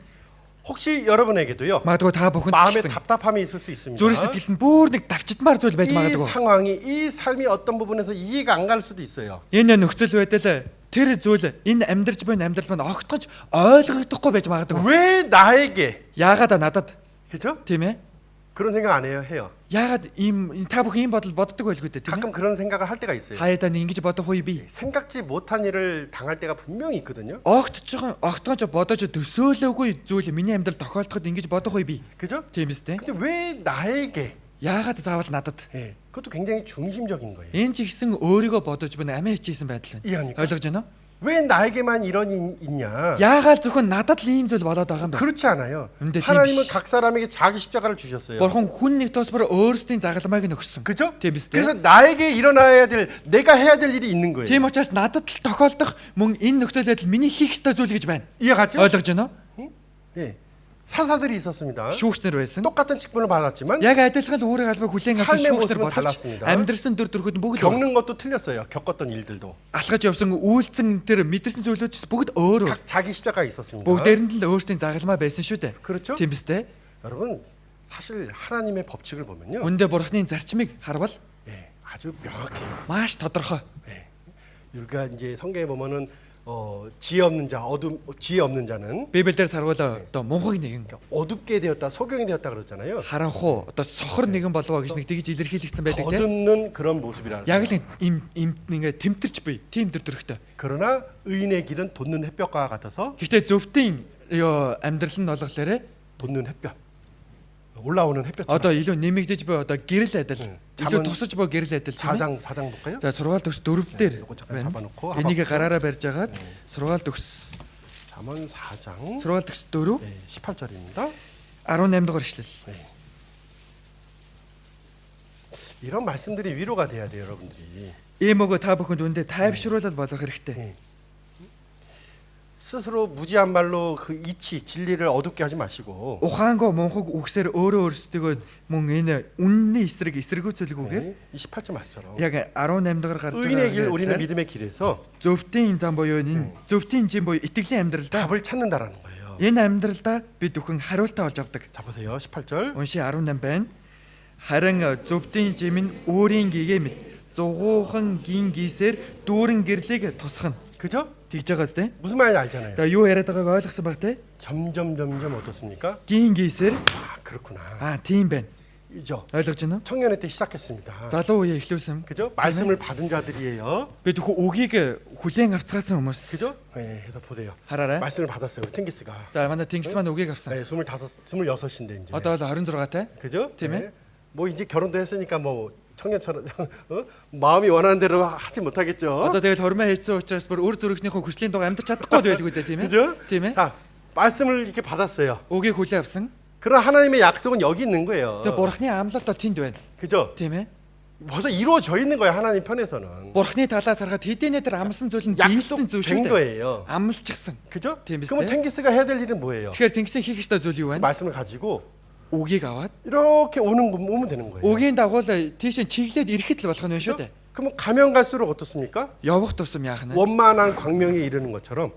Speaker 1: 혹시 여러분에게도요.
Speaker 2: Магадгүй та бүхэнд
Speaker 1: 마음에
Speaker 2: ч гэсэн
Speaker 1: 답답함이 있을 수 있습니다.
Speaker 2: зүрх сэтгэл нь бүр нэг давчидмаар зүйл байж
Speaker 1: 이
Speaker 2: магадгүй.
Speaker 1: 상황이 이 삶이 어떤 부분에서 이해가 안 갈 수도 있어요.
Speaker 2: Энэ нөхцөл байдал тэр зүйл энэ амьдарч буй амьдрал маань огтгож ойлгогдохгүй байж магадгүй.
Speaker 1: 왜 나에게
Speaker 2: Яагаад надад
Speaker 1: 그죠?
Speaker 2: тийм ээ?
Speaker 1: 그런 생각 안 해요.
Speaker 2: Яагаад та бүхэн ийм бодол боддог байлгүй дээ тийм
Speaker 1: 가끔
Speaker 2: ээ?
Speaker 1: 그런 생각을 할 때가 있어요.
Speaker 2: Хаяада ингэж бодох үе би.
Speaker 1: 생각지 못한 일을 당할 때가 분명히 있거든요.
Speaker 2: Огтгож бодож төсөөлөөгүй зүйл миний амьдрал тохиолдоход ингэж бодох үе би.
Speaker 1: 그죠?
Speaker 2: Тийм үстэй.
Speaker 1: 근데 왜 나에게?
Speaker 2: Яагаад заавал надад?
Speaker 1: 예, 그것도 굉장히 중심적인 거예요.
Speaker 2: Энэ ч ихсэн өөрийгөө бодож байна амиа хийсэн байдал байна.
Speaker 1: 이해합니까?
Speaker 2: ойлгож байна уу?
Speaker 1: 왜 나에게만 이런 일이 있냐?
Speaker 2: Яагаад зөвхөн надад л ийм зүйл болоод байгаа юм бэ?
Speaker 1: 그렇지 않아요.
Speaker 2: 근데
Speaker 1: 하나님은
Speaker 2: 팀이-
Speaker 1: 각 사람에게 자기 십자가를 주셨어요.
Speaker 2: Бурхан хүн нэг тусмар өөрсдийн загалмайг нь өгсөн.
Speaker 1: 그죠?
Speaker 2: Тийм биз дээ.
Speaker 1: 그래서 나에게 일어나야 될, 내가 해야 될 일이 있는 거예요.
Speaker 2: Тийм учраас надад л тохиолдох мөн энэ нөхцөл байдал миний хийх ёстой зүйл гэж байна.
Speaker 1: 이해갔죠?
Speaker 2: ойлгож байна уу?
Speaker 1: 예. 사사들이 있었습니다.
Speaker 2: Шүүгчнэр байсан.
Speaker 1: 똑같은 직분을 받았지만
Speaker 2: Яг адилхан л өөрийн албаг хүлээн авсан
Speaker 1: 삶의
Speaker 2: шүүгчнэр
Speaker 1: 모습은
Speaker 2: боловч
Speaker 1: 달랐습니다.
Speaker 2: амьдрсан дүр төрхөд нь бүгд
Speaker 1: 겪는 것도 틀렸어요. 겪었던 일들도.
Speaker 2: алхаж явсан үйлцэн тэр мэдэрсэн зүйлүүд ч бүгд өөр.
Speaker 1: 각 자기 십자가 있었습니다.
Speaker 2: Бүгдээр нь л өөрсдийн загалмай байсан шүү дээ.
Speaker 1: 그렇죠?
Speaker 2: Тийм биз дээ.
Speaker 1: 여러분 사실 하나님의 법칙을 보면요,
Speaker 2: Үндэ Бурханы зарчмыг харвал
Speaker 1: 예, 아주 명확해요.
Speaker 2: маш тодорхой.
Speaker 1: 예. 우리가 이제 성경에 보면은 지혜 없는 자, 지혜 없는 자는
Speaker 2: Библиэлд сарвал одоо мунхаг нэгэн
Speaker 1: 어둡게 되었다, 소경이 되었다 그랬잖아요.
Speaker 2: харанхуу одоо сохор нэгэн болов гэж нэг тэгж илэрхийлэгдсэн байдаг тийм.
Speaker 1: 더듬는 그런 모습이라는.
Speaker 2: Яг л им ингээ тэмтэрч буй тийм дүр төрхтэй.
Speaker 1: 그러나 의인의 길은 돋는 햇볕과 같아서
Speaker 2: Гэхдээ зөвхөн амьдрал нь болохоор
Speaker 1: 돋는 햇볕, 올라오는 햇볕처럼.
Speaker 2: одоо илүү нэмэгдэж буй одоо гэрэл адил илүү
Speaker 1: 잠은
Speaker 2: тусаж буй гэрэл адил тийм.
Speaker 1: 4장 볼까요?
Speaker 2: За сургаал төгс 4 дээр
Speaker 1: 요거 잠깐
Speaker 2: байна.
Speaker 1: 잡아놓고
Speaker 2: Энийг гараараа барьж агаад сургаал төгс
Speaker 1: 잠언 4장
Speaker 2: сургаал төгс 4
Speaker 1: 네, 18절입니다.
Speaker 2: 18 дугаар ишлэл.
Speaker 1: 이런 말씀들이 위로가 돼야 돼요, 여러분들이.
Speaker 2: Ийм өгөө та бүхэнд үндэ тайвшруулал болох хэрэгтэй.
Speaker 1: 스스로 무지한 말로 그 이치 진리를 어둡게 하지 마시고
Speaker 2: Ухаангүй мунхаг үгсээр өөрөө өөрсдөө мөн энэ үнний эсэргүүцэлгүйгээр
Speaker 1: 네, 이 18절 말씀처럼
Speaker 2: яг 18 дугаар гарч
Speaker 1: 의인의 길
Speaker 2: байгаа.
Speaker 1: 우리는 믿음의 길에서
Speaker 2: Зөвхөн зам буюу энэ зөвхөн жин буюу итгэлийн амьдралдаа
Speaker 1: 답을 찾는다라는 거예요.
Speaker 2: энэ амьдралдаа бид бүхэн хариултаа олж авдаг.
Speaker 1: 자 보세요. 18절.
Speaker 2: Унши 18 байна. Харин зөвхөн жим нь өөрийн гэгээ мэт зугуухан гин гисээр дүүрэн гэрлийг тусгана.
Speaker 1: 그죠?
Speaker 2: Тэгж байгаас тэ.
Speaker 1: 무슨 말인지 알잖아요.
Speaker 2: За юу яриад байгааг ойлгосон баг тэ.
Speaker 1: 점점 어떻습니까?
Speaker 2: Гин гисээр
Speaker 1: 아, 그렇구나.
Speaker 2: тийм байна.
Speaker 1: 이죠.
Speaker 2: ойлгож байна уу?
Speaker 1: 청년회 때 시작했습니다.
Speaker 2: Залуу үе эхлүүлсэн.
Speaker 1: 그죠? 말씀을 받은 자들이에요.
Speaker 2: Бид үгийг хүлээн авцгаасан хүмүүс.
Speaker 1: 그죠? 네, 해서 보세요.
Speaker 2: хараарай.
Speaker 1: 말씀을 받았어요. 우리 탱기스가.
Speaker 2: За манай Тэнгис маань үгийг авсан.
Speaker 1: 네, 26인데 이제.
Speaker 2: Одоо бол 26-тай.
Speaker 1: 그죠?
Speaker 2: 팀에?
Speaker 1: 뭐 이제 결혼도 했으니까 뭐 청년처럼 마음이 원하는 대로 하지 못하겠죠.
Speaker 2: Одоо тэгэл хормоо хийцэн учраас бүр үр зүрхнийхөө хүслийн дагуу амьдарч чадахгүй байлгүй дээ тийм ээ.
Speaker 1: 그죠?
Speaker 2: Тийм ээ.
Speaker 1: 자, 말씀을 이렇게 받았어요.
Speaker 2: Үгийг хүлээн авсан.
Speaker 1: 그러나 하나님의 약속은 여기 있는 거예요.
Speaker 2: Тэгээ бурхны амлалт бол тэнд байна.
Speaker 1: 그죠?
Speaker 2: Тийм ээ.
Speaker 1: 벌써 이루어져 있는 거예요. 하나님 편에서는.
Speaker 2: Бурхны талаас харахад хэдийнэ тэр амлсан зүйл нь биелсэн зүйл
Speaker 1: 약속된
Speaker 2: шүү дээ.
Speaker 1: 거예요.
Speaker 2: Амлчихсан.
Speaker 1: 그죠?
Speaker 2: Тийм биз
Speaker 1: 그러면
Speaker 2: дээ.
Speaker 1: 탱기스가 해야 될 일은 뭐예요?
Speaker 2: Тэгэхээр Тэнгисийн хийх ёстой зүйл юу
Speaker 1: 그
Speaker 2: байна?
Speaker 1: 말씀을 가지고
Speaker 2: Үгийг аваад
Speaker 1: 이렇게 오면 되는 거예요.
Speaker 2: үгийн дагуу л тийш чиглээд ирэхэд л болох нь байна шүү дээ.
Speaker 1: 그러면 가면 갈수록 어떻습니까?
Speaker 2: Явах тусам яах нь?
Speaker 1: 원만한 광명에 이르는 것처럼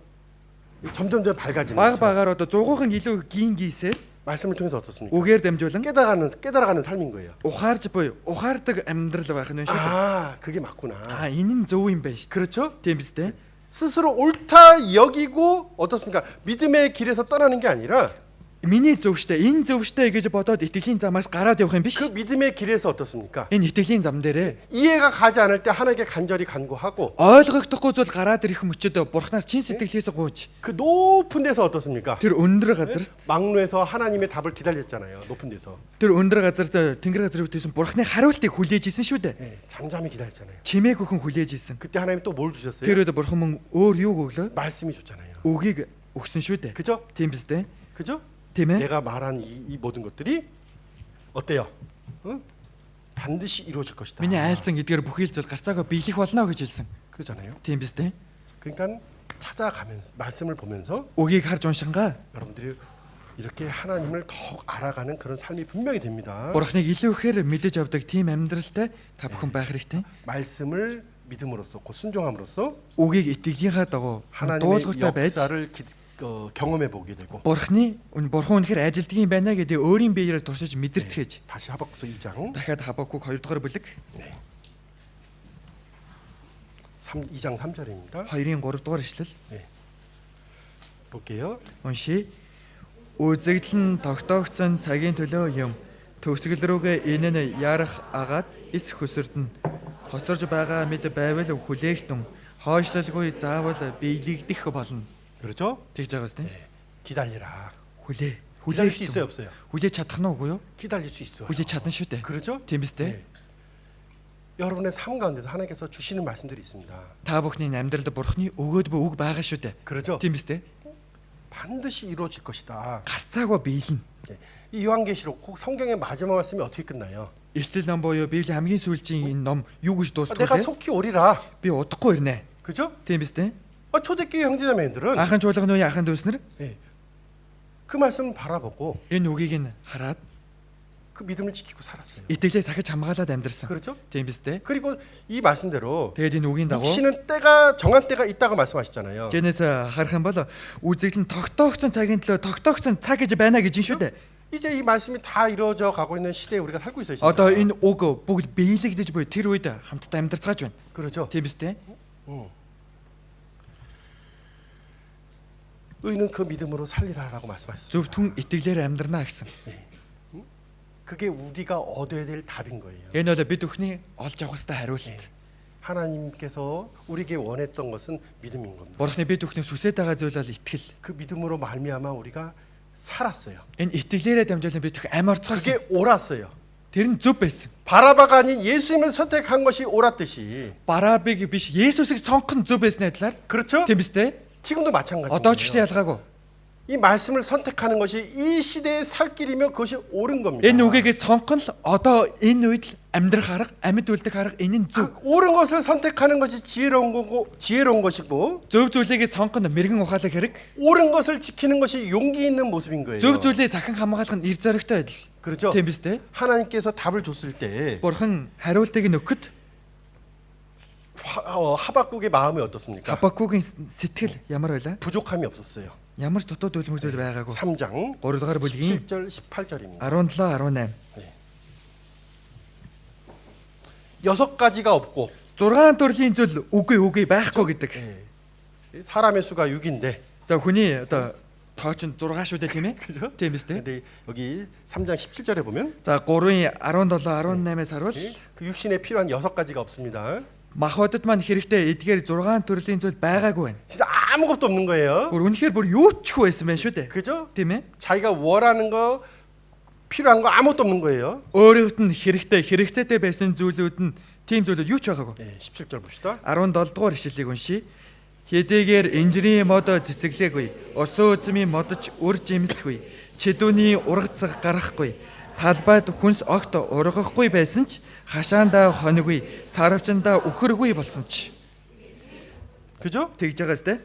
Speaker 1: 점점점 밝아지는
Speaker 2: Баг
Speaker 1: 거죠.
Speaker 2: багаар одоо 100хан илүү гин гисээр
Speaker 1: 말씀을 통해서 어떻습니까?
Speaker 2: үгээр дамжуулан
Speaker 1: 깨달아가는 삶인 거예요.
Speaker 2: ухаарж буй ухаардаг амьдрал байх нь шүү дээ.
Speaker 1: 아, 그게 맞구나.
Speaker 2: Энэ нь зөв юм байна шүү
Speaker 1: 그렇죠?
Speaker 2: дээ. Тийм биз дээ.
Speaker 1: 스스로 옳다 여기고 어떻습니까? 믿음의 길에서 떠나는 게 아니라
Speaker 2: Миний зөв штэ, энэ зөв штэ гэж бодоод итгэлийн замаас гараад явах юм биш.
Speaker 1: 그 믿음의 길에서 어떻습니까?
Speaker 2: Энэ итгэлийн зам дээрээ
Speaker 1: 이해가 가지 않을 때 하나님께 간절히 간구하고
Speaker 2: ойлгогдохгүй зүйл гараад ирэх мөчөд бурхнаас чин сэтгэлээс гуйж
Speaker 1: 그 높은 데서 어떻습니까?
Speaker 2: тэр өндөр газарт
Speaker 1: 막루에서 하나님의 답을 기다렸잖아요. 높은 데서.
Speaker 2: тэр өндөр газарт тэнгэр газар үүдсэн бурхны хариултыг хүлээж исэн шүү дээ.
Speaker 1: 네, 잠잠히 기다렸잖아요.
Speaker 2: Чимээг өхөн хүлээж исэн.
Speaker 1: 그때 하나님 또 뭘 주셨어요?
Speaker 2: Тэр өдөр бурхан мөн өөр юу өглөө?
Speaker 1: 말씀이 줬잖아요.
Speaker 2: Үгийг өгсөн шүү дээ.
Speaker 1: 그죠?
Speaker 2: Тийм биз дээ.
Speaker 1: 그죠?
Speaker 2: Тийм ээ.
Speaker 1: 내가 말한 이 모든 것들이 어때요? 응? 반드시 이루어질 것이다.
Speaker 2: Миний айлцсан эдгээр бүхий л зүйл гарцаагаа биелэх болно гэж хэлсэн.
Speaker 1: 그러잖아요.
Speaker 2: Тийм биз дээ.
Speaker 1: 그러니까 찾아가면서 말씀을 보면서
Speaker 2: Үгийг харж уншингаа
Speaker 1: 여러분들이 이렇게 하나님을 더욱 알아가는 그런 삶이 분명히 됩니다.
Speaker 2: бурхныг илүү ихээр мэдэж авдаг тийм амьдралтай та бүхэн байх хэрэгтэй.
Speaker 1: 말씀을 믿음으로써 곧 순종함으로써
Speaker 2: Үгийг итгэлийнхаа дагуу
Speaker 1: 하나님의
Speaker 2: дуулууртай байж
Speaker 1: 역사를 경험해 보게 되고
Speaker 2: бурхан үнэхээр ажилддаг юм байна гэдэг өөрийн биеээр туршиж мэдэрцгээж
Speaker 1: 다시 하박국 2장
Speaker 2: дахиад Хабакук 2 дугаар бүлэг
Speaker 1: 2장 3절입니다.
Speaker 2: 2-ын 3 дугаар ишлэл
Speaker 1: 볼게요.
Speaker 2: уншия. Үзэгдэл нь тогтоогдсон цагийн төлөө юм. Төгсгөл рүүгээ энэ нь ярах агаад эс хөсөрдөн. Хоцорж байгаа мэд байвал хүлээгтэн хойшлолгүй заавал биелэгдэх болно.
Speaker 1: 그렇죠?
Speaker 2: Тэгж байгаа үстэй.
Speaker 1: 기다리라.
Speaker 2: Хүлээх
Speaker 1: 수 있어요, 없어요?
Speaker 2: хүлээж чадах нь үгүй юу?
Speaker 1: 기다릴 수 있어요.
Speaker 2: Хүлээж чадна шүү дээ.
Speaker 1: 그렇죠?
Speaker 2: Тийм биз дээ.
Speaker 1: 여러분의 삶 가운데서 하나님께서 주시는 말씀들이 있습니다.
Speaker 2: Та бүхний амьдралд бурхны өгөөд буй үг байгаа шүү дээ.
Speaker 1: 그렇죠?
Speaker 2: Тийм биз дээ.
Speaker 1: 반드시 이루어질 것이다.
Speaker 2: гарцаагаа биелнэ.
Speaker 1: 이 요한계시록 꼭 성경의 마지막 말씀이 어떻게 끝나요?
Speaker 2: Эртэл ном буюу Библийн хамгийн сүүлчийн энэ ном юу гэж дуусдаг
Speaker 1: 내가
Speaker 2: вэ?
Speaker 1: 속히 오리라.
Speaker 2: Би удахгүй ирнэ.
Speaker 1: 그죠?
Speaker 2: Тийм биз дээ.
Speaker 1: 초대교회 형제자매들은
Speaker 2: Анхан чуулганы үеийн анхан дүүснэр
Speaker 1: 그 말씀 바라보고
Speaker 2: энэ үгийг нь хараад
Speaker 1: 그 믿음을 지키고 살았어요.
Speaker 2: итгэлээ сахиж хамгаалаад амьдрсан.
Speaker 1: 그렇죠?
Speaker 2: Тийм биз дээ.
Speaker 1: 그리고 이 말씀대로
Speaker 2: Тэгээд энэ үгийн дагуу
Speaker 1: 육신은 때가 정한 때가 있다고 말씀하셨잖아요.
Speaker 2: Генээс харах юм бол үзэгдэл нь тогтоогдсон цагийн төлөө тогтоогдсон цаг гэж байна гэж шүү дээ.
Speaker 1: 이제 이 말씀이 다 이루어져 가고 있는 시대에 우리가 살고 있어요.
Speaker 2: Одоо
Speaker 1: 진짜.
Speaker 2: энэ үг бүгд биелэгдэж буй тэр үед хамтдаа амьдарцгааж байна.
Speaker 1: 그렇죠?
Speaker 2: Тийм биз дээ.
Speaker 1: 의인은 그 믿음으로 살리라라고 말씀하셨어요.
Speaker 2: Зөвхөн итгэлээр амьдрнаа гэсэн.
Speaker 1: 그게 우리가 얻어야 될 답인 거예요.
Speaker 2: Энэ бол бид бүхний олж авах ёстой хариулт.
Speaker 1: 하나님께서 우리에게 원했던 것은 믿음인 겁니다.
Speaker 2: Бурхны бид бүхний сүсээд байгаа зүйл бол итгэл.
Speaker 1: 그 믿음으로 말미암아 우리가 살았어요.
Speaker 2: Энэ итгэлээрээ дамжуулан бид бүхэн амь орцгоосон.
Speaker 1: 그게 옳았어요.
Speaker 2: Тэр нь зөв байсан.
Speaker 1: 바라바가 아닌 예수님을 선택한 것이 옳았듯이.
Speaker 2: Барабыг биш Есүсийг сонгох нь зөв байсан адилаар.
Speaker 1: 그렇죠?
Speaker 2: Тийм биз дээ.
Speaker 1: 지금도 마찬가지예요.
Speaker 2: Одоо ч гэсэн ялгаагүй.
Speaker 1: 이 말씀을 선택하는 것이 이 시대의 살 길이며 그것이 옳은 겁니다.
Speaker 2: Энэ үгийг сонгох нь одоо энэ үед л амьдрах арга, амьд үлдэх арга энэ нь зөв.
Speaker 1: 그 옳은 것을 선택하는 것이 지혜로운 것이고
Speaker 2: Зөв зүйлийг сонгох нь мэрэгэн ухаалаг хэрэг.
Speaker 1: 옳은 것을 지키는 것이 용기 있는 모습인 거예요.
Speaker 2: Зөв зүйлээ сахин хамгаалах нь эр зоригтой адил.
Speaker 1: 그렇죠?
Speaker 2: Тийм биз дээ.
Speaker 1: 하나님께서 답을 줬을 때
Speaker 2: Бурхан хариултыг нөгөхөд
Speaker 1: 하박국의 마음이 어떻습니까?
Speaker 2: Хабакугийн сэтгэл ямар байлаа?
Speaker 1: 부족함이 없었어요.
Speaker 2: Ямар ч дутуу дөлмөр зүйл байгаагүй.
Speaker 1: 3장
Speaker 2: 3 дугаар бүлгийн
Speaker 1: 17절 18절입니다.
Speaker 2: 17 18.
Speaker 1: 6가지가 없고
Speaker 2: 6 төрлийн зүйл үгүй байхгүй гэдэг.
Speaker 1: 사람의 수가 6인데
Speaker 2: За хүний одоо тоо чинь 6 шүү дээ тийм ээ?
Speaker 1: 그죠?
Speaker 2: Тийм биз дээ.
Speaker 1: 근데 여기 3장 17절에 보면
Speaker 2: За 3-ын 17 18-аас харуул
Speaker 1: 그 육신에 필요한 6가지가 없습니다.
Speaker 2: махбодод маань хэрэгтэй эдгээр 6 төрлийн зүйл байгаагүй байна.
Speaker 1: 진짜 아무것도 없는 거예요.
Speaker 2: Бүр үнэхээр бүр юу ч байсан байх шүү дээ.
Speaker 1: 그죠?
Speaker 2: Тийм ээ?
Speaker 1: 자기가 원하는 거 필요한 거 아무것도 없는 거예요.
Speaker 2: Өөрөөхт нь хэрэгцээтэй байсан зүйлүүд нь тийм зүйлүүд юу ч байгаагүй.
Speaker 1: 17절 봅시다.
Speaker 2: 17 дугаар ишлэлийг уншия. Хэдийгээр инжирийн мод цэцэглээгүй, усан үзмийн модч үр жимсэхгүй, чидүүний ургацаг гарахгүй, талбайд хүнс огт ургахгүй байсан ч хашаандаа хоноггүй, сарвчандаа үхэргүй болсон ч.
Speaker 1: 그죠?
Speaker 2: Тэгж байгаас тэ?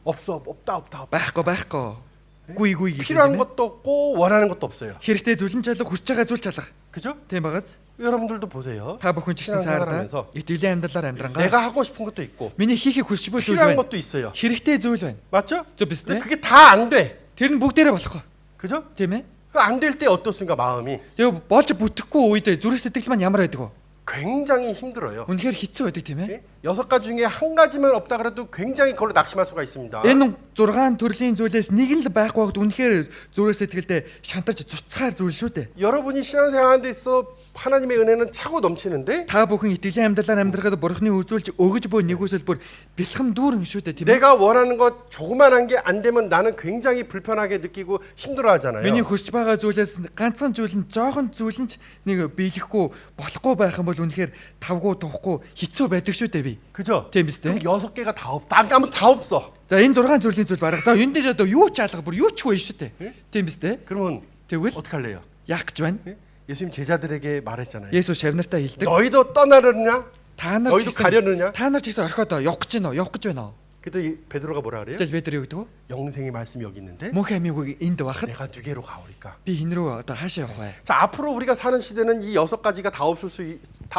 Speaker 1: 없다.
Speaker 2: Байхгүй. Гүй
Speaker 1: 필요한 것도 없고 원하는 것도 없어요.
Speaker 2: хэрэгтэй зүйл нь чалга, хүсэж байгаа зүйл чалга.
Speaker 1: 그죠?
Speaker 2: Тийм багаз.
Speaker 1: 여러분들도 보세요.
Speaker 2: Та бүхэн ч гэсэн саарда
Speaker 1: 신앙생활하면서
Speaker 2: итгэлийн амьдралаар амьдрангаа.
Speaker 1: 내가 하고 싶은 것도 있고
Speaker 2: Миний хийхийг хүсэж буй зүйл
Speaker 1: 필요한
Speaker 2: байна.
Speaker 1: 것도 있어요.
Speaker 2: Хэрэгтэй зүйл байна.
Speaker 1: 맞죠?
Speaker 2: Зөв биз
Speaker 1: 근데
Speaker 2: дээ?
Speaker 1: 그게 다 안 돼.
Speaker 2: Тэр нь бүгдээрээ болохгүй.
Speaker 1: 그죠?
Speaker 2: Тийм ээ?
Speaker 1: 그 안 될 때 어떻습니까 마음이?
Speaker 2: Тэгээ болж бүтэхгүй үед зүрх сэтгэл маань ямар байдаг вэ?
Speaker 1: 굉장히 힘들어요.
Speaker 2: Үнэхээр хэцүү байдаг тийм ээ?
Speaker 1: 예? 6가지 중에 한 가지만 없다 그래도 굉장히 그걸로 낙심할 수가 있습니다.
Speaker 2: Энэ 6 төрлийн зүйлээс нэг л байхгүй байхад үнэхээр зүрх сэтгэлдээ шантарч цуцгаар зүйл шүү дээ.
Speaker 1: 여러분이 신앙생활하는 데 있어 하나님의 은혜는 차고 넘치는데
Speaker 2: Та бүхэн итгэлийн амьдралаар амьдрахад бурхны үзүүлж өгж буй нэгүсэл бүр бэлхэм дүүрэн шүү дээ тийм ээ?
Speaker 1: 내가 원하는 것 조그만한 게 안 되면 나는 굉장히 불편하게 느끼고 힘들어하잖아요.
Speaker 2: Миний хүсэж байгаа зүйлээс ганцхан зүйл нь жоохон зүйл нь ч нэг биелэхгүй болохгүй байх юм бол үнэхээр тавгүй тухгүй хэцүү байдаг шүү дээ би.
Speaker 1: 그죠?
Speaker 2: Тийм биз дээ?
Speaker 1: 그럼 6개가 다 없. 아무튼 다 없어.
Speaker 2: За энэ 6 төрлийн зүйл барах. За энэ дээр одоо юу ч алга бүр юу ч үгүй шүү дээ. Тийм биз дээ?
Speaker 1: 그러면
Speaker 2: Тэгвэл
Speaker 1: 어떻게 할래요?
Speaker 2: яах гэж байна?
Speaker 1: 예? 예수님 제자들에게 말했잖아요.
Speaker 2: Есүс шавнартаа хэлдэг.
Speaker 1: 너희도 떠나려느냐?
Speaker 2: Та нар ч
Speaker 1: 너희도 가려느냐?
Speaker 2: та нар ч гэсэн орхиод явах гэж байна уу? Явах гэж байна уу?
Speaker 1: 그때 베드로가 뭐라 그래요?
Speaker 2: Тэгэл Петр юу гэдэг вэ?
Speaker 1: 영생의 말씀이 여기 있는데
Speaker 2: Мөнхийн амийг энд байхад
Speaker 1: 내가 누게로 가오리까?
Speaker 2: би хэн рүү одоо хаашаа явах вэ?
Speaker 1: 자, 앞으로 우리가 사는 시대는 이 6가지가 다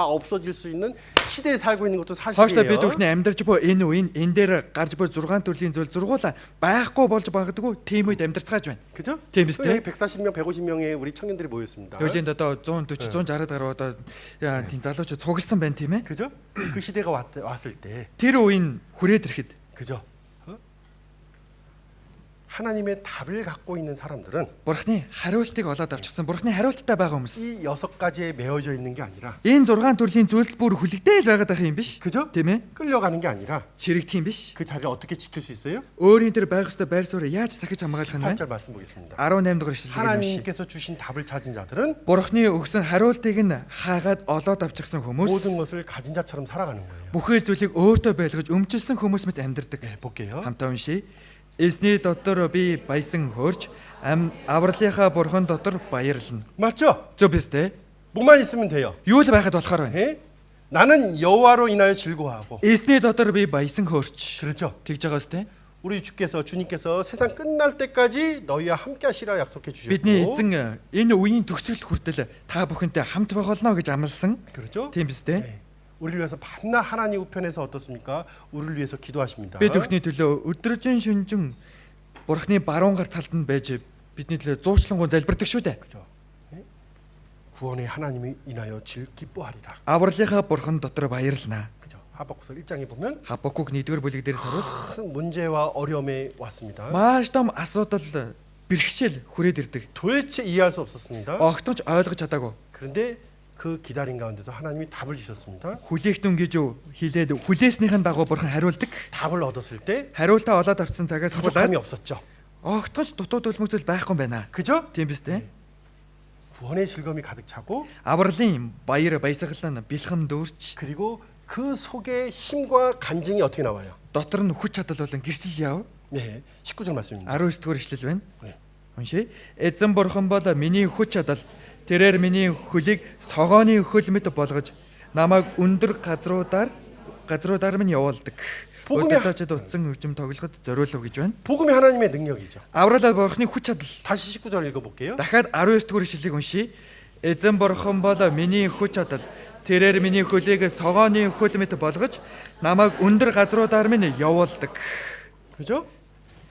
Speaker 1: 없어질 수 있는 시대에 살고 있는 것도
Speaker 2: Хооштой бид
Speaker 1: 사실이에요.
Speaker 2: бүхний амьдарч буй энэ үеийн энэ дээр гарч буй 6 төрлийн зүйл зургуулаа байхгүй болж байгаагүй тийм үед амьдарцгааж байна.
Speaker 1: 그죠?
Speaker 2: Тийм биз дээ?
Speaker 1: 여기 140명, 150명의 우리 청년들이 모였습니다.
Speaker 2: Тэгэлэнд одоо 140 160 гаруй одоо тийм залуучууд цугласан байна тийм ээ.
Speaker 1: 그죠? 그 시대가 왔을 때,
Speaker 2: Тэр үеийн хүрээд ирэхэд
Speaker 1: 그죠? 어? 하나님의 답을 갖고 있는 사람들은
Speaker 2: Бурхны хариултыг олоод авчихсан. Бурхны хариулттай байгаа хүмүүс.
Speaker 1: 이 6가지에 매어져 있는 게 아니라,
Speaker 2: Энэ 6 төрлийн зүйлд бүр хүлэгдээл байгаад байх юм биш?
Speaker 1: 그죠?
Speaker 2: Тийм ээ?
Speaker 1: 끌려가는 게 아니라
Speaker 2: Чирэгдэх юм биш?
Speaker 1: 그 자리를 어떻게 지킬 수 있어요?
Speaker 2: Өөрийн тэр байх ёстой байр суурийг яаж сахиж хамгаалах нь вэ?
Speaker 1: 8절 말씀 보겠습니다.
Speaker 2: 18 дугаар ишлэлийг уншия.
Speaker 1: 하나님께서 주신 답을 찾은 자들은
Speaker 2: Бурхны өгсөн хариултыг нь хаагаад олоод авчихсан
Speaker 1: 모든
Speaker 2: хүмүүс
Speaker 1: 것을 가진 자처럼 살아가는 거예요.
Speaker 2: бүхэл зүйлийг өөртөө байлгаж өмчилсөн хүмүүс мэт амьдардаг.
Speaker 1: 네, 볼게요.
Speaker 2: Хамтаа уншия. Эзний дотор би баясан хөрж авралынхаа бурхан дотор баярлна.
Speaker 1: 맞죠?
Speaker 2: Зөв биз дээ?
Speaker 1: 뭐만 있으면 돼요.
Speaker 2: Юу л байхад болохоор байна?
Speaker 1: 예? 나는 여호와로 인하여 즐거워하고.
Speaker 2: Эзний дотор би баясан хөрч.
Speaker 1: 그렇죠?
Speaker 2: Тэгж байгаа үстэй?
Speaker 1: 우리 주님께서 세상 끝날 때까지 너희와 함께 하시라 약속해
Speaker 2: Бидний
Speaker 1: 주셨고.
Speaker 2: эзэн энэ үеийн төгсгөл хүртэл та бүхэнтэй хамт байх болно гэж амласан.
Speaker 1: 그렇죠?
Speaker 2: Тийм биз дээ?
Speaker 1: 네. 우리를 위해서 밤낮 하나님 우편에서 어떻습니까? 우리를 위해서 기도하십니다.
Speaker 2: Бид бүхний төлөө өдрөжин шөнжин Бурхны баруун гар талд нь байж бидний төлөө зуучлангуй залбирдаг шүү дээ.
Speaker 1: 그죠? 예? 구원의 하나님이 인하여 기뻐하리라.
Speaker 2: Авралынхаа бурхан дотор баярлна.
Speaker 1: 그죠? 하박국서 1장에 보면
Speaker 2: Хабакук 1-р бүлэг дээрээс харуул
Speaker 1: 큰 문제와 어려움에 왔습니다.
Speaker 2: маш том асуудал бэрхшээл хүрээд ирдэг.
Speaker 1: 도대체 이해할 수 없었습니다.
Speaker 2: Огтонч ойлгож чадаагүй.
Speaker 1: 그런데 그 기다린 가운데서 하나님이 답을 주셨습니다.
Speaker 2: Хүлээгтэн гэж хэлээд хүлээснийхэн дагуу бурхан хариулдаг.
Speaker 1: 답을 얻었을 때
Speaker 2: Хариултаа олоод авсан цагаас
Speaker 1: 부족함이
Speaker 2: хавуулаад
Speaker 1: 없었죠.
Speaker 2: огтонч дутууд үлмэгзэл байхгүй юм байна.
Speaker 1: 그죠?
Speaker 2: Тийм биз дээ?
Speaker 1: 구원의 즐거움이 가득 차고
Speaker 2: Авралын баяр баясгалан бэлхэм дүүрч
Speaker 1: 그리고 그 속에 힘과 간증이 어떻게 나와요?
Speaker 2: дотор нь хүч чадал болон гэрсэл яв.
Speaker 1: 네, 19절 말씀입니다.
Speaker 2: 19-р ишлэл байна.
Speaker 1: 네.
Speaker 2: Уншия. Эзэн бурхан бол миний хүч чадал. Тэрээр миний хөлийг согооны хөл мэт болгож намайг өндөр газруудаар минь явуулдаг.
Speaker 1: 복음이
Speaker 2: Удирдагчид утсан хөгжим тоглоход зориулв гэж байна.
Speaker 1: 복음이 하나님의 능력이죠.
Speaker 2: Аврал бурханы хүч чадал.
Speaker 1: 다시 19절 읽어볼게요.
Speaker 2: Дахиад 19-р ишлэлийг уншия. Эзэн бурхан бол миний хүч чадал. Тэрээр миний хөлийг согооны хөл мэт болгож намайг өндөр газруудаар минь явуулдаг.
Speaker 1: 그죠?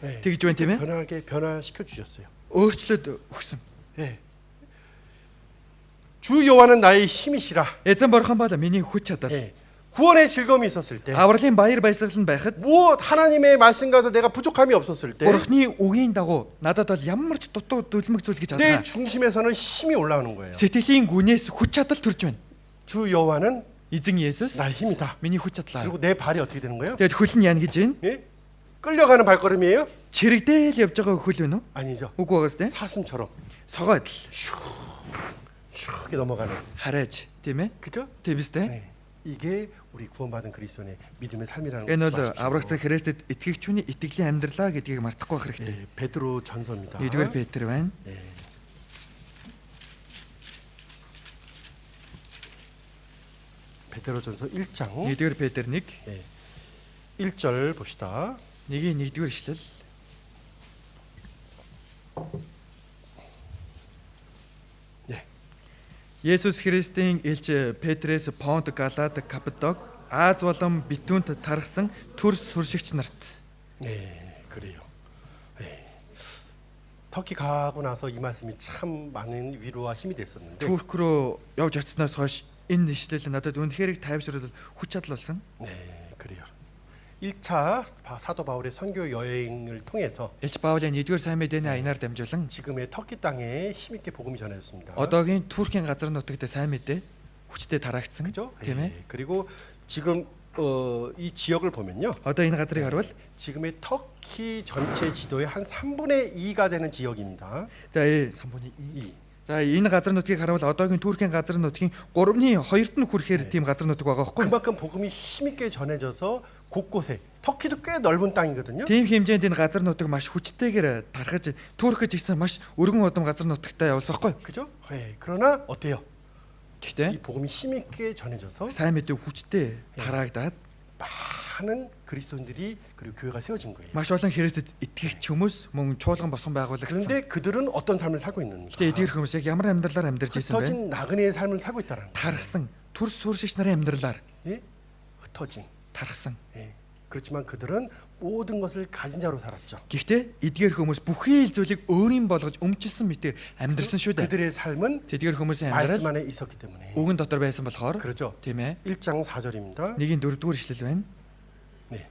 Speaker 1: 네.
Speaker 2: Тэгж байна тийм ээ?
Speaker 1: 변하게 변화시켜 주셨어요.
Speaker 2: Өөрчлөлт өгсөн.
Speaker 1: 네. 주 여호와는 나의 힘이시라.
Speaker 2: Эзэн бурхан бол миний хүч чадал.
Speaker 1: 네. 구원의 즐거움이 있었을 때,
Speaker 2: Авралын баяр баясгал нь байхад
Speaker 1: 뭐 하나님의 말씀과도 내가 부족함이 없었을 때,
Speaker 2: Бурхны үгийн дагуу надад бол ямар ч дутуу дүлмэг зүйл гэж
Speaker 1: 내
Speaker 2: байна.
Speaker 1: 중심에서는 힘이 올라오는 거예요.
Speaker 2: Сэтгэлийн гүнээс хүч чадал төрж байна.
Speaker 1: 주 여호와는
Speaker 2: Эзэн Есүс
Speaker 1: 나의 힘이다.
Speaker 2: миний хүч чадлаа.
Speaker 1: 그리고 내 발이 어떻게 되는 거예요?
Speaker 2: Тэгэд хөл нь яана гэж байна?
Speaker 1: 예? 끌려가는 발걸음이에요?
Speaker 2: Чирэгдээл явж байгаа хөл вэ нөө?
Speaker 1: 아니죠.
Speaker 2: Үгүй байгаас тэ.
Speaker 1: 사슴처럼
Speaker 2: Согоо адил
Speaker 1: 슉 넘어가는.
Speaker 2: харайж тийм ээ?
Speaker 1: 그죠?
Speaker 2: Тийм биз дээ?
Speaker 1: 네. 이게 우리 구원받은 그리스도인의 믿음의 삶이라는
Speaker 2: Энэ
Speaker 1: 걸
Speaker 2: бол аврагцсан Христэд итгэгчүний итгэлийн амьдралаа гэдгийг мартахгүй байх хэрэгтэй.
Speaker 1: 네, 베드로 전서입니다.
Speaker 2: 1-р Петр байна.
Speaker 1: 네. 베드로전서 1장
Speaker 2: 1-р Петр 1
Speaker 1: 1절 봅시다.
Speaker 2: 1-ийн 1-р ишлэл.
Speaker 1: 네.
Speaker 2: Есүс Христийн элч Петрээс Понт, Галаад, Каппадок, Аз болон Битүнт тархсан төр суршигч нарт.
Speaker 1: 네, 그래요. 네. 터키 가고 나서 이 말씀이 참 많은 위로와 힘이 됐었는데,
Speaker 2: Турк руу явж очсноос хойш энэ нэшлэл надад үнэхээр их тайвшруулал хүч чадал болсон.
Speaker 1: 네, 그래요. 1차 사도 바울의 선교 여행을 통해서
Speaker 2: Элч Паулийн 1-р сайн мэдээний аянаар дамжуулан
Speaker 1: 지금의 터키 땅에 힘있게 복음이 전해졌습니다.
Speaker 2: одоогийн Туркийн газар нутагт сайн мэдээ хүчтэй тараагдсан.
Speaker 1: 그죠?
Speaker 2: Тийм ээ.
Speaker 1: 그리고 지금 이 지역을 보면요.
Speaker 2: Одоо энэ газрыг харвал
Speaker 1: 지금의 터키 전체 지도의 한 3분의 2가 되는 지역입니다.
Speaker 2: за 3-ны 2.
Speaker 1: 이.
Speaker 2: За энэ газар нутгийг харвал одоогийн Туркийн газар нутгийн 3/2-т нь хүрэхээр тийм газар нутаг байгаа байхгүй.
Speaker 1: 그만큼 복음이 힘있게 전해져서 곳곳에 터키도 꽤 넓은 땅이거든요.
Speaker 2: Тийм хэмжээнд энэ газар нутаг маш хүчтэйгээр тархаж Турк ч гэсэн маш өргөн удам газар нутагтай явуулсан байхгүй.
Speaker 1: 그죠? 네, 그러나 어때요? 이
Speaker 2: Гэхдээ
Speaker 1: 복음이 힘있게 전해져서
Speaker 2: сайн мэдээ хүчтэй тараагдаад
Speaker 1: 많은 그리스도인들이 그리고 교회가 세워진 거예요.
Speaker 2: маш олон Христэд итгэгч хүмүүс мөн чуулган босон байгуулагдсан.
Speaker 1: 그런데 그들은 어떤 삶을 살고 있는가?
Speaker 2: Гэхдээ эдгээр хүмүүс яг ямар амьдралаар амьдарч ирсэн бэ?
Speaker 1: 흩어진 나그네의 삶을 살고 있다는 거예요.
Speaker 2: Тархсан төр сууршигч нарын амьдралаар
Speaker 1: 예? 흩어진.
Speaker 2: тархсан.
Speaker 1: 예. 그렇지만 그들은 모든 것을 가진 자로 살았죠.
Speaker 2: Гэхдээ эдгээр хүмүүс бүхий л зүйлийг өөрийн болгож өмчилсөн мэтээр амьдрсан шүү дээ.
Speaker 1: 그들의 삶은
Speaker 2: Тэдгээр хүмүүсийн
Speaker 1: 말씀
Speaker 2: амьдрал
Speaker 1: 안에 있었기 때문에.
Speaker 2: үгэн дотор байсан болохоор
Speaker 1: 그렇죠.
Speaker 2: тийм ээ.
Speaker 1: 1장 4절입니다.
Speaker 2: 1-4 ишлэл байна.
Speaker 1: 네.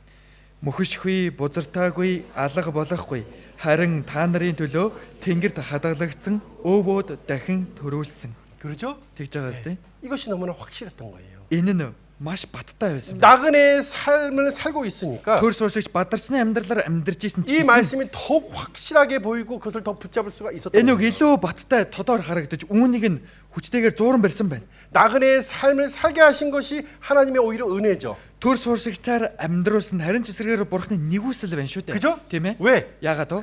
Speaker 2: Мөхөшгүй, бузартаагүй, алга болохгүй. Харин та нарын төлөө тэнгэрт хадгалагдсан өвөөд дахин төрүүлсэн.
Speaker 1: 그렇죠?
Speaker 2: Тэгж байгаа зү?
Speaker 1: 이것이 너무나 확실했던 거예요.
Speaker 2: Энэ нь маш баттай байсан.
Speaker 1: 나그네의 삶을 살고 있으니까
Speaker 2: Төр сууршигч бадарсны амьдралаар амьдарч исэн
Speaker 1: 이
Speaker 2: ч гэсэн
Speaker 1: 말씀이 더욱 확실하게 보이고 그것을 더 붙잡을 수가 있었던
Speaker 2: энэ үг
Speaker 1: 거예요.
Speaker 2: илүү баттай тодор харагдаж үүнийг нь хүчтэйгээр зууран барьсан байна.
Speaker 1: 나그네의 삶을 살게 하신 것이 하나님의 오히려 은혜죠.
Speaker 2: Төр сууршигчаар амьдруулсан харин ч эсрэгээр бурхны нэгүсэл байна шүү дээ.
Speaker 1: 그죠?
Speaker 2: Тийм ээ?
Speaker 1: 왜?
Speaker 2: Яагаад вэ?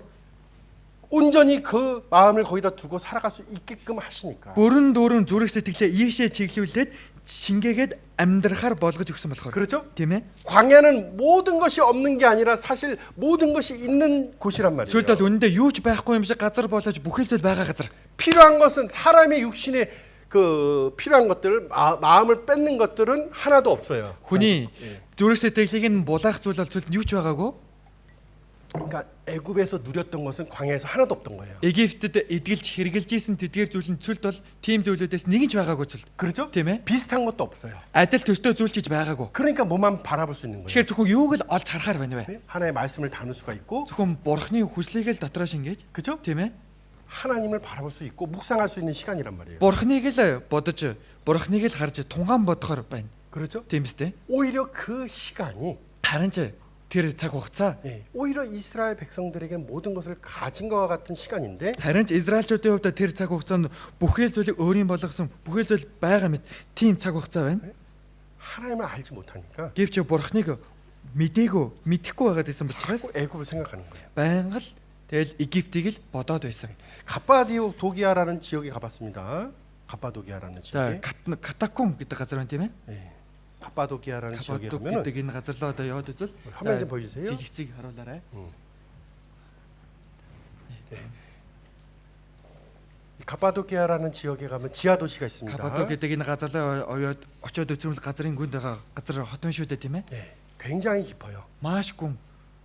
Speaker 1: 온전히 그 마음을 거기다 두고 살아갈 수 있게끔 하시니까.
Speaker 2: Бүрэн дүүрэн зүрх сэтгэлээ ийшээ чиглүүлээд шингээгээд амьдрахаар болгож өгсөн болохоор.
Speaker 1: 그렇죠?
Speaker 2: Тийм ээ?
Speaker 1: 광야는 모든 것이 없는 게 아니라 사실 모든 것이 있는 곳이란 말이에요.
Speaker 2: Зүйлд бол үнэндээ юу ч байхгүй юм шиг газар болож бүхэл зүйл байгаа газар.
Speaker 1: 필요한 것은 사람의 육신의 그 필요한 것들을 마음을 뺏는 것들은 하나도 없어요.
Speaker 2: Хүний
Speaker 1: 예.
Speaker 2: зүрх сэтгэлийг нь булаах зүйл бол зүйлд юу ч байгаагүй.
Speaker 1: 그러니까 애굽에서 누렸던 것은 광야에서 하나도 없던 거예요.
Speaker 2: Египтэд эдгэлж хэрэгжилж исэн тэдгээр зүйл нь зүйлд бол тийм зүйлүүдээс нэг нь ч байгаагүй зүйл.
Speaker 1: 그렇죠?
Speaker 2: Тийм ээ?
Speaker 1: 비슷한 것도 없어요.
Speaker 2: Адил төстэй зүйл ч гэж байгаагүй.
Speaker 1: 그러니까 뭐만 바라볼 수 있는 거예요.
Speaker 2: Тэгэхээр зөвхөн юуг л олж харахаар байна вэ?
Speaker 1: 네? 하나의 말씀을 담을 수가 있고,
Speaker 2: Зөвхөн бурхны хүслийг л дотроо шингээж,
Speaker 1: 그렇죠?
Speaker 2: тийм ээ?
Speaker 1: 하나님을 바라볼 수 있고 묵상할 수 있는 시간이란 말이에요.
Speaker 2: Бурхныг л бодож, бурхныг л харж тунгаан бодохоор байна.
Speaker 1: 그렇죠?
Speaker 2: Тийм үстэй.
Speaker 1: 오히려 그 시간이
Speaker 2: Харин ч тэр цаг хугацаа
Speaker 1: 오히려 이스라엘 백성들에게는 모든 것을 가진 것과 같은 시간인데
Speaker 2: харин ч Израильчүүдийн хувьд тэр цаг хугацаанд бүхэл зүйлийг өөрийн болгосон бүхэл зүйл байгаа мэт тийм цаг хугацаа байна.
Speaker 1: 하나님을 알지 못하니까
Speaker 2: Гэвч бурхныг мэдэхгүй байгаад исэн учраас
Speaker 1: 자꾸 애굽을 생각하는 거예요.
Speaker 2: байнга л тэгэл Египтийг л бодоод байсан.
Speaker 1: 갑바도기아라는 지역에 가봤습니다. 갑바도기아라는
Speaker 2: За
Speaker 1: 지역에
Speaker 2: Катакум гэдэг газар байна тийм ээ?
Speaker 1: 네. 갑바도기아라는 지역에
Speaker 2: Каппадок
Speaker 1: 가면은
Speaker 2: гэдэг энэ газар л одоо яваад үзвэл
Speaker 1: 화면 좀 보여주세요.
Speaker 2: дэлгэцийг харуулаарай.
Speaker 1: 이 갑바도기아라는 지역에 가면 지하 도시가 있습니다.
Speaker 2: Каппадок гэдэг энэ газарлаа оёод очиод үзвэл газрын гүнд байгаа газар хотон шүү дээ тийм ээ?
Speaker 1: 네, 굉장히 깊어요.
Speaker 2: Маш гүн.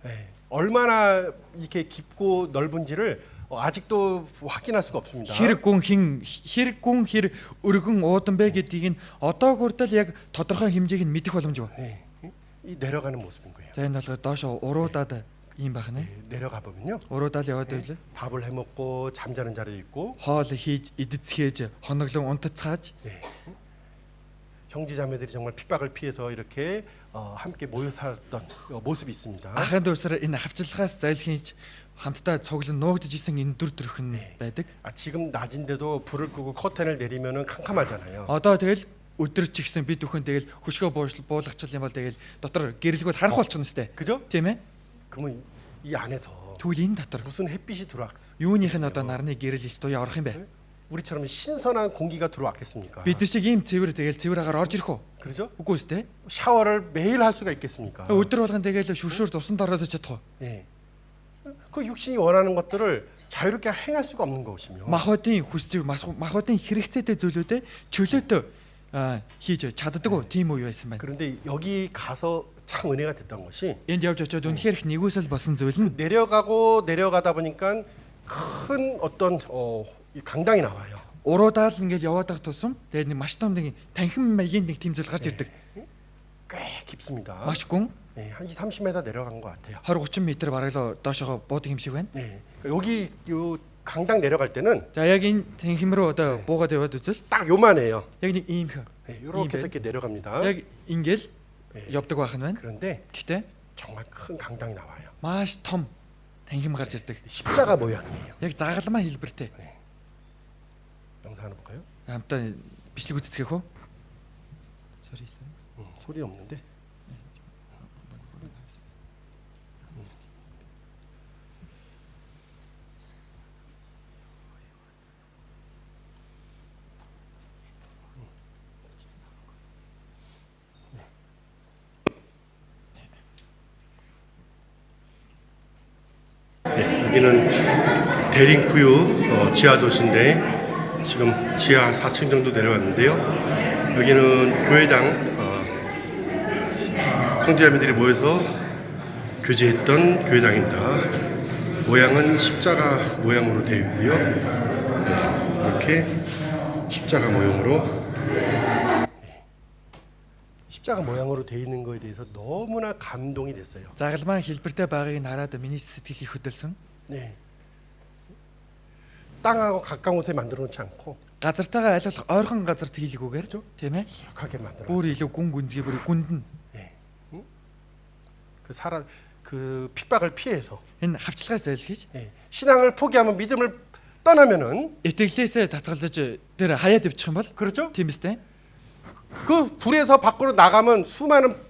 Speaker 1: 네, 얼마나 이렇게 깊고 넓은지를 아직도 확인할 수가 없습니다.
Speaker 2: Хэрэг гүн хэр өргөн уудан бэ гэдгийг нь одоо хүртэл яг тодорхой хэмжээг нь мэдэх боломжгүй.
Speaker 1: 네, 이 내려가는 모습인 거예요.
Speaker 2: За энэ бол доошо уруудаад ийм байх нэ.
Speaker 1: 네, 내려가 보면요,
Speaker 2: Уруудаал яваад байл.
Speaker 1: 밥을 해 먹고 잠자는 자리에 있고,
Speaker 2: Хоол хийж, идэцхээж, хоноглон унтацгааж
Speaker 1: 네, 형제자매들이 정말 핍박을 피해서 이렇게 함께 모여 살았던 모습이 있습니다.
Speaker 2: ахын дүүсээр энэ хавчлагаас зайлхийж хамтдаа цуглан нуугдж исэн энэ дүр төрхөн байдаг.
Speaker 1: 지금 낮인데도 불을 끄고 커튼을 내리면은 캄캄하잖아요.
Speaker 2: Одоо тэгэл өдөр ч ихсэн бид бүхэн тэгэл хөшгөө буулгачл юм бол тэгэл дотор гэрэлгүүд харах болчихно сте.
Speaker 1: 그죠?
Speaker 2: Тийм ээ?
Speaker 1: 그러면 이 안에서
Speaker 2: Тэгвэл энэ дотор
Speaker 1: 무슨 햇빛이 들어왔어?
Speaker 2: юуных нь одоо нарны гэрэл ил туяа орох юм бэ?
Speaker 1: 우리처럼 신선한 공기가 들어왔겠습니까?
Speaker 2: Бид нар шиг ийм цэвэр тэгэл цэвэр агаар орж ирэх үү?
Speaker 1: 그렇죠?
Speaker 2: Үгүй ээ.
Speaker 1: 샤워를 매일 할 수가 있겠습니까?
Speaker 2: өдөр болгон тэгэл шүршүр тусанд ороод чадах уу?
Speaker 1: 예. 그 육신이 원하는 것들을 자유롭게 행할 수가 없는 것이며
Speaker 2: махбодын хүсцийг махбодын хэрэгцээтэй зүйлүүдээ чөлөөтэй хийж чаддаггүй тийм үе байсан байна.
Speaker 1: 그런데 여기 가서 참 은혜가 됐던 것이
Speaker 2: Энд явж очиод үнэхээр их нэгүсэл болсон зүйл нь
Speaker 1: 내려가다 보니까 큰 어떤 이 강당이 나와요.
Speaker 2: уруудаал ингээл яваад байгаа тусам тэгээд нэг маш том нэг танхим маягийн нэг тийм зүйл гарч ирдэг.
Speaker 1: 꽤 깊습니다.
Speaker 2: Маш гүн
Speaker 1: 네, 한 30m 내려간 것 같아요.
Speaker 2: 20-30 м бараг л доошоо буудаг юм шиг байна.
Speaker 1: 네, 여기 요 강당 내려갈 때는
Speaker 2: За яг энэ танхим руу одоо буугаад яваад үзвэл
Speaker 1: 딱 요만해요.
Speaker 2: яг нэг ийм хөө.
Speaker 1: 네, 이렇게 해서 이렇게 내려갑니다.
Speaker 2: Яг ингээл явдаг байх нь байна.
Speaker 1: 그런데
Speaker 2: Гэхдээ
Speaker 1: 정말 큰 강당이 나와요.
Speaker 2: маш том танхим гарч ирдэг.
Speaker 1: 십자가 모양이에요.
Speaker 2: Яг загалмаа хэлбэртэй.
Speaker 1: 영상 하나 볼까요?
Speaker 2: Хамтаа бичлэг үздэцгээх үү? Sorry.
Speaker 1: 소리 없는데. 네, 여기는 대림구유 지하 도시인데 지금 지하 4층 정도 내려왔는데요. 여기는 교회당 형제자매들이 모여서 교제했던 교회당입니다. 모양은 십자가 모양으로 되어 있고요. 네, 이렇게 십자가 모양으로 십자가 모양으로 되어 있는 거에 대해서 너무나 감동이 됐어요.
Speaker 2: Загалмаа хэлбэртэй байгааг нь хараад миний сэтгэл их хөдөлсөн.
Speaker 1: 네. 땅하고 가까운 곳에 만들어 놓지 않고
Speaker 2: Газартайгаа аль болох ойрхон газарт хийлгүүгээр тийм ээ.
Speaker 1: 익숙하게 만들어.
Speaker 2: Бүр илүү гүн гүнзгий бүр гүндэн.
Speaker 1: 그 핍박을 피해서
Speaker 2: Энэ хавчлагаас зайлсхийж
Speaker 1: 신앙을 포기하면 믿음을 떠나면은
Speaker 2: итгэлээсээ татгалзаж тэр хаяад явчих юм бол
Speaker 1: 그렇죠?
Speaker 2: тийм үстэй.
Speaker 1: 그 굴에서 밖으로 나가면 수많은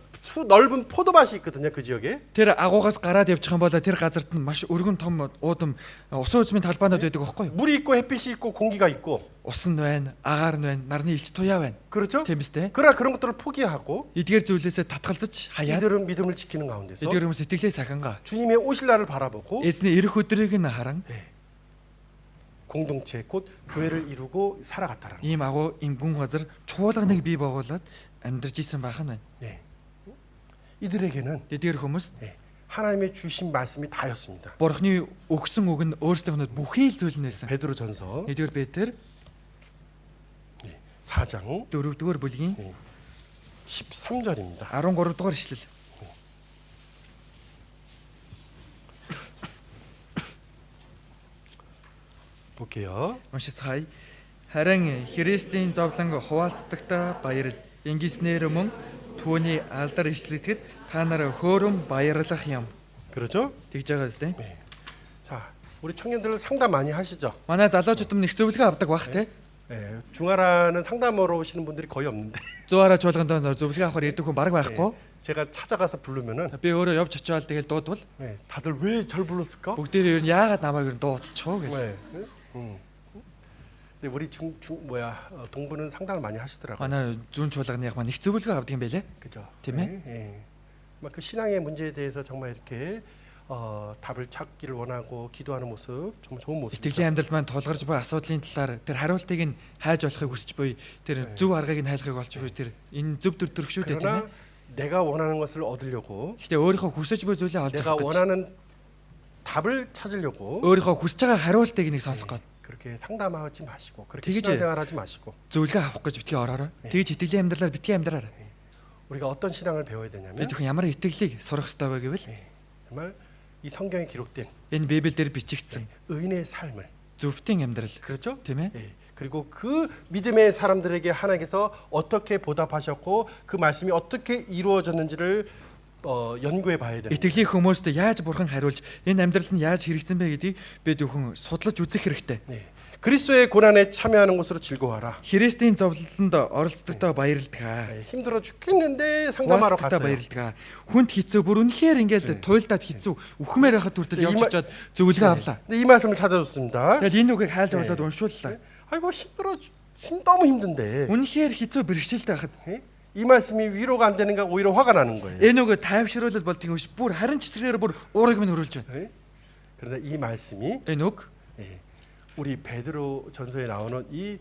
Speaker 1: 넓은 포도밭이 있거든요, 그 지역에.
Speaker 2: Тэр агуугаас гараад явчих юм бол тэр газарт нь маш өргөн том уудам усан үзмийн талбайнууд байдаг байхгүй юу?
Speaker 1: 물이 있고 햇빛이 있고 공기가 있고.
Speaker 2: Ус нь байна, агаар нь байна, нарны илч туяа байна.
Speaker 1: 그렇죠?
Speaker 2: Тийм үстэй.
Speaker 1: 그러나 그런 것들을 포기하고
Speaker 2: Эдгээр зүйлээсээ татгалзаж хаяад
Speaker 1: 이들은 믿음을 지키는 가운데서
Speaker 2: эдгээр хүмүүс итгэлээ сахангаа
Speaker 1: 주님의 오실 날을 바라보고
Speaker 2: эзний ирэх өдрийг нь харан
Speaker 1: 공동체 곧 교회를 이루고 살아갔다라는
Speaker 2: ийм агуу ийм гүн газар чуулга нэг бий байгуулад амьдарч исэн байх нь байна.
Speaker 1: 네. 이들에게는
Speaker 2: Эдгээр хүмүүс
Speaker 1: 하나님의 주신 말씀이 다였습니다.
Speaker 2: Бурхны өгсөн үг нь өөрсдийнх нь бүхий л зүйл нь байсан.
Speaker 1: 베드로전서
Speaker 2: Эдгээр Петр
Speaker 1: 4장
Speaker 2: 4-р бүлгийн
Speaker 1: 13절입니다.
Speaker 2: 13 дугаар ишлэл.
Speaker 1: 볼게요.
Speaker 2: Уншицгаая. Харин Христийн зовлон хуваалцдагтаа баярл. Ингэснээр мөн түүний алдар ишлэгдэхэд та нар хөөрөн баярлах юм.
Speaker 1: 그렇죠?
Speaker 2: Тэгж байгаа зү.
Speaker 1: 자, 우리 청년들 상담 많이 하시죠?
Speaker 2: Манай залуучууд нэг зөвлөгөө авдаг бах те.
Speaker 1: 예, 중하라는 상담으로 오시는 분들이 거의 없는데
Speaker 2: Зуаараа чуулганд зөвлөгөө авахар ирдэг хүн баг байхгүй.
Speaker 1: 제가 찾아가서 부르면은
Speaker 2: Би өөрөө явж очиод тэгэл дуудвал
Speaker 1: 다들 왜 절 불렀을까?
Speaker 2: бүгдээр ер нь яагаад намайг ер нь дуудчихв гэж.
Speaker 1: 네. 근데 우리 동부는 상담을 많이 하시더라고요.
Speaker 2: Манай зүүн чуулганы яг маань их зөвлөгөө авдаг юм байлээ.
Speaker 1: 그죠?
Speaker 2: 팀에?
Speaker 1: 그 신앙의 문제에 대해서 정말 이렇게 답을 찾기를 원하고 기도하는 모습 정말 좋은 모습이죠.
Speaker 2: Итгэлийн амьдрал маань тулгарч буй асуудлын талаар тэр хариултыг нь хайж болохыг хүсэж буй тэр зөв аргыг нь хайлахыг олж буй тэр энэ зөв төрөх шүү дээ тийм
Speaker 1: 그러나
Speaker 2: ээ.
Speaker 1: 내가 원하는 것을 얻으려고
Speaker 2: Гэхдээ өөрийнхөө хүсэж буй зүйлээ олж
Speaker 1: 내가
Speaker 2: авах гэж
Speaker 1: 원하는 답을 찾으려고
Speaker 2: өөрийнхөө хүсэж байгаа хариултыг нэг сонсох гээд
Speaker 1: 그렇게 상담하지 마시고 그렇게
Speaker 2: 되게
Speaker 1: 신앙생활하지 마시고
Speaker 2: зөвлөгөө авах гэж битгий ороорой. Тэгж итгэлийн амьдралаар битгий амьдраарай.
Speaker 1: 우리가 어떤 신앙을 배워야 되냐면
Speaker 2: Бид хүн ямар итгэлийг сурах ёстой вэ гэвэл
Speaker 1: 정말 이 성경에 기록된
Speaker 2: энэ Библиэлд бичигдсэн
Speaker 1: 의인의 삶을
Speaker 2: зөвхөн амьдрал
Speaker 1: 그렇죠?
Speaker 2: тийм ээ.
Speaker 1: 그리고 그 믿음의 사람들에게 하나님께서 어떻게 보답하셨고 그 말씀이 어떻게 이루어졌는지를 연구해 봐야 됩니다.
Speaker 2: Итгэлийн хүмүүст яаж бурхан хариулж энэ амьдралд нь яаж хэрэгцсэн бэ гэдгийг бид бүхэн судлаж үзэх хэрэгтэй.
Speaker 1: 그리스도의 고난에 참여하는 것으로 즐거워하라.
Speaker 2: Христийн зовлонд оролцдогтой баярлдаг.
Speaker 1: 힘들어 죽겠는데 상담하러
Speaker 2: Хуваалцдагтаа
Speaker 1: 갔어요.
Speaker 2: баярлдаг. Хүнд хэцүү бүр үнэхээр ингээл туйлдаад хэцүү үхмээр байхад хүртэл явж очиод зөвлөгөө авлаа.
Speaker 1: 근데 이 말씀을 찾아줬습니다.
Speaker 2: Тэгэл энэ үгийг хайлж болоод уншууллаа.
Speaker 1: 아이고 너무 힘든데
Speaker 2: Үнэхээр хэцүү бэрхшээлтэй байхад
Speaker 1: 이 말씀이 위로가 안 되는가 오히려 화가 나는 거예요.
Speaker 2: энэ үг тайвшруулалт болдгийн биш бүр харин ч эсрэгээр бүр уурыг минь хөрүүлж байна.
Speaker 1: 그런데 이 말씀이
Speaker 2: Энэ үг
Speaker 1: 예, 우리 베드로 전서에 나오는 이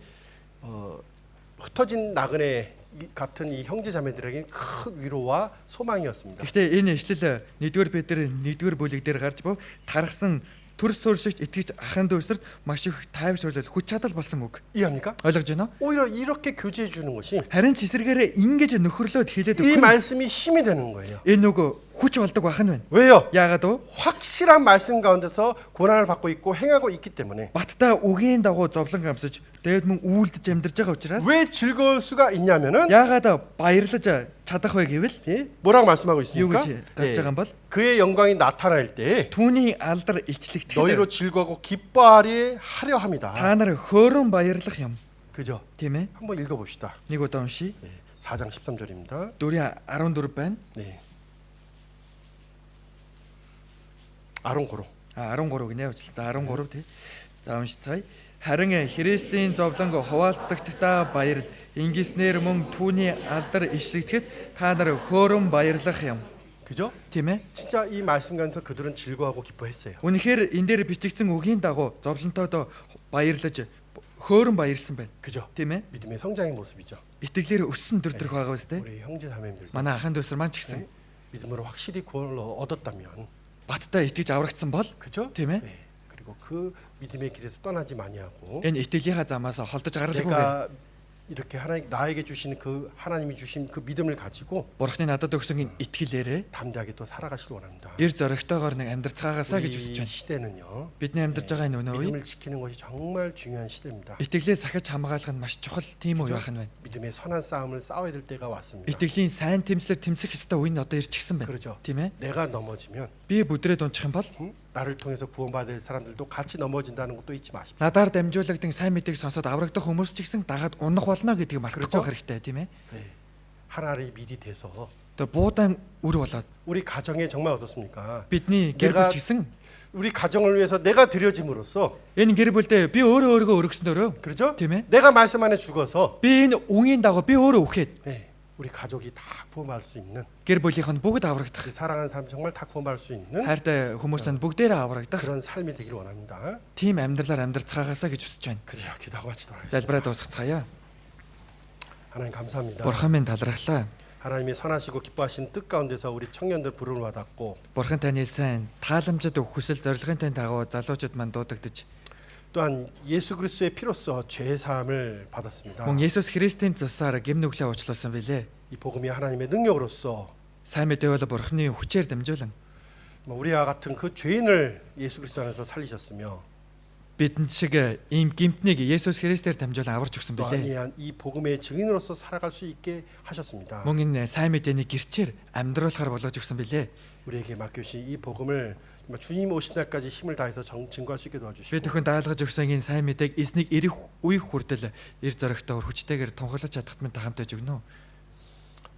Speaker 1: 흩어진 나그네 같은 이 형제 자매들에게 큰 위로와 소망이었습니다.
Speaker 2: Гэхдээ энэ ишлэл 1-р Петр 1-р бүлэг дээр гарч буй тархсан төрс суурьшигч итгэж ахын дүүсэрт маш их тайвшруулал хүч чадал болсон үг.
Speaker 1: 이해합니까?
Speaker 2: Ойлгож байна уу?
Speaker 1: 오히려 이렇게 교제해 주는 것이
Speaker 2: Харин ч эсэргээрээ ингэж нөхөрлөөд хэлээд
Speaker 1: 이
Speaker 2: өгөх.
Speaker 1: 말씀이 힘이 되는 거예요.
Speaker 2: Энэ үг хүч болдог байх нь байна.
Speaker 1: 왜요?
Speaker 2: Яагаад вэ?
Speaker 1: 확실한 말씀 가운데서 고난을 받고 있고 행하고 있기 때문에.
Speaker 2: Баттай үгийн дагуу зовлон амсаж дээд мөн үйлдэж амьдарч байгаа учраас
Speaker 1: 왜 즐거울 수가 있냐면은
Speaker 2: яагаад баярлаж чадах вэ гэвэл
Speaker 1: 예? 뭐라고 말씀하고
Speaker 2: юу
Speaker 1: 있습니까?
Speaker 2: гэж гарч байгаа юм бол
Speaker 1: 그의 영광이 나타날 때
Speaker 2: түүний алдар ичлэгдэхэд
Speaker 1: 너희로 즐거워하고 기뻐하리 하려 합니다.
Speaker 2: та нар хөөрөн баярлах юм.
Speaker 1: 그죠?
Speaker 2: Тийм ээ.
Speaker 1: 한번 읽어봅시다.
Speaker 2: Нэг удаа уншия.
Speaker 1: 4장 13절입니다.
Speaker 2: 4:14 байна.
Speaker 1: 네. 아론고로.
Speaker 2: 13 гинэ уучлаа. 13 тий. За уншицгаая. Харин Христийн зовлон хуваалцдагтаа баярл ингэснээр мөн түүний алдар ишлэгдэхэд та нар хөөрөн баярлах юм.
Speaker 1: 그죠?
Speaker 2: Тийм ээ.
Speaker 1: 진짜 이 말씀 가운데서 그들은 즐거워하고 기뻐했어요.
Speaker 2: Үнэхээр энэ дээр бичигдсэн үгийн дагуу зовлонтойдоо баярлаж хөөрөн баярлсан байна.
Speaker 1: 그죠?
Speaker 2: Тийм ээ.
Speaker 1: 믿음의 성장의 모습이죠.
Speaker 2: Итгэлээр өссөн дөр төрх байгаа биз дээ.
Speaker 1: 우리 형제 자매님들
Speaker 2: Манай ахын дүүсэр маань ч гэсэн
Speaker 1: 믿음으로 확실히 구원을 얻었다면,
Speaker 2: баттай итгэж аврагдсан бол
Speaker 1: 그죠?
Speaker 2: тийм ээ.
Speaker 1: 네. 그리고 그 믿음의 길에서 떠나지 아니하고
Speaker 2: Энэ итгэлийнхаа замаас холдож гаралгүй.
Speaker 1: 내가 이렇게 하나님 나에게 주신 그 하나님이 주신 그 믿음을 가지고
Speaker 2: Бурхны надад өгсөн энэ итгэлээрээ
Speaker 1: 담대하게 또 살아가시길 원합니다.
Speaker 2: эр зоригтойгоор нэг амьдрцгаагаасаа гэж
Speaker 1: 우리
Speaker 2: хүсэж байна.
Speaker 1: 시대는요.
Speaker 2: Бидний амьдарч байгаа энэ үнэ үе
Speaker 1: 믿음을 지키는 것이 정말 중요한 시대입니다.
Speaker 2: итгэлээ сахиж хамгаалах нь маш чухал тийм үе байх нь байна.
Speaker 1: 믿음의 선한 싸움을 싸워야 될 때가 왔습니다.
Speaker 2: Итгэлийн сайн тэмцлэр тэмцэх ёстой үе нь одоо ирчихсэн байна.
Speaker 1: 그렇죠.
Speaker 2: Тийм ээ.
Speaker 1: 내가 넘어지면
Speaker 2: Би бүдрээд унчих юм бол
Speaker 1: 나를 통해서 구원받을 사람들도 같이 넘어진다는 것도 잊지 마십시오.
Speaker 2: надаар дамжуулагдсан сайн мэдээг сонсоод аврагдах хүмүүс ч гэсэн дагаад унах болно гэдгийг
Speaker 1: 그렇죠.
Speaker 2: мартахгүй хэрэгтэй тийм ээ.
Speaker 1: 네. 하나를 미리 대서
Speaker 2: Тэгээ буудаан үр болоод
Speaker 1: 우리 가정에 정말 어떻습니까?
Speaker 2: бидний гэр
Speaker 1: 내가
Speaker 2: бүл ч гэсэн
Speaker 1: 우리 가정을 위해서 내가 드려짐으로써
Speaker 2: энэ гэр бүлдээ би өөрөө өргөснөөрөө
Speaker 1: 그렇죠?
Speaker 2: тийм ээ.
Speaker 1: 내가 말씀 안에 죽어서
Speaker 2: Би энэ үгийн дагуу би өөрөө үхээд
Speaker 1: 네. 우리 가족이 다 구원받을 수 있는
Speaker 2: гэр бүлийнх нь бүгд аврагдах.
Speaker 1: 그 사랑하는 사람 정말 다 구원받을 수 있는
Speaker 2: хайртай хүмүүс нь бүгдээрээ аврагдах.
Speaker 1: 그런 삶이 되기를 원합니다.
Speaker 2: Тийм амьдралаар амьдрцгаагаасаа гэж хүсэж байна.
Speaker 1: 그래요. 기도하고 마치도록 하겠습니다.
Speaker 2: Залбираа дуусгацгаая.
Speaker 1: 하나님 감사합니다.
Speaker 2: Бурхан минь талархлаа.
Speaker 1: 하나님이 선하시고 기뻐하신 뜻 가운데서 우리 청년들 부름을 받았고
Speaker 2: Бурхан таны сайн тааламжид хүсэл зорилгын тань дагуу залуучууд маань дуудагдаж
Speaker 1: 또한 예수 그리스도의 피로써 죄 사함을 받았습니다.
Speaker 2: мөн Есүс Христийн цусаар гэм нүглээ уучлуулсан билээ.
Speaker 1: 이 복음이 하나님의 능력으로서
Speaker 2: Сайн мэдээ бол Бурханы хүчээр дамжуулан
Speaker 1: 우리와 같은 그 죄인을 예수 그리스도 안에서 살리셨으며
Speaker 2: бидэнд шиг ийм гимтнийг Есүс Христээр дамжуулан аварч өгсөн
Speaker 1: 또
Speaker 2: билээ.
Speaker 1: 아니한 이 복음의 증인으로서 살아갈 수 있게 하셨습니다.
Speaker 2: Мөн энэ сайн мэдээний гэрчээр амьдруулахар болгож өгсөн билээ.
Speaker 1: 우리에게 맡겨주신 이 복음을 정말 주님 오신 날까지 힘을 다해서 증거할 수 있게
Speaker 2: Би
Speaker 1: 도와주시고
Speaker 2: төхөн даалгаж өгсөн энэ сайн мэдээг эснийг ирэх үе хүртэл эр зоригтой хүчтэйгээр тунхаглаж чадахт минь та хамтаж өгнө.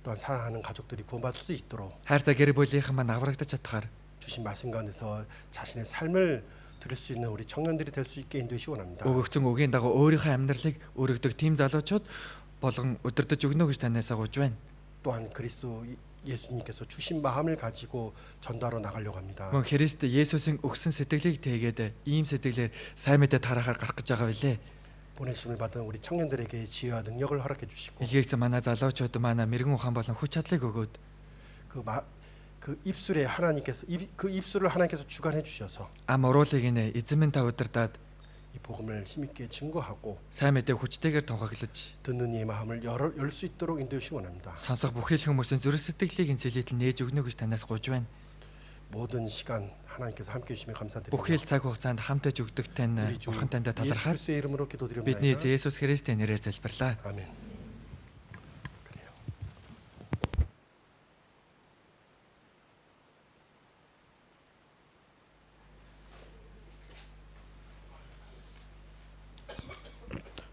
Speaker 1: 또한 사랑하는 가족들이 구원받을 수 있도록
Speaker 2: Хайртай гэр бүлийнхэн маань аврагдаж чадхаар
Speaker 1: 주신 말씀 가운데서 자신의 삶을 드릴 수 있는 우리 청년들이 될 수 있게 인도해 주시기 원합니다.
Speaker 2: өгөгдсөн үгийн дагуу өөрийнхөө амьдралыг өргөдөг тийм залуучууд болгон өдөрдөж өгнө гэж танаас агуулж байна.
Speaker 1: 또한 그리스도 예수님께서 주신 마음을 가지고 전도하러 나가려고 합니다.
Speaker 2: Мөн Христ Есүсийн өгсөн сэтгэлийг тэгээд ийм сэтгэлээр сайн мэдээ тарахаар гарах гэж байгаа билээ.
Speaker 1: 보내심을 받은 우리 청년들에게 지혜와 능력을 허락해 주시고
Speaker 2: Илгээгдсэн манай залуучууд манай мэрэгэн ухаан болон хүч чадлыг өгөөд
Speaker 1: 그 입술에 하나님께서 그 입술을 하나님께서 주관해 주셔서
Speaker 2: ам уруулыг нэ эзэн минь та удирдаад
Speaker 1: 이 복음을 힘있게 증거하고
Speaker 2: сайн мэдээ хүчтэйгээр тунхаглаж
Speaker 1: 듣는 이의 마음을 열 수 있도록 인도해 주시기 원합니다.
Speaker 2: сонсох бүхэл хүмүүсийн зүрх сэтгэлийг энэ зэлэтэл нээж өгнө гэж танаас гуйж байна.
Speaker 1: 모든 시간 하나님께서 함께 해주시면 감사드립니다.
Speaker 2: Бүхэл цаг хугацаанд хамтаж өгдөг тань
Speaker 1: 우리 주
Speaker 2: бурхан таньд
Speaker 1: 예수
Speaker 2: талархаад
Speaker 1: 그리스도의 이름으로 기도드립니다.
Speaker 2: бидний Есүс Христийн нэрээр залбирлаа.
Speaker 1: 아멘. 그래요.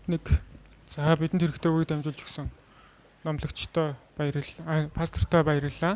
Speaker 3: Нэг за бидэнд хэрэгтэй үгийг дамжуулж өгсөн номлогчтой баярлалаа. Пастортой баярлалаа.